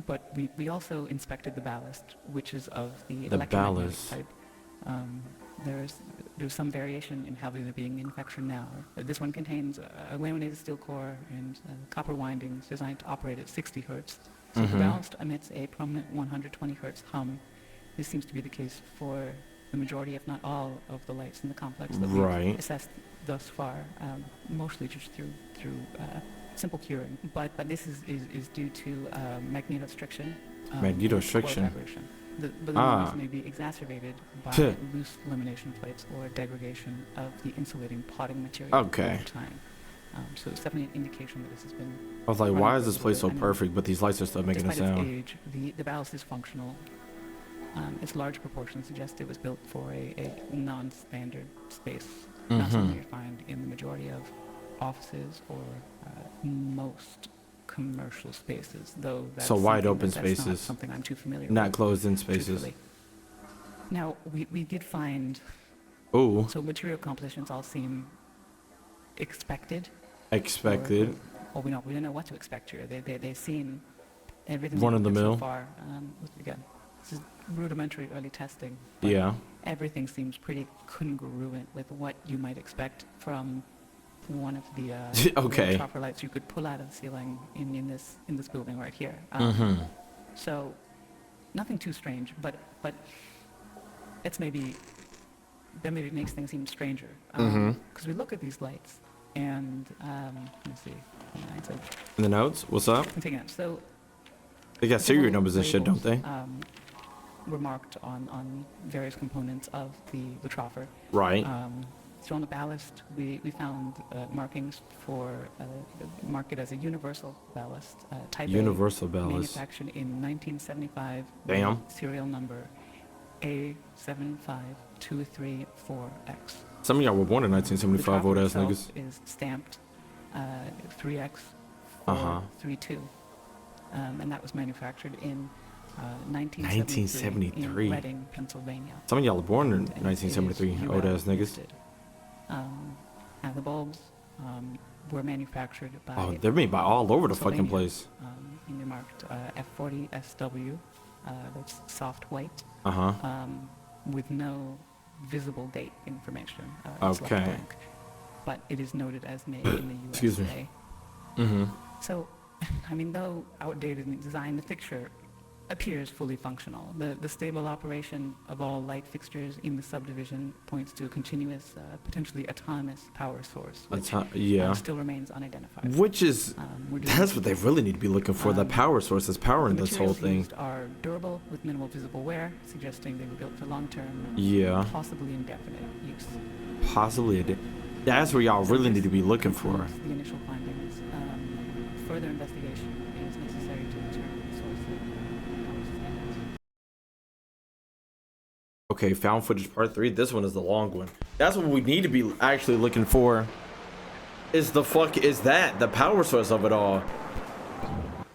Speaker 18: But we also inspected the ballast, which is of the electromagnetic type. There's some variation in how they're being manufactured now. This one contains a laminated steel core and copper windings designed to operate at 60 hertz. So the ballast emits a prominent 120 hertz hum. This seems to be the case for the majority, if not all, of the lights in the complex that we've assessed thus far, mostly just through simple curing, but this is due to magnetostriction.
Speaker 1: Magnetostriction.
Speaker 18: The lumens may be exacerbated by loose lamination plates or degradation of the insulating potting material over time. So it's definitely an indication that this has been.
Speaker 1: I was like, why is this place so perfect, but these lights are still making a sound?
Speaker 18: Despite its age, the ballast is functional. Its large proportions suggest it was built for a non-standard space, not something you find in the majority of offices or most commercial spaces, though. That's
Speaker 1: so wide open
Speaker 18: that's
Speaker 1: spaces.
Speaker 18: Not something I'm too familiar
Speaker 1: not
Speaker 18: with.
Speaker 1: Closed-in spaces.
Speaker 18: Truthfully. Now we did find.
Speaker 1: Oh.
Speaker 18: So material compositions all seem expected.
Speaker 1: Expected.
Speaker 18: Or we don't know what to expect here. They seem everything.
Speaker 1: One in the mill.
Speaker 18: So far. Again, this is rudimentary early testing.
Speaker 1: Yeah.
Speaker 18: Everything seems pretty congruent with what you might expect from one of the copper lights you could pull out of the ceiling in this building right here. So nothing too strange, but that maybe makes things even stranger. Because we look at these lights and let me see.
Speaker 1: In the notes, what's up?
Speaker 18: I'm taking it. So
Speaker 1: they got serial numbers and shit, don't they?
Speaker 18: Were marked on various components of the troffer.
Speaker 1: Right.
Speaker 18: So on the ballast, we found markings for mark it as a universal ballast. Type
Speaker 1: universal
Speaker 18: A,
Speaker 1: ballast.
Speaker 18: Manufactured in 1975.
Speaker 1: Damn.
Speaker 18: Serial number A75234X.
Speaker 1: Some of y'all were born in 1975, old ass niggas.
Speaker 18: Is stamped 3X432, and that was manufactured in 1973 in Reading, Pennsylvania.
Speaker 1: Some of y'all were born in 1973, old ass niggas.
Speaker 18: And the bulbs were manufactured by.
Speaker 1: Oh, they're made by all over the fucking place.
Speaker 18: And they're marked F40SW. That's soft white. With no visible date information. It's left blank, but it is noted as made in the USA.
Speaker 1: Excuse me.
Speaker 18: So, I mean, though outdated in design, the fixture appears fully functional. The stable operation of all light fixtures in the subdivision points to a continuous, potentially autonomous power source, which still remains unidentified.
Speaker 1: Which is, that's what they really need to be looking for, the power source that's powering this whole thing.
Speaker 18: Used are durable with minimal visible wear, suggesting they were built for long-term, possibly indefinite use.
Speaker 1: Possibly, that's where y'all really need to be looking for.
Speaker 18: The initial findings, further investigation is necessary to determine the source of power standards.
Speaker 1: Okay, found footage part 3. This one is the long one. That's what we need to be actually looking for. Is the power source of it all?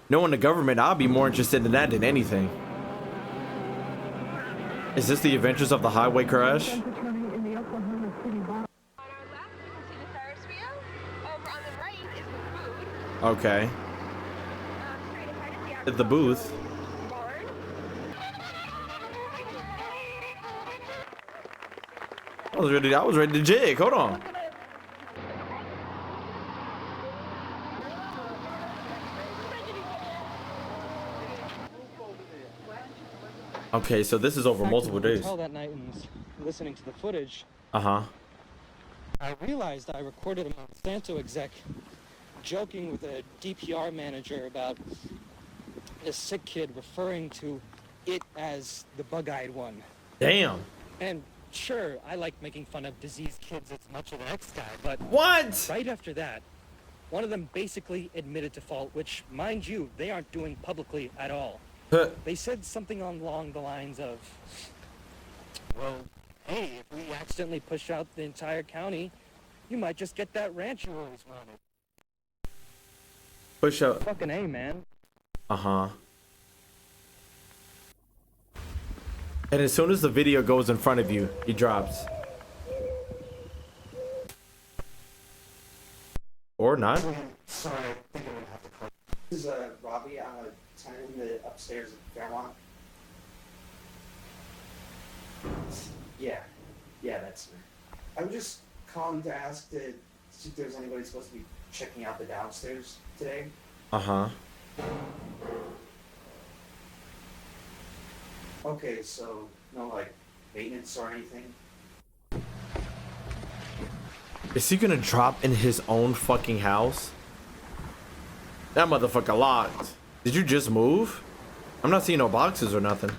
Speaker 1: Knowing the government, I'll be more interested in that than anything. Is this the Adventures of the Highway Crash? Okay. At the booth. I was ready to jig. Hold on. Okay, so this is over multiple days.
Speaker 19: That night and listening to the footage,
Speaker 1: I
Speaker 19: realized I recorded a Monsanto exec joking with a DPR manager about a sick kid referring to it as the bug-eyed one.
Speaker 1: Damn.
Speaker 19: And sure, I like making fun of diseased kids as much as the next guy, but
Speaker 1: what?
Speaker 19: Right after that, one of them basically admitted to fault, which, mind you, they aren't doing publicly at all. They said something along the lines of, well, hey, if we accidentally push out the entire county, you might just get that ranch you always wanted.
Speaker 1: Push out.
Speaker 19: Fucking A, man.
Speaker 1: And as soon as the video goes in front of you, he drops. Or not.
Speaker 20: Sorry, I think I'm gonna have to call. This is Robbie. I'm a tenant in the upstairs at Fairmont. Yeah, that's me. I was just calling to ask to see if there's anybody supposed to be checking out the downstairs today. Okay, so no like maintenance or anything?
Speaker 1: Is he gonna drop in his own fucking house? That motherfucker locked. Did you just move? I'm not seeing no boxes or nothing.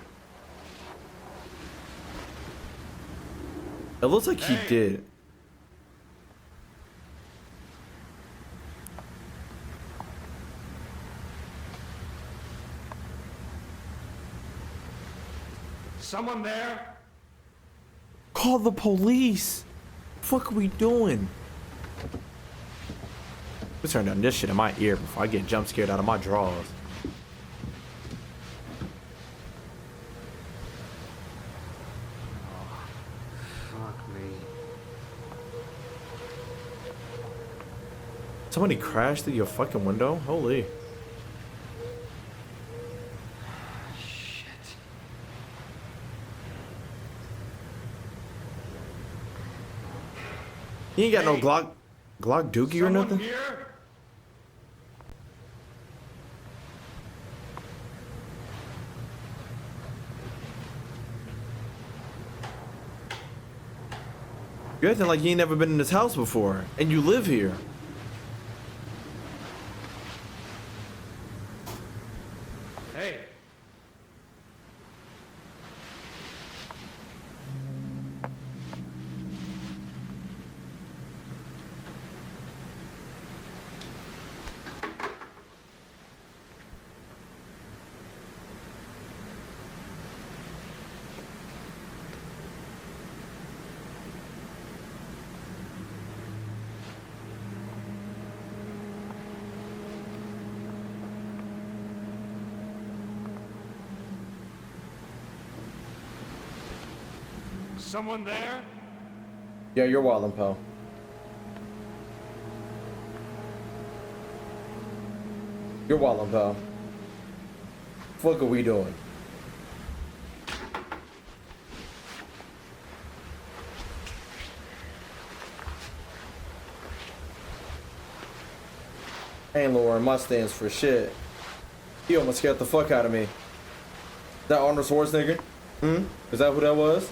Speaker 1: It looks like he did.
Speaker 6: Someone there?
Speaker 1: Call the police. Fuck are we doing? Let's turn down this shit in my ear before I get jump scared out of my drawers.
Speaker 21: Fuck me.
Speaker 1: Somebody crashed through your fucking window? Holy. He ain't got no Glock dookie or nothing?
Speaker 6: Here?
Speaker 1: You're acting like you ain't never been in this house before, and you live here.
Speaker 6: Hey. Someone there?
Speaker 1: Yeah, you're wildin', pal. You're wildin', pal. Fuck are we doing? Ain't lowering my stance for shit. He almost scared the fuck out of me. That Arnold Schwarzenegger? Is that who that was?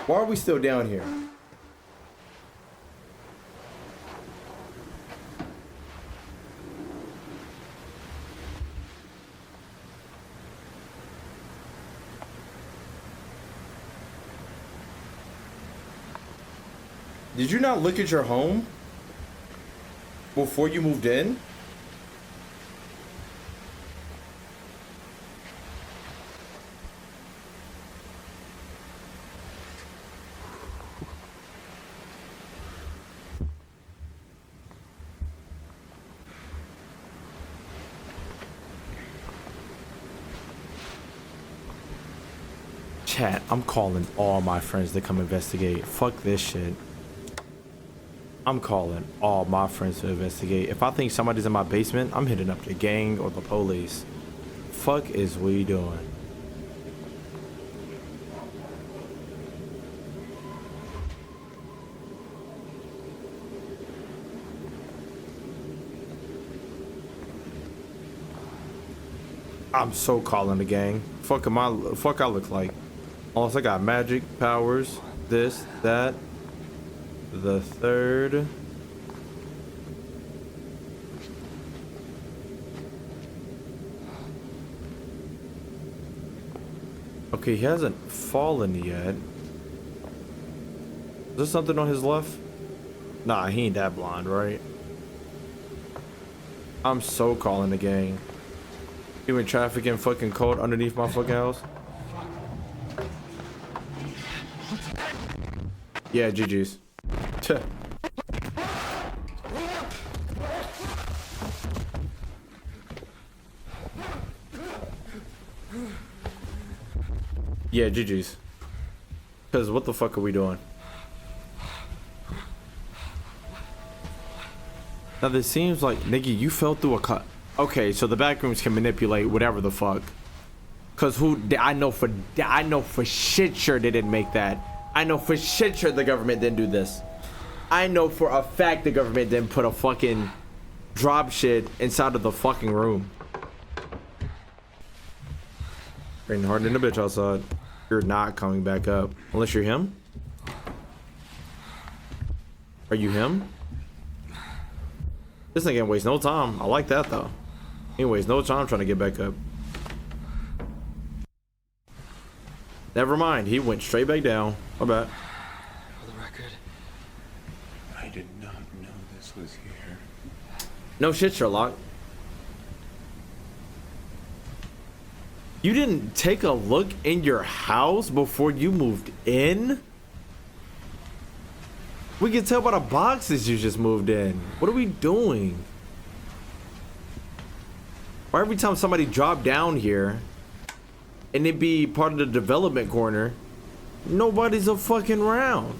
Speaker 1: Why are we still down here? Did you not look at your home before you moved in? Chat, I'm calling all my friends to come investigate. Fuck this shit. I'm calling all my friends to investigate. If I think somebody's in my basement, I'm hitting up the gang or the police. Fuck is we doing? I'm so calling the gang. Fuck I look like. Unless I got magic powers, this, that, the third. Okay, he hasn't fallen yet. Is there something on his left? Nah, he ain't that blind, right? I'm so calling the gang. Human trafficking fucking code underneath my fucking house. Yeah, GG's. Yeah, GG's. Cause what the fuck are we doing? Now this seems like, nigga, you fell through a cut. Okay, so the backrooms can manipulate whatever the fuck. Cause I know for shit sure they didn't make that. I know for shit sure the government didn't do this. I know for a fact the government didn't put a fucking drop shit inside of the fucking room. Raining hard in the bitch outside. You're not coming back up. Unless you're him? Are you him? This ain't gonna waste no time. I like that though. Anyways, no time trying to get back up. Never mind. He went straight back down. My bad.
Speaker 7: For the record, I did not know this was here.
Speaker 1: No shit, Sherlock. You didn't take a look in your house before you moved in? We can tell by the boxes you just moved in. What are we doing? Why every time somebody dropped down here and it be part of the development corner, nobody's a fucking round?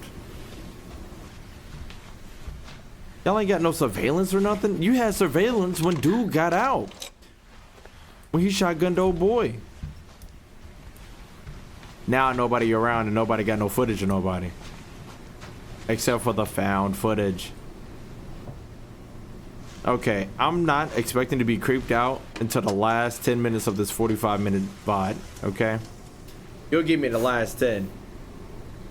Speaker 1: Y'all ain't got no surveillance or nothing? You had surveillance when dude got out. When he shotgunned old boy. Now nobody around and nobody got no footage of nobody. Except for the found footage. Okay, I'm not expecting to be creeped out until the last 10 minutes of this 45-minute VOD, okay? You'll give me the last 10.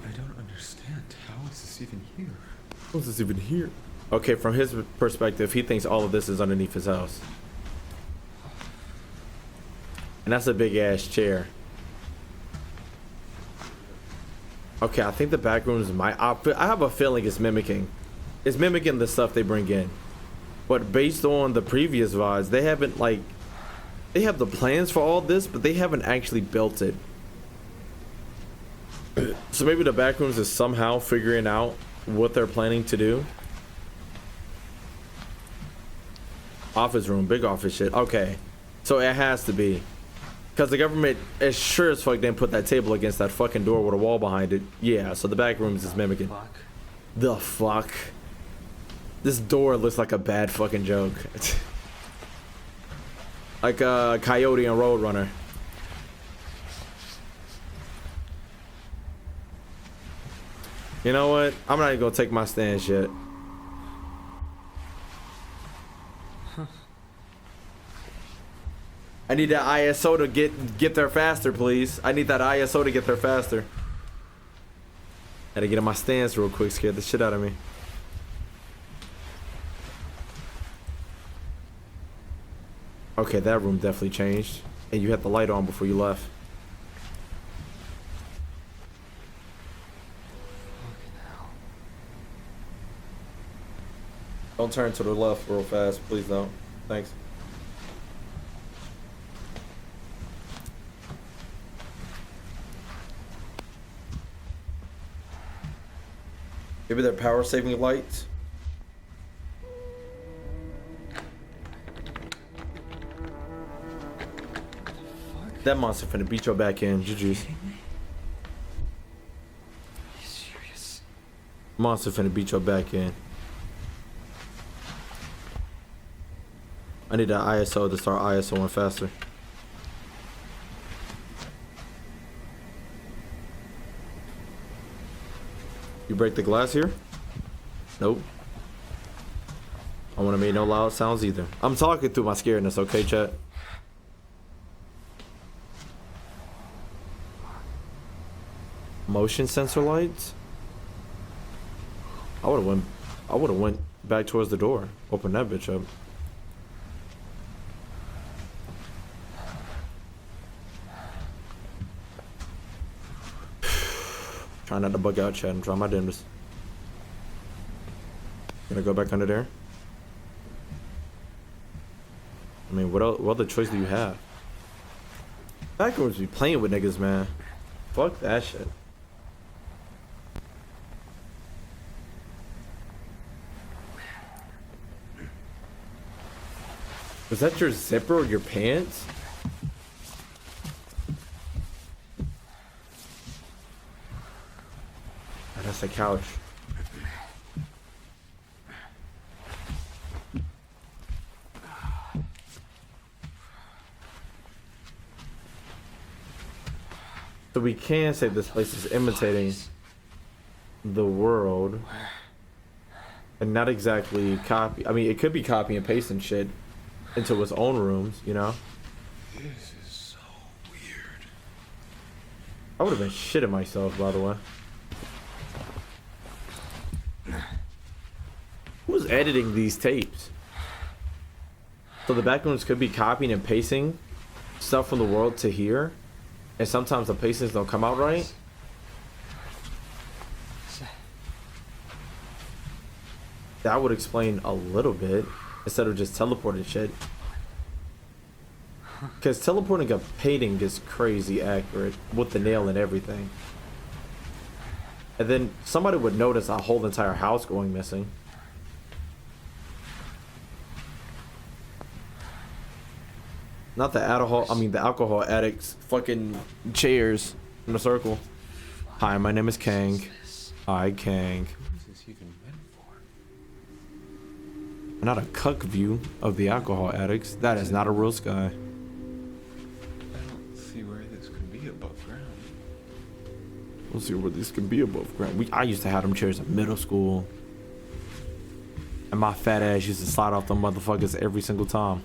Speaker 7: I don't understand. How is this even here?
Speaker 1: How is this even here? Okay, from his perspective, he thinks all of this is underneath his house. And that's a big ass chair. Okay, I think the Backrooms might... I have a feeling it's mimicking. It's mimicking the stuff they bring in. But based on the previous VODs, they haven't, like... They have the plans for all this, but they haven't actually built it. So maybe the Backrooms is somehow figuring out what they're planning to do. Office room, big office shit. Okay. So it has to be. Because the government is sure as fuck didn't put that table against that fucking door with a wall behind it. Yeah, so the Backrooms is mimicking. The fuck? This door looks like a bad fucking joke. Like a Coyote and Roadrunner. You know what? I'm not even gonna take my stance yet. I need that ISO to get there faster, please. I need that ISO to get there faster. Had to get in my stance real quick, scared the shit out of me. Okay, that room definitely changed. And you had the light on before you left. Don't turn to the left real fast, please don't. Thanks. Maybe they're power saving lights. That monster finna beat your back in, GG's. Monster finna beat your back in. I need that ISO to start ISOing faster. You break the glass here? Nope. I wanna make no loud sounds either. I'm talking through my scaredness, okay, chat? Motion sensor lights? I would've went back towards the door. Open that bitch up. Trying not to bug out, chat, and draw my dimmers. Gonna go back under there? I mean, what other choice do you have? Backrooms be playing with niggas, man. Fuck that shit. Was that your zipper or your pants? Oh, that's a couch. So we can say this place is imitating the world. And not exactly copy. I mean, it could be copy and paste and shit into its own rooms, you know?
Speaker 7: This is so weird.
Speaker 1: I would have been shitting myself, by the way. Who's editing these tapes? So the Backrooms could be copying and pasting stuff from the world to here, and sometimes the pastings don't come out right. That would explain a little bit instead of just teleporting shit. Because teleporting a painting is crazy accurate with the nail and everything. And then somebody would notice a whole entire house going missing. Not the alcohol addicts fucking chairs in a circle. Hi, my name is Kang. Hi, Kang. Not a cuck view of the alcohol addicts. That is not a real sky.
Speaker 7: I don't see where this can be above ground.
Speaker 1: We'll see where this can be above ground. I used to have them chairs in middle school. And my fat ass used to slide off them motherfuckers every single time.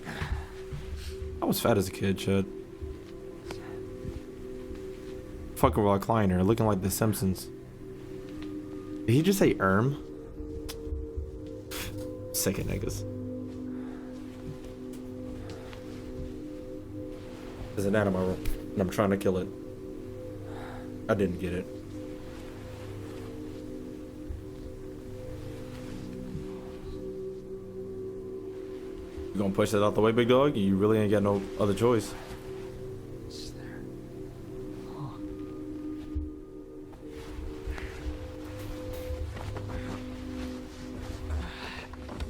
Speaker 1: I was fat as a kid, shit. Fucking recliner, looking like The Simpsons. Did he just say Erm? Sick of niggas. There's an animal room, and I'm trying to kill it. I didn't get it. You gonna push that out the way, big dog? You really ain't got no other choice.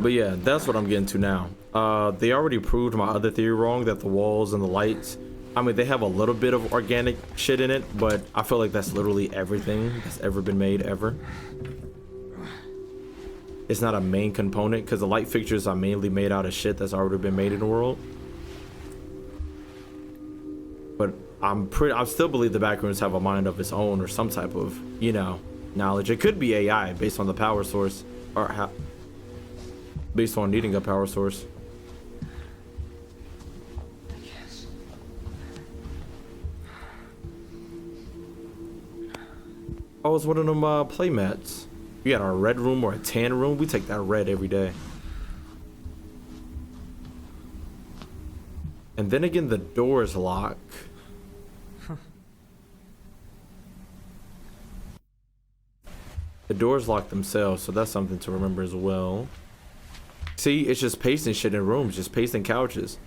Speaker 1: But yeah, that's what I'm getting to now. They already proved my other theory wrong, that the walls and the lights, I mean, they have a little bit of organic shit in it, but I feel like that's literally everything that's ever been made ever. It's not a main component because the light fixtures are mainly made out of shit that's already been made in the world. But I still believe the Backrooms have a mind of its own or some type of, you know, knowledge. It could be AI based on the power source or based on needing a power source. Oh, it's one of them play mats. You got a red room or a tan room. We take that red every day. And then again, the doors lock. The doors lock themselves, so that's something to remember as well. See, it's just pasting shit in rooms, just pasting couches.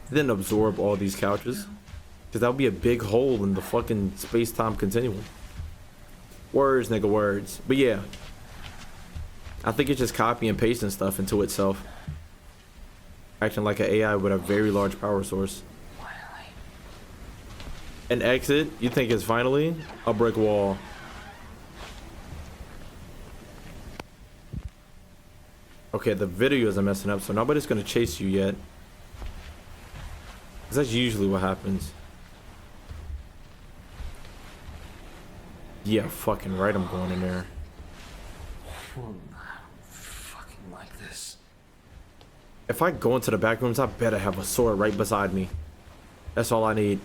Speaker 1: It didn't absorb all these couches, because that would be a big hole in the fucking space-time continuum. Words, nigga, words. But yeah, I think it's just copy and pasting stuff into itself, acting like an AI with a very large power source. An exit, you think is finally a brick wall. Okay, the videos are messing up, so nobody's gonna chase you yet. 'Cause that's usually what happens. Yeah, fucking right, I'm going in there.
Speaker 15: Fucking like this.
Speaker 1: If I go into the back rooms, I better have a sword right beside me. That's all I need.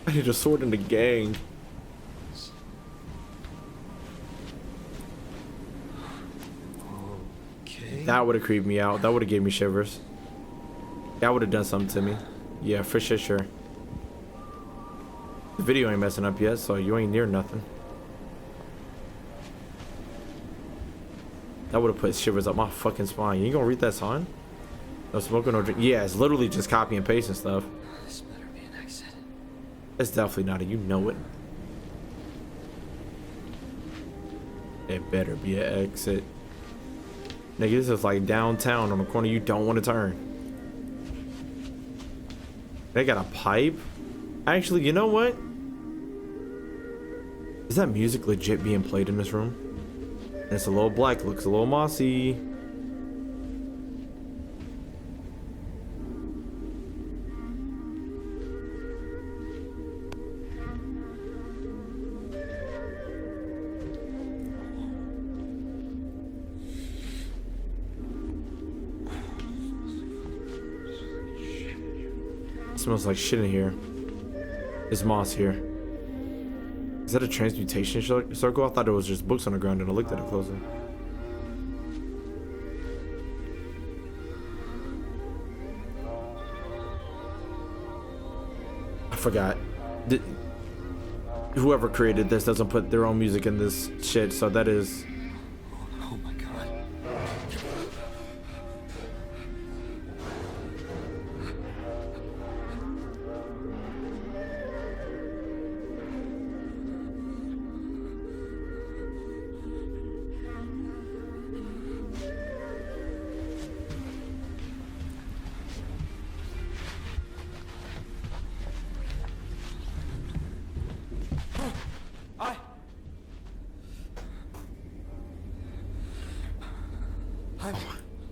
Speaker 1: I need a sword in the gang.
Speaker 15: Okay.
Speaker 1: That would have creeped me out. That would have gave me shivers. That would have done something to me. Yeah, for sure. The video ain't messing up yet, so you ain't near nothing. That would have put shivers up my fucking spine. You ain't gonna read that sign? No smoking, no drink. Yeah, it's literally just copy and paste and stuff.
Speaker 15: This better be an exit.
Speaker 1: It's definitely not, you know it. It better be an exit. Nigga, this is like downtown on the corner you don't want to turn. They got a pipe? Actually, you know what? Is that music legit being played in this room? And it's a little black, looks a little mossy. Smells like shit in here. There's moss here. Is that a transmutation circle? I thought it was just books on the ground and I looked at it closer. forgot. Whoever created this doesn't put their own music in this shit, so that is...
Speaker 6: Oh my god.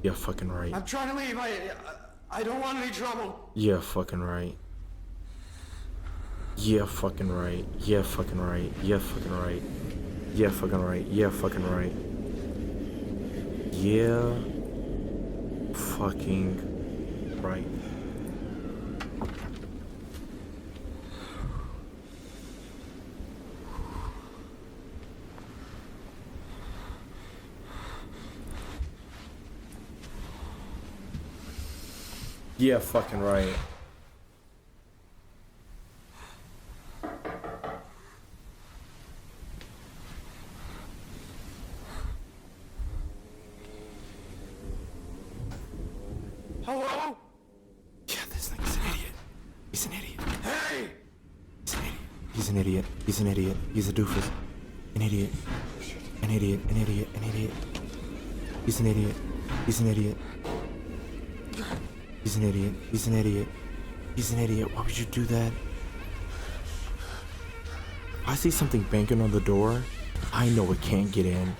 Speaker 1: Yeah, fucking right.
Speaker 8: I'm trying to leave. I don't want any trouble.
Speaker 1: Yeah, fucking right. Yeah, fucking right. Yeah, fucking right. Yeah, fucking right. Yeah, fucking right. Yeah, fucking right. Yeah, fucking right. Yeah, fucking right.
Speaker 8: Hello?
Speaker 1: Yeah, this nigga's an idiot. He's an idiot.
Speaker 8: Hey!
Speaker 1: He's an idiot. He's an idiot. He's a doofus. An idiot. An idiot. An idiot. An idiot. He's an idiot. He's an idiot. He's an idiot. He's an idiot. He's an idiot. Why would you do that? If I see something banging on the door, I know it can't get in.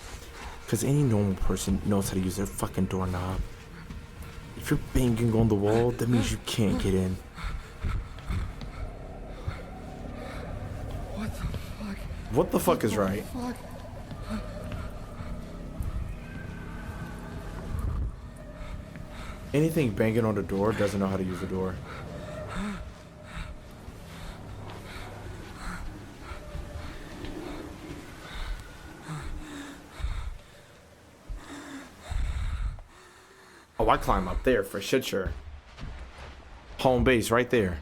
Speaker 1: Because any normal person knows how to use their fucking doorknob. If you're banging on the wall, that means you can't get in.
Speaker 8: What the fuck?
Speaker 1: What the fuck is right?
Speaker 8: Fuck.
Speaker 1: Anything banging on the door doesn't know how to use the door. Oh, I climb up there for shit sure. Home base right there.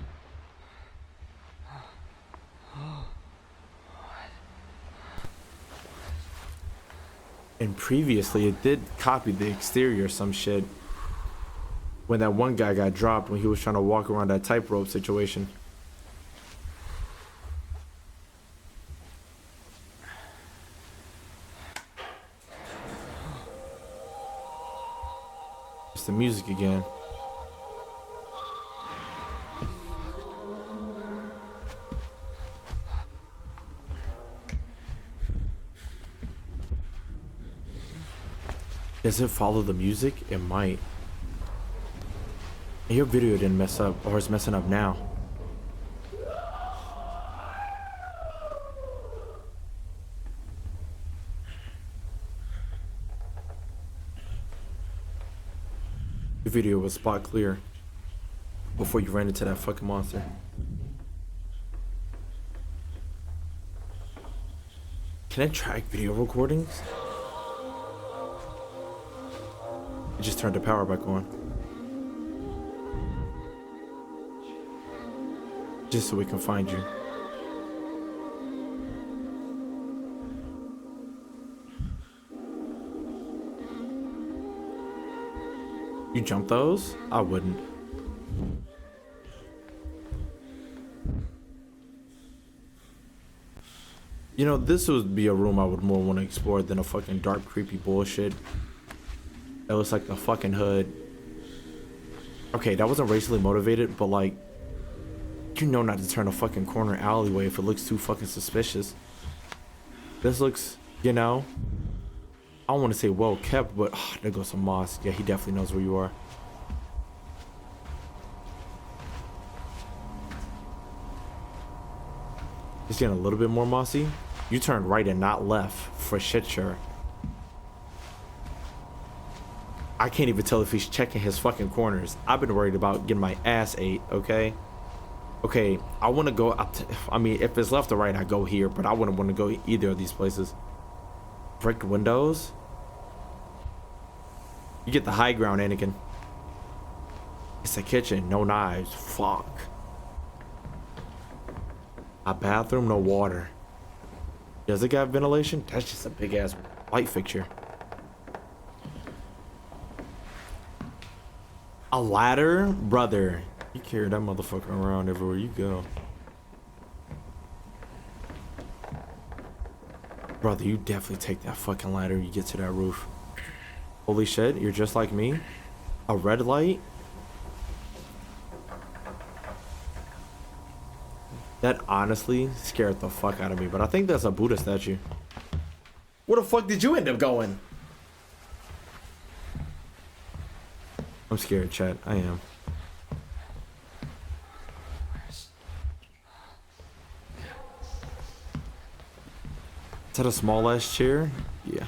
Speaker 1: And previously it did copy the exterior or some shit. When that one guy got dropped when he was trying to walk around that tightrope situation. It's the music again. Does it follow the music? It might. Your video didn't mess up, or it's messing up now. Your video was spot clear before you ran into that fucking monster. Can I track video recordings? I just turned the power back on. Just so we can find you. You jump those? I wouldn't. You know, this would be a room I would more want to explore than a fucking dark, creepy bullshit. That looks like a fucking hood. Okay, that wasn't racially motivated, but like, you know not to turn a fucking corner alleyway if it looks too fucking suspicious. This looks, you know, I don't want to say well kept, but there goes some moss. Yeah, he definitely knows where you are. It's getting a little bit more mossy. You turned right and not left for shit sure. I can't even tell if he's checking his fucking corners. I've been worried about getting my ass ate, okay? Okay, I want to go up to, I mean, if it's left or right, I go here, but I wouldn't want to go either of these places. Brick windows? You get the high ground, Anakin. It's a kitchen, no knives. Fuck. A bathroom, no water. Does it got ventilation? That's just a big ass light fixture. A ladder? Brother, you carry that motherfucker around everywhere you go. Brother, you definitely take that fucking ladder you get to that roof. Holy shit, you're just like me? A red light? That honestly scared the fuck out of me, but I think that's a Buddha statue. Where the fuck did you end up going? I'm scared, chat. I am. Is that a small ass chair? Yeah.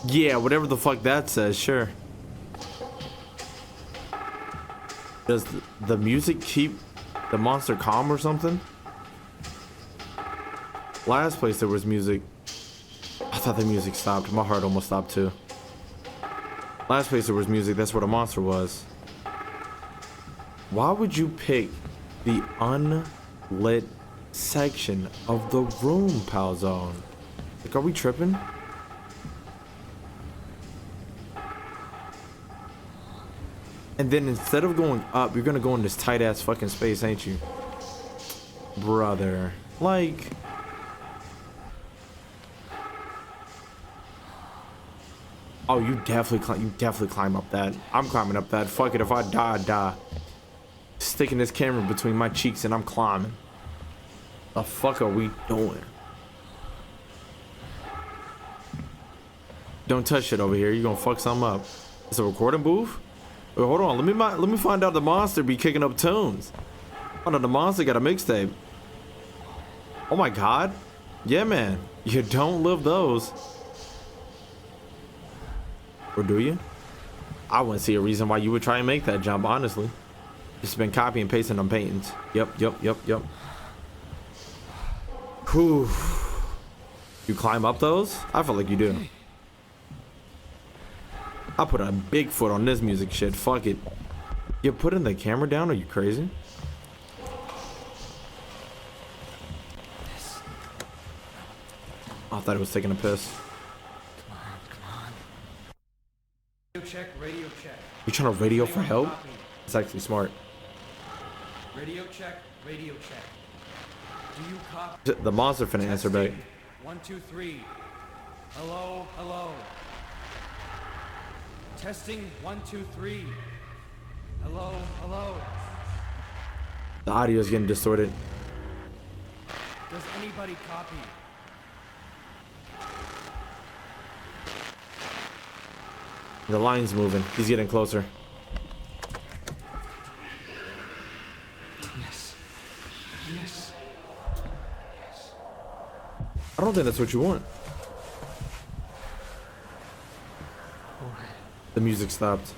Speaker 1: Yeah, whatever the fuck that says, sure. Does the music keep the monster calm or something? Last place there was music. I thought the music stopped. My heart almost stopped too. Last place there was music, that's where the monster was. Why would you pick the unlit section of the room, Palzone? Like, are we tripping? And then instead of going up, you're gonna go in this tight ass fucking space, ain't you? Brother. Like, oh, you definitely climb up that. I'm climbing up that. Fuck it, if I die, I die. Sticking this camera between my cheeks and I'm climbing. The fuck are we doing? Don't touch shit over here. You're gonna fuck something up. It's a recording booth? Wait, hold on. Let me find out the monster be kicking up tunes. Oh no, the monster got a mixtape. Oh my god. Yeah, man. You don't live those. Or do you? I wouldn't see a reason why you would try and make that jump, honestly. Just been copy and pasting on paintings. Yep. Whew. You climb up those? I feel like you do. I put a big foot on this music shit. Fuck it. You're putting the camera down? Are you crazy? I thought it was taking a piss.
Speaker 2: Radio check.
Speaker 1: You trying to radio for help? It's actually smart.
Speaker 2: Radio check. Do you copy?
Speaker 1: The monster finna answer back.
Speaker 2: 1, 2, 3. Hello. Testing 1, 2, 3. Hello.
Speaker 1: The audio is getting distorted.
Speaker 2: Does anybody copy?
Speaker 1: The line's moving. He's getting closer.
Speaker 2: Yes.
Speaker 1: I don't think that's what you want. The music stopped.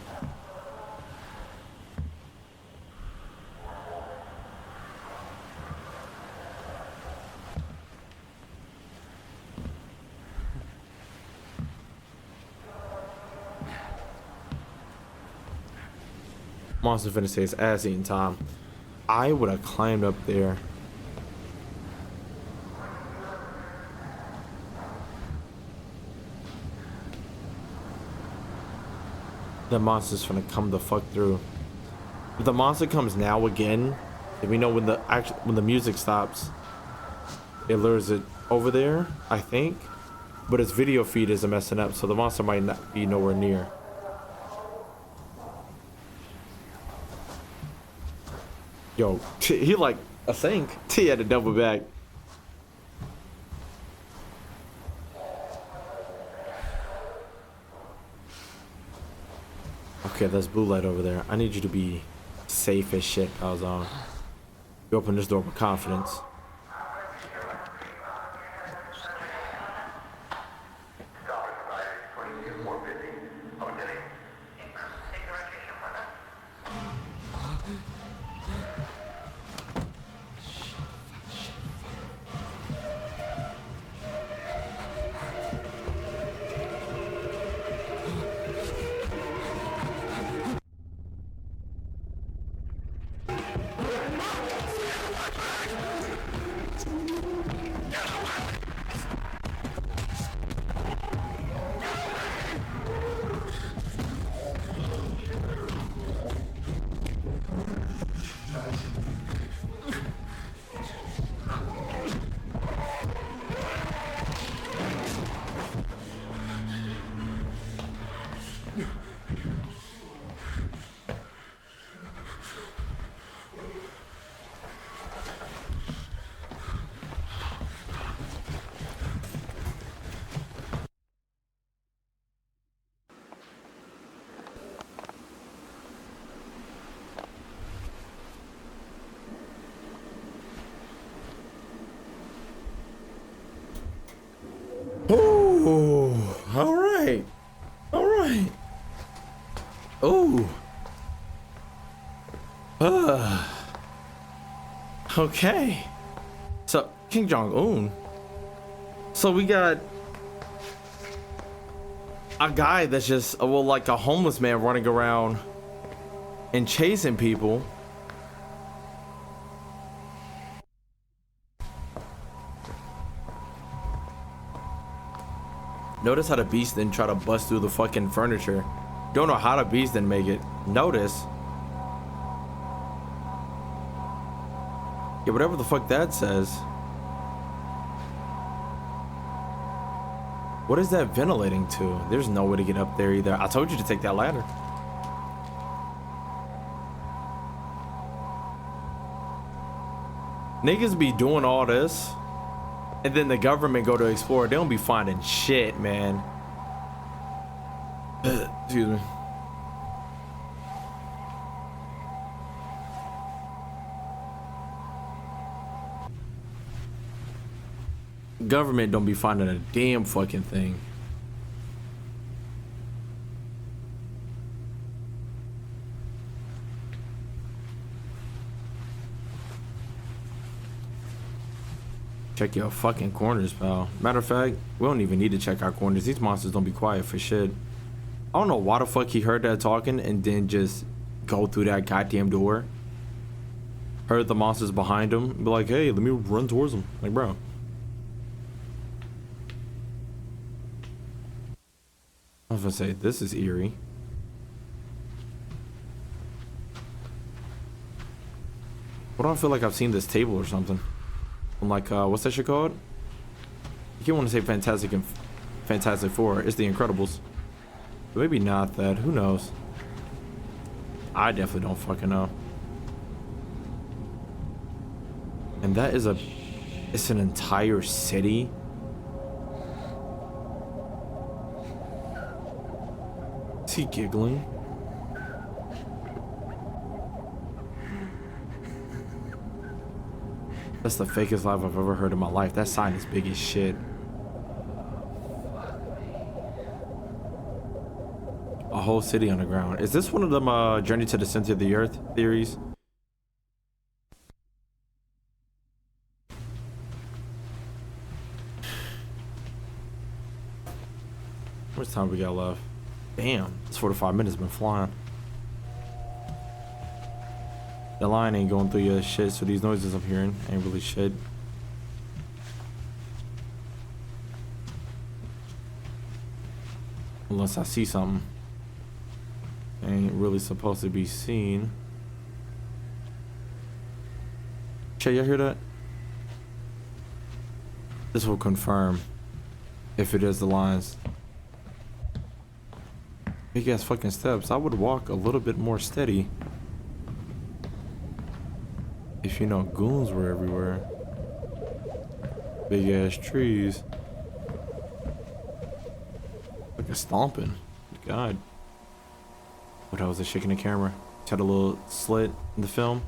Speaker 1: Monster finna say it's ass eating time. I would have climbed up there. The monster's finna come the fuck through. If the monster comes now again, then we know when the music stops, it lures it over there, I think. But its video feed isn't messing up, so the monster might not be nowhere near. Yo, he like a sink. He had to double back. Okay, there's blue light over there. I need you to be safe as shit, Palzone. You open this door with confidence. Ooh, all right. All right. Ooh. Okay. So, King Jong-un. So we got a guy that's just, well, like a homeless man running around and chasing people. Notice how the beast didn't try to bust through the fucking furniture. Don't know how the beast didn't make it. Notice. Yeah, whatever the fuck that says. What is that ventilating to? There's no way to get up there either. I told you to take that ladder. Niggas be doing all this, and then the government go to explore. They don't be finding shit, man. Excuse me. Government don't be finding a damn fucking thing. Check your fucking corners, pal. Matter of fact, we don't even need to check our corners. These monsters don't be quiet for shit. I don't know why the fuck he heard that talking and then just go through that goddamn door. Heard the monsters behind him. Be like, hey, let me run towards them. Like, bro. I was gonna say, this is eerie. Why do I feel like I've seen this table or something? I'm like, what's that shit called? You can't want to say Fantastic and Fantastic Four. It's The Incredibles. But maybe not that. Who knows? I definitely don't fucking know. And that is it's an entire city. Is he giggling? That's the fakest laugh I've ever heard in my life. That sign is big as shit. A whole city underground. Is this one of them Journey to the Center of the Earth theories? How much time we got left? Damn, this 45 minutes been flying. The line ain't going through your shit, so these noises I'm hearing ain't really shit. Unless I see something. Ain't really supposed to be seen. Che, y'all hear that? This will confirm if it is the lines. Big ass fucking steps. I would walk a little bit more steady. If you know goons were everywhere. Big ass trees. Like a stomping. God. What else was it shaking the camera? Had a little slit in the film.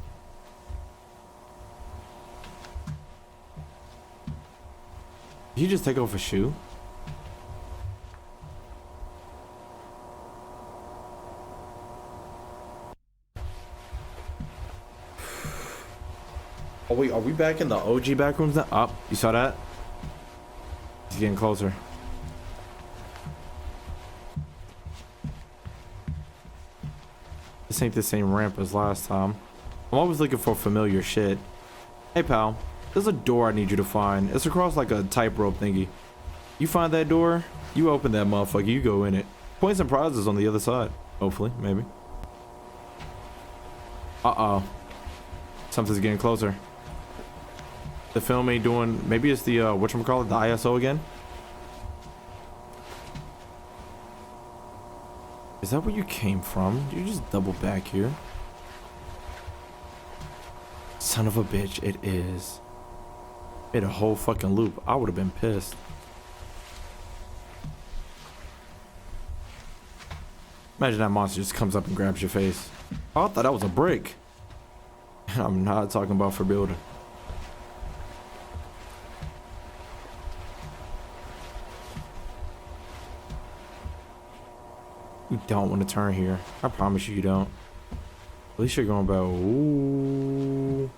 Speaker 1: Did you just take off a shoe? Oh wait, are we back in the OG backrooms now? Up, you saw that? He's getting closer. This ain't the same ramp as last time. I'm always looking for familiar shit. Hey, pal. There's a door I need you to find. It's across like a tightrope thingy. You find that door, you open that motherfucker, you go in it. Points and prizes on the other side. Hopefully, maybe. Uh-oh. Something's getting closer. The film ain't doing... Maybe it's the, whatchamacallit, the ISO again? Is that where you came from? You just double back here. Son of a bitch, it is. Made a whole fucking loop. I would have been pissed. Imagine that monster just comes up and grabs your face. Oh, I thought that was a brick. I'm not talking about for building. You don't want to turn here. I promise you, you don't. At least you're going about. Ooh.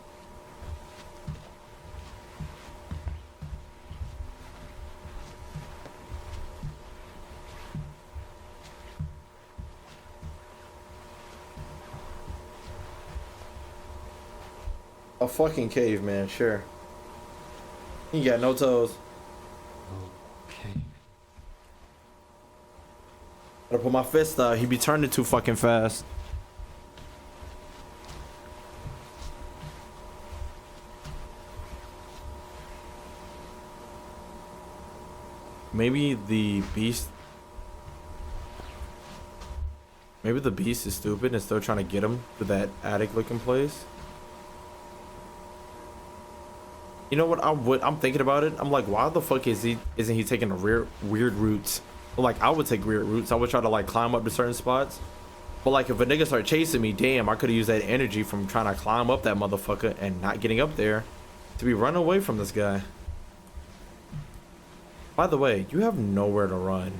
Speaker 1: A fucking cave, man. Sure. You got no toes.
Speaker 21: Okay.
Speaker 1: Gotta put my fist out. He be turning too fucking fast. Maybe the beast. Maybe the beast is stupid and still trying to get him to that attic looking place. You know what? I'm thinking about it. I'm like, why the fuck isn't he taking the weird routes? Like, I would take weird routes. I would try to like climb up to certain spots. But like, if a nigga started chasing me, damn, I could have used that energy from trying to climb up that motherfucker and not getting up there to be running away from this guy. By the way, you have nowhere to run.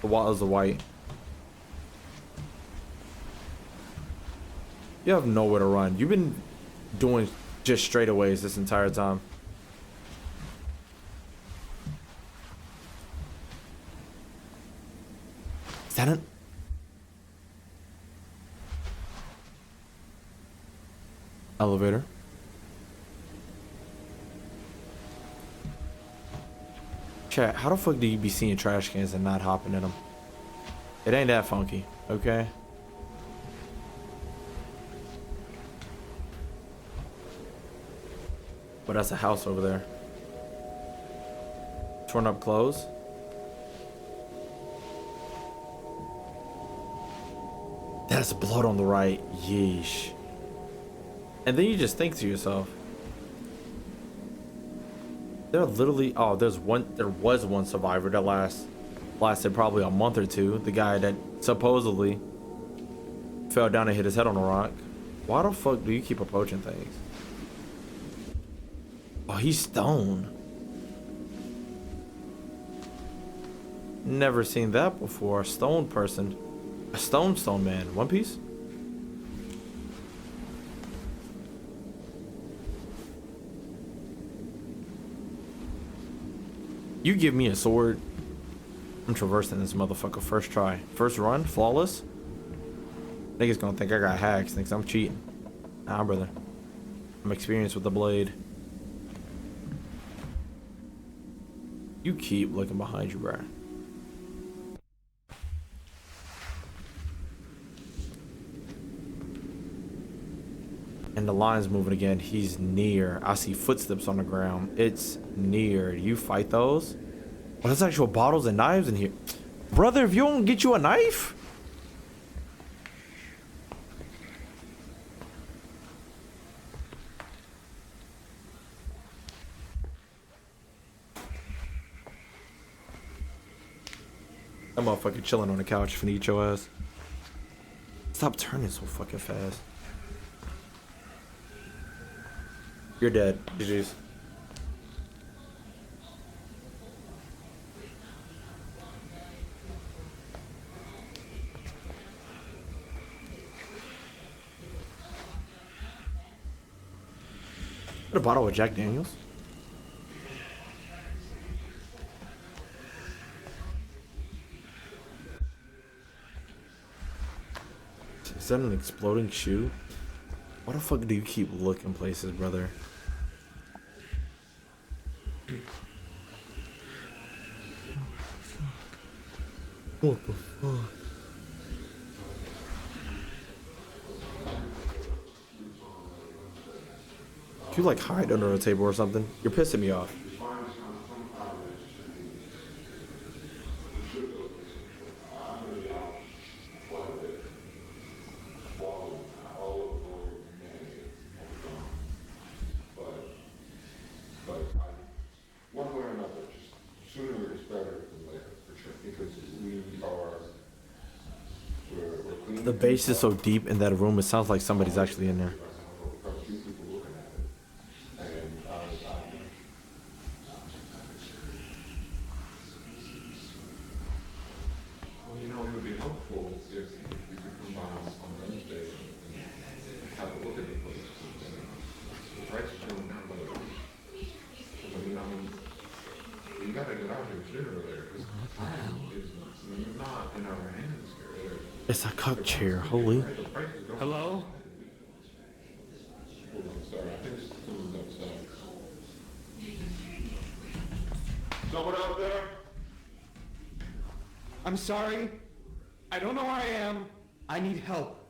Speaker 1: The wall is the white. You have nowhere to run. You've been doing just straightaways this entire time. Is that an elevator? Chat, how the fuck do you be seeing trash cans and not hopping in them? It ain't that funky, okay? But that's a house over there. Torn up clothes. That's blood on the right. Yeesh. And then you just think to yourself, there was one survivor that lasted probably a month or two. The guy that supposedly fell down and hit his head on a rock. Why the fuck do you keep approaching things? Oh, he's stone. Never seen that before. A stone person. A stone man. One Piece? You give me a sword, I'm traversing this motherfucker first try. First run, flawless. Niggas gonna think I got hacks, thinks I'm cheating. Nah, brother. I'm experienced with the blade. You keep looking behind you, bruh. And the line's moving again. He's near. I see footsteps on the ground. It's near. Do you fight those? Oh, there's actual bottles and knives in here. Brother, if you don't get you a knife? That motherfucker chilling on the couch finna eat your ass. Stop turning so fucking fast. You're dead. GG's. A bottle of Jack Daniels. Is that an exploding shoe? Why the fuck do you keep looking places, brother? What the fuck? You like hide under a table or something? You're pissing me off.
Speaker 3: One way or another, just sooner is better than later, for sure, because we're cleaning.
Speaker 1: The bass is so deep in that room, it sounds like somebody's actually in there.
Speaker 3: Well, you know, it would be helpful if you could come by on Wednesday and have a look at the place. The price is going down by the week. You gotta get out here sooner or later, because time is not in our hands here.
Speaker 1: It's a cup chair, holy.
Speaker 2: Hello?
Speaker 3: Hold on, sorry, I think someone's outside. Someone out there?
Speaker 8: I'm sorry. I don't know where I am. I need help.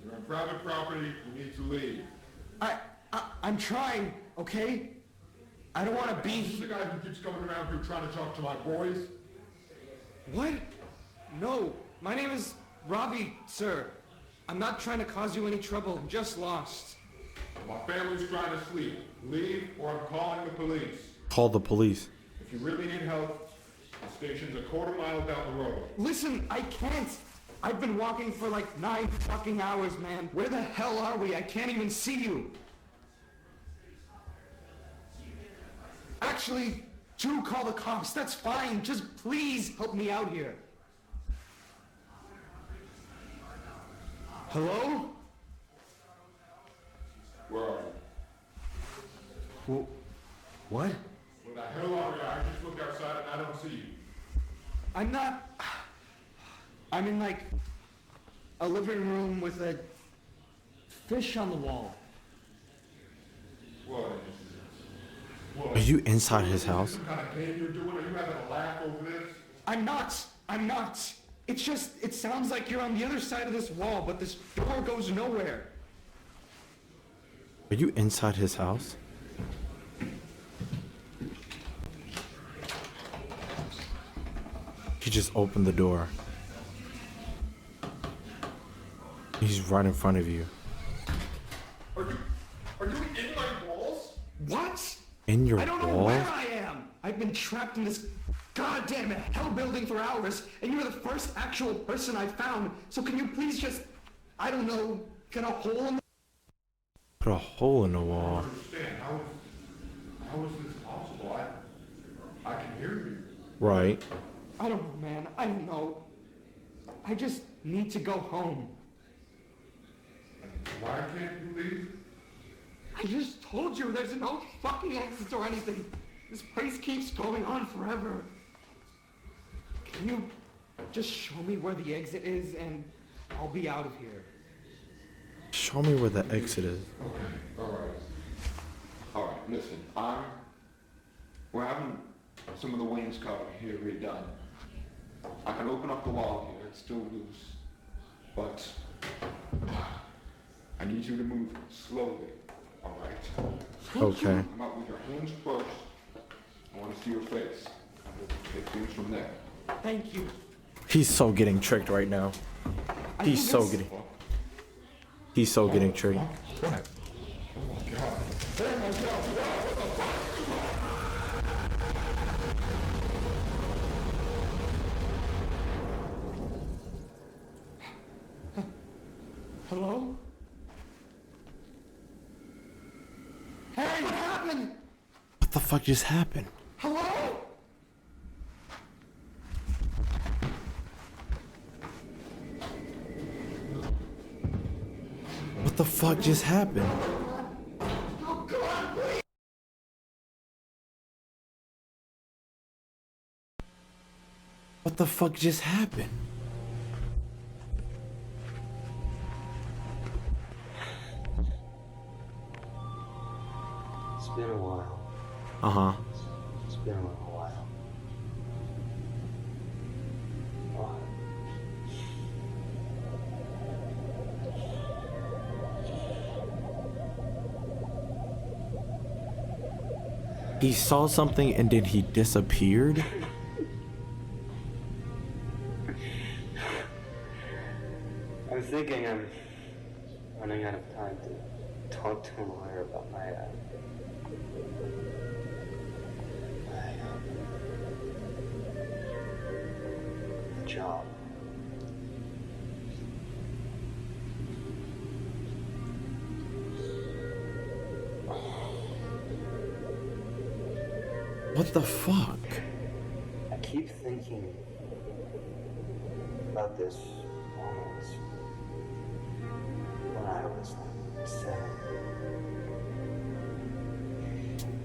Speaker 3: You're on private property, you need to leave.
Speaker 8: I'm trying, okay? I don't want to be...
Speaker 3: This is the guy who keeps coming around here trying to talk to my boys?
Speaker 8: What? No, my name is Robbie, sir. I'm not trying to cause you any trouble. I'm just lost.
Speaker 3: My family's trying to sleep. Leave or I'm calling the police.
Speaker 1: Call the police.
Speaker 3: If you really need help, the station's a quarter mile down the road.
Speaker 8: Listen, I can't. I've been walking for like 9 fucking hours, man. Where the hell are we? I can't even see you. Actually, do call the cops. That's fine. Just please help me out here. Hello?
Speaker 3: Where are you?
Speaker 8: What?
Speaker 3: Where the hell are you? I just looked outside and I don't see you.
Speaker 8: I'm not... I'm in like a living room with a fish on the wall.
Speaker 3: What?
Speaker 1: Are you inside his house?
Speaker 3: Some kind of game you're doing? Are you having a laugh over this?
Speaker 8: I'm not. It's just, it sounds like you're on the other side of this wall, but this door goes nowhere.
Speaker 1: Are you inside his house? He just opened the door. He's right in front of you.
Speaker 3: Are you in my walls?
Speaker 8: What?
Speaker 1: In your
Speaker 8: I don't know
Speaker 1: walls?
Speaker 8: where I am. I've been trapped in this goddamn hell building for hours, and you're the first actual person I found. So can you please just, I don't know, get a hole in the...
Speaker 1: Put a hole in the wall.
Speaker 3: I don't understand. How is this possible? I can hear you.
Speaker 1: Right.
Speaker 8: I don't know, man. I don't know. I just need to go home.
Speaker 3: Why can't you leave?
Speaker 8: I just told you there's no fucking exit or anything. This place keeps going on forever. Can you just show me where the exit is and I'll be out of here?
Speaker 1: Show me where the exit is.
Speaker 3: Okay, alright, listen, we're having some of the wainscoting here redone. I can open up the wall here, it's still loose, but I need you to move slowly, alright?
Speaker 1: Okay.
Speaker 3: Come out with your hands first. I want to see your face, and we'll take things from there.
Speaker 8: Thank you.
Speaker 1: He's so getting tricked right now. He's so getting tricked.
Speaker 3: What? Oh my god. Oh my god, what the fuck?
Speaker 8: Hello? Hey, what happened?
Speaker 1: What the fuck just happened?
Speaker 8: Hello?
Speaker 1: What the fuck just happened?
Speaker 8: Oh God, please.
Speaker 1: What the fuck just happened?
Speaker 21: been a while.
Speaker 1: Uh-huh.
Speaker 21: It's been a little while.
Speaker 1: He saw something and then he disappeared?
Speaker 21: I'm thinking I'm running out of time to talk to a lawyer about my job.
Speaker 1: What the fuck?
Speaker 21: I keep thinking about this moment when I was like 7.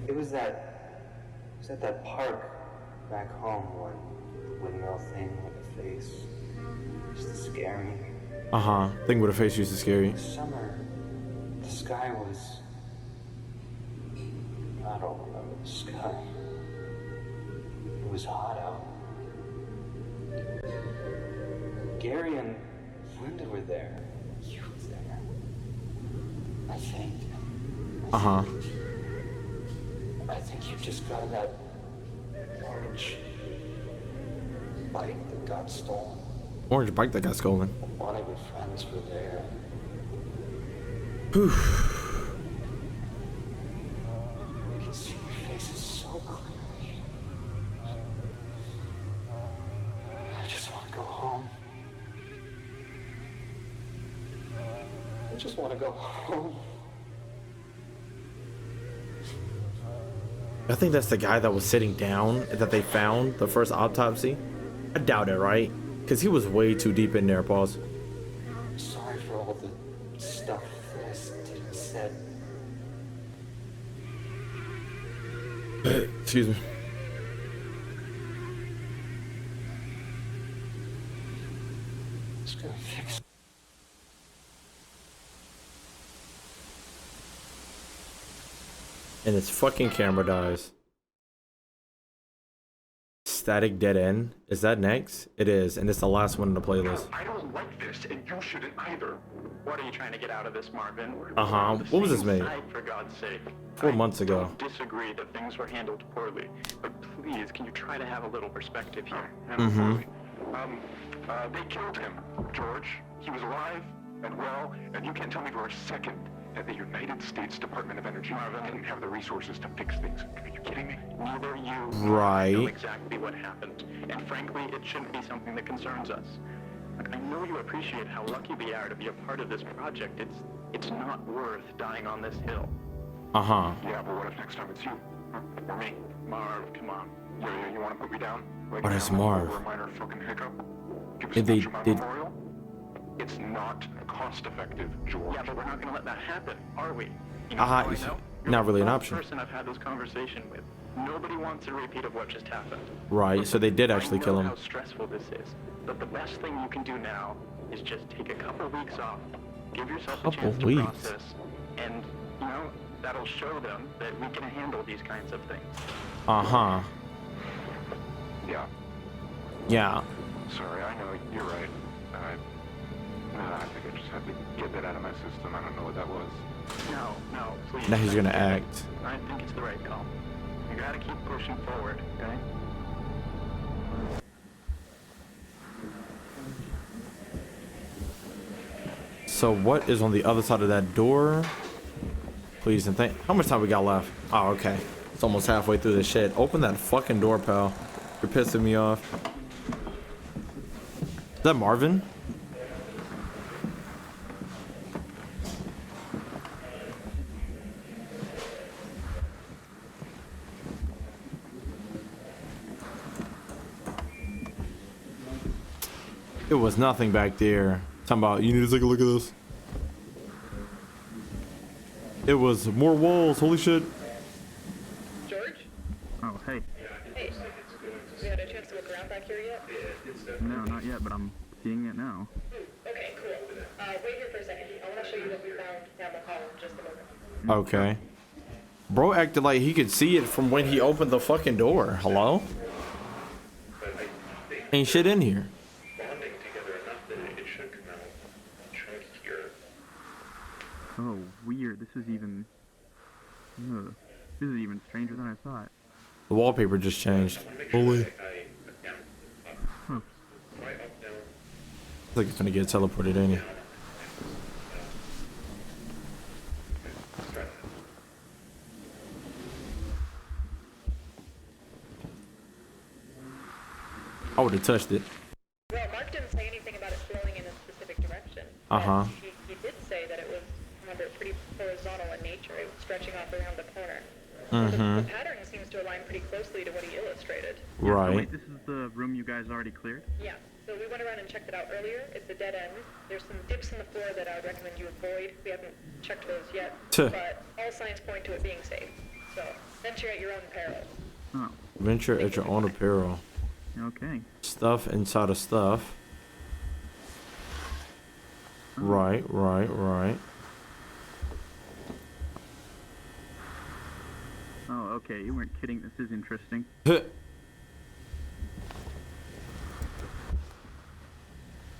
Speaker 21: It was at that park back home when the windmill thing with the face used to scare me.
Speaker 1: Uh-huh. Thing with a face used to scare you.
Speaker 21: Summer, the sky was... I don't remember the sky. It was hot out. Gary and Linda were there. You was there. I think.
Speaker 1: Uh-huh.
Speaker 21: I think you just got that orange bike that got stolen.
Speaker 1: Orange bike that got stolen.
Speaker 21: One of your friends were there.
Speaker 1: Whew.
Speaker 21: I can see your faces so clearly. I just want to go home. I just want to go home.
Speaker 1: I think that's the guy that was sitting down that they found the first autopsy. I doubt it, right? Because he was way too deep in there, pause.
Speaker 21: I'm sorry for all the stuff that I did and said.
Speaker 1: Excuse me.
Speaker 21: Just gonna fix it.
Speaker 1: And its fucking camera dies. Static dead end. Is that next? It is, and it's the last one in the playlist.
Speaker 10: I don't like this, and you shouldn't either. What are you trying to get out of this, Marvin?
Speaker 1: Uh-huh. What was this made?
Speaker 10: For God's sake.
Speaker 1: 4 months ago.
Speaker 10: I don't disagree that things were handled poorly, but please, can you try to have a little perspective here?
Speaker 1: Mm-hmm.
Speaker 10: They killed him, George. He was alive and well, and you can't tell me for a second that the United States Department of Energy didn't have the resources to fix things. Are you kidding me? Neither you
Speaker 1: Right.
Speaker 10: know exactly what happened, and frankly, it shouldn't be something that concerns us. Look, I know you appreciate how lucky we are to be a part of this project. It's not worth dying on this hill.
Speaker 1: Uh-huh.
Speaker 10: Yeah, but what if next time it's you? Or me? Marv, come on. You want to put me down? Like,
Speaker 1: Oh, that's
Speaker 10: down
Speaker 1: Marv.
Speaker 10: over a minor fucking hiccup? Give us
Speaker 1: Did
Speaker 10: a
Speaker 1: they-
Speaker 10: bunch of my
Speaker 1: did-
Speaker 10: memorial? It's not cost-effective, George. Yeah, but we're not going to let that happen, are we? You know how I know? You're
Speaker 1: Not really an
Speaker 10: the
Speaker 1: option.
Speaker 10: person I've had this conversation with. Nobody wants a repeat of what just happened.
Speaker 1: Right, so they did actually kill
Speaker 10: I know
Speaker 1: him.
Speaker 10: how stressful this is, but the best thing you can do now is just take a couple weeks off, give yourself a
Speaker 1: Couple
Speaker 10: chance to
Speaker 1: weeks?
Speaker 10: process, and, you know, that'll show them that we can handle these kinds of things.
Speaker 1: Uh-huh.
Speaker 10: Yeah.
Speaker 1: Yeah.
Speaker 10: Sorry, I know, you're right. I think I just had to get that out of my system. I don't know what that was. No, please.
Speaker 1: Now he's gonna act.
Speaker 10: I think it's the right call. You gotta keep pushing forward, okay?
Speaker 1: So what is on the other side of that door? Please and thank. How much time we got left? Oh, okay. It's almost halfway through this shit. Open that fucking door, pal. You're pissing me off. Is that Marvin? It was nothing back there. Talking about, you need to take a look at this. It was more walls, holy shit.
Speaker 9: George?
Speaker 22: Oh, hey.
Speaker 9: Hey, you had a chance to look around back here yet?
Speaker 22: No, not yet, but I'm seeing it now.
Speaker 9: Okay, cool. Wait here for a second. I want to show you what we found down the hall in just a moment.
Speaker 1: Okay. Bro acted like he could see it from when he opened the fucking door. Hello? Ain't shit in here.
Speaker 16: Bonding together enough that it should come out chunkier.
Speaker 22: Oh, weird. This is even stranger than I thought.
Speaker 1: The wallpaper just changed. Holy.
Speaker 22: Huh.
Speaker 1: I think it's gonna get teleported in here. I would have touched it.
Speaker 9: Well, Mark didn't say anything about it flowing in a specific direction.
Speaker 1: Uh-huh.
Speaker 9: He did say that it was, remember, pretty horizontal in nature. It was stretching off around the corner.
Speaker 1: Mm-hmm.
Speaker 9: The pattern seems to align pretty closely to what he illustrated.
Speaker 1: Right.
Speaker 22: So wait, this is the room you guys already cleared?
Speaker 9: Yeah. So we went around and checked it out earlier. It's a dead end. There's some dips in the floor that I would recommend you avoid. We haven't checked those yet. But all signs point to it being safe. So venture at your own peril.
Speaker 22: Oh.
Speaker 1: Venture at your own apparel.
Speaker 22: Okay.
Speaker 1: Stuff inside of stuff. Right.
Speaker 22: Oh, okay. You weren't kidding. This is interesting.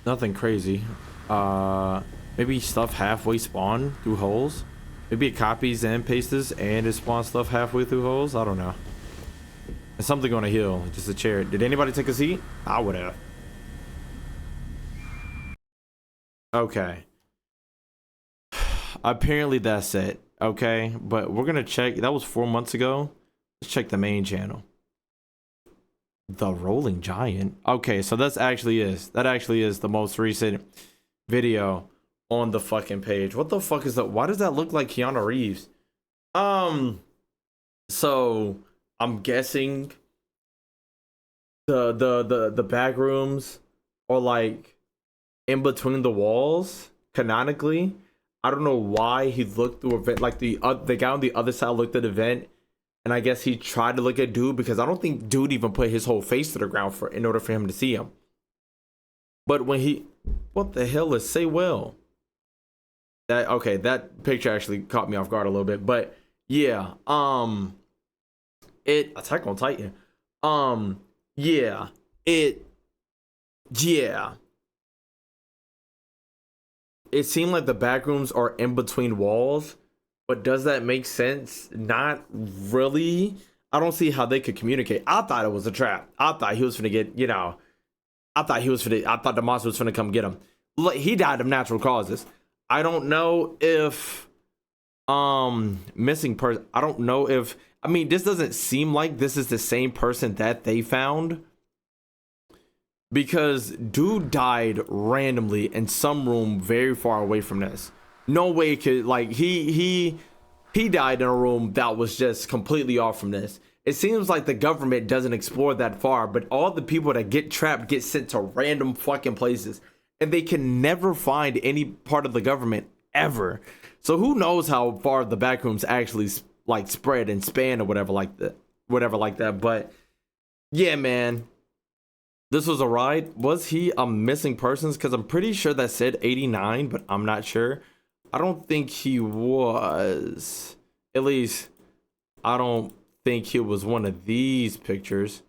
Speaker 1: Nothing crazy. Maybe stuff halfway spawn through holes. Maybe it copies and pastes and it spawns stuff halfway through holes. I don't know. There's something on a hill. Just a chair. Did anybody take a seat? I would have. Okay. Apparently that's it. Okay. But we're going to check. That was 4 months ago. Let's check the main channel. The Rolling Giant. Okay. So that actually is the most recent video on the fucking page. What the fuck is that? Why does that look like Keanu Reeves? So I'm guessing the back rooms are like in between the walls canonically. I don't know why he looked through a vent. Like the guy on the other side looked at the vent, and I guess he tried to look at dude because I don't think dude even put his whole face to the ground in order for him to see him. But when he, what the hell is say well? That picture actually caught me off guard a little bit, but yeah, Attack on Titan. It seemed like the back rooms are in between walls, but does that make sense? Not really. I don't see how they could communicate. I thought it was a trap. I thought he was finna get, I thought the monster was finna come get him. He died of natural causes. I don't know if missing person. I don't know if, I mean, this doesn't seem like this is the same person that they found, because dude died randomly in some room very far away from this. No way could, like, he died in a room that was just completely off from this. It seems like the government doesn't explore that far, but all the people that get trapped get sent to random fucking places, and they can never find any part of the government ever. So who knows how far the backrooms actually like spread and span or whatever like that. But yeah, man, this was a ride. Was he a missing persons? Because I'm pretty sure that said 89, but I'm not sure. I don't think he was. At least I don't think he was one of these pictures.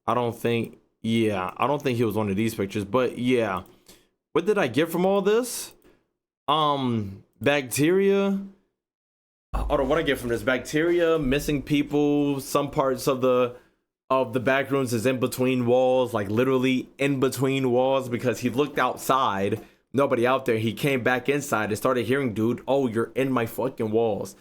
Speaker 1: I don't think he was one of these pictures. But yeah, what did I get from all this? Bacteria. Hold on, what I get from this? Bacteria, missing people, some parts of the back rooms is in between walls, like literally in between walls, because he looked outside, nobody out there. He came back inside and started hearing dude, oh, you're in my fucking walls.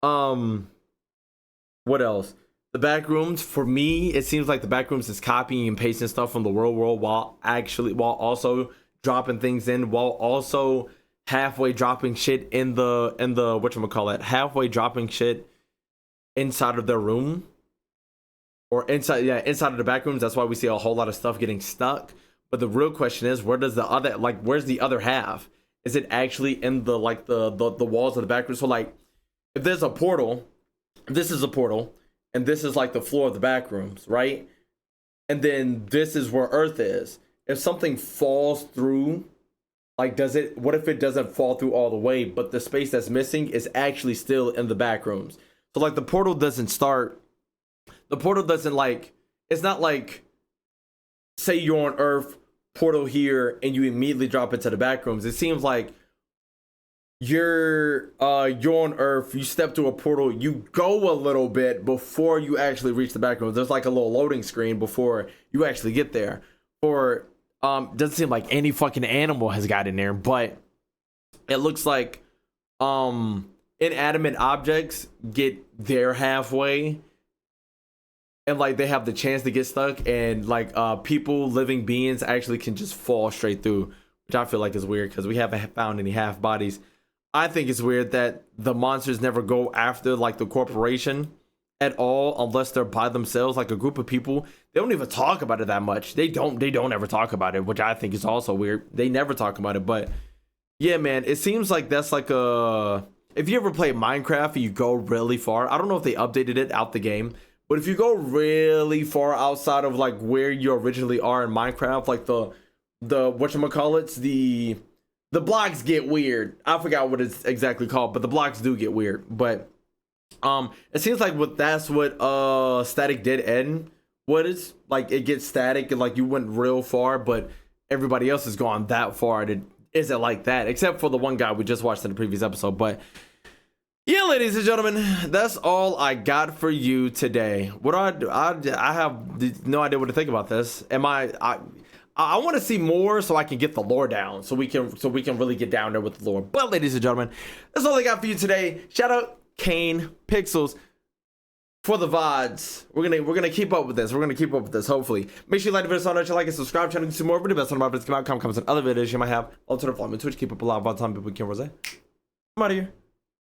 Speaker 1: What else? The back rooms, for me, it seems like the back rooms is copying and pasting stuff from the real world while also dropping things in, while also halfway dropping shit in the whatchamacallit, halfway dropping shit inside of their room. Or inside of the back rooms. That's why we see a whole lot of stuff getting stuck. But the real question is, where's the other half? Is it actually in the walls of the back room? So like, if there's a portal, this is a portal, and this is like the floor of the back rooms, right? And then this is where Earth is. If something falls through Like, what if it doesn't fall through all the way, but the space that's missing is actually still in the back rooms? So like the portal doesn't like, it's not like, say you're on Earth, portal here, and you immediately drop into the back rooms. It seems like you're on Earth, you step through a portal, you go a little bit before you actually reach the back rooms. There's like a little loading screen before you actually get there. Or doesn't seem like any fucking animal has got in there, but it looks like inanimate objects get there halfway, and like they have the chance to get stuck, and like people, living beings, actually can just fall straight through, which I feel like is weird because we haven't found any half bodies. I think it's weird that the monsters never go after like the corporation at all unless they're by themselves, like a group of people. They don't even talk about it that much. They don't ever talk about it, which I think is also weird. They never talk about it. But yeah, man, it seems like that's like if you ever play Minecraft and you go really far, I don't know if they updated it out the game, but if you go really far outside of like where you originally are in Minecraft, like the whatchamacallits, the blocks get weird. I forgot what it's exactly called, but the blocks do get weird. But it seems like that's what static dead end is. Like it gets static and like you went real far, but everybody else has gone that far. It isn't like that, except for the one guy we just watched in the previous episode. But yeah, ladies and gentlemen, that's all I got for you today. What do I do? I have no idea what to think about this. I want to see more so I can get the lore down, so we can really get down there with the lore. But ladies and gentlemen, that's all I got for you today. Shout out Kane Pixels for the VODs. We're gonna keep up with this. We're gonna keep up with this. Hopefully, make sure you like the video, so much, like and subscribe. Channel to see more videos. On my videos come out. Comments on other videos you might have. I'll turn off on Twitch. Keep up a lot of time. People KingRosé. I'm out of here.